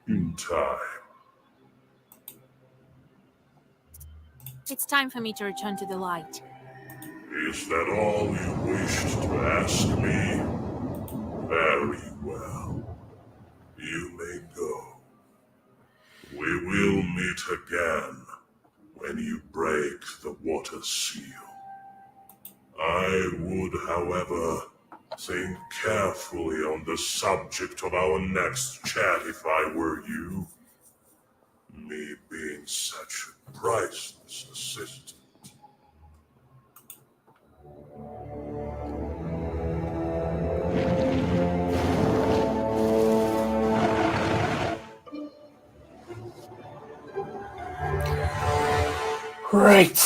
in time. It's time for me to return to the light. Is that all you wished to ask me? Very well. You may go. We will meet again when you break the water seal. I would, however, think carefully on the subject of our next chat if I were you. Me being such a priceless assistant. Right.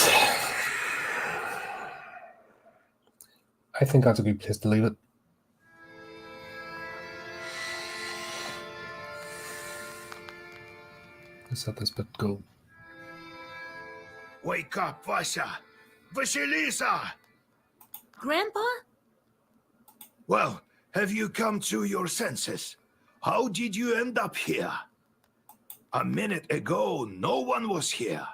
I think that's a good place to leave it. Let's let this bit go. Wake up, Vasya! Vasilisa! Grandpa? Well, have you come to your senses? How did you end up here? A minute ago, no one was here.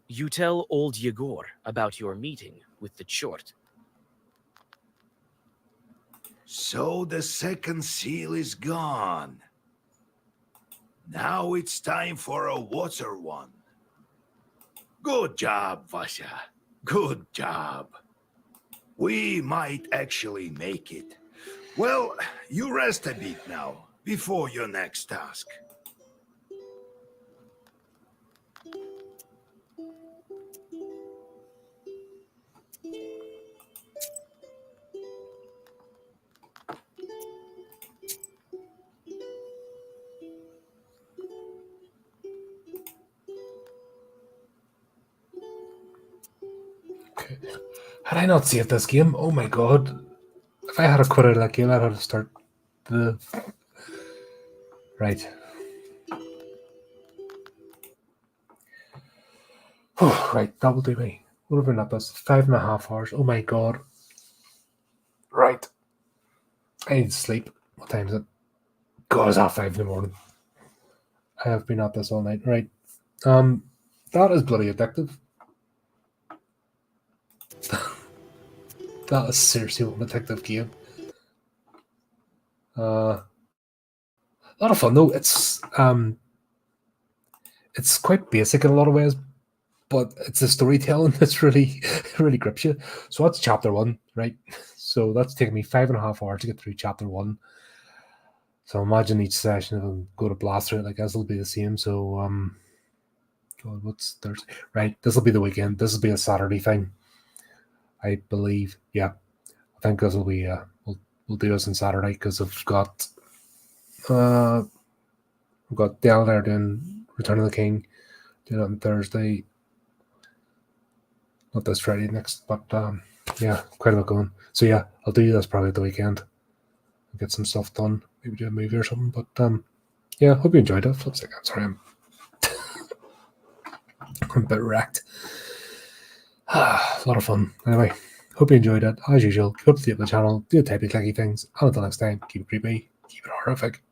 You tell old Yegor about your meeting with the Chort. So the second seal is gone. Now it's time for a water one. Good job, Vasya. Good job. We might actually make it. Well, you rest a bit now, before your next task. Had I not saved this game? Oh my god. If I had a quit out of that game, I'd have to start the... Right. Right, that will do me. What have we been at this? 5.5 hours. Oh my god. Right. I need to sleep. What time is it? God, it's 5:30 in the morning. I have been at this all night. Right. That is bloody addictive. That is seriously an addictive game. A lot of fun though. It's quite basic in a lot of ways, but it's the storytelling that's really grips you. So that's chapter 1, right? So that's taken me 5.5 hours to get through chapter 1. So imagine each session, if I go to blast through it, I guess it'll be the same. So God, what's Thursday? Right, this will be the weekend. This will be a Saturday thing, I believe. Yeah, I think this will be. We'll do this on Saturday because I've got Dale there doing Return of the King, doing it on Thursday. Not this Friday next, but yeah, quite a lot going. So yeah, I'll do this probably at the weekend. I'll get some stuff done. Maybe do a movie or something. But yeah, hope you enjoyed it. Flip second. Sorry, I'm a bit wrecked. A lot of fun. Anyway, hope you enjoyed it. As usual, keep up to date with the channel, do the typey clicky things, and until next time, keep it creepy, keep it horrific.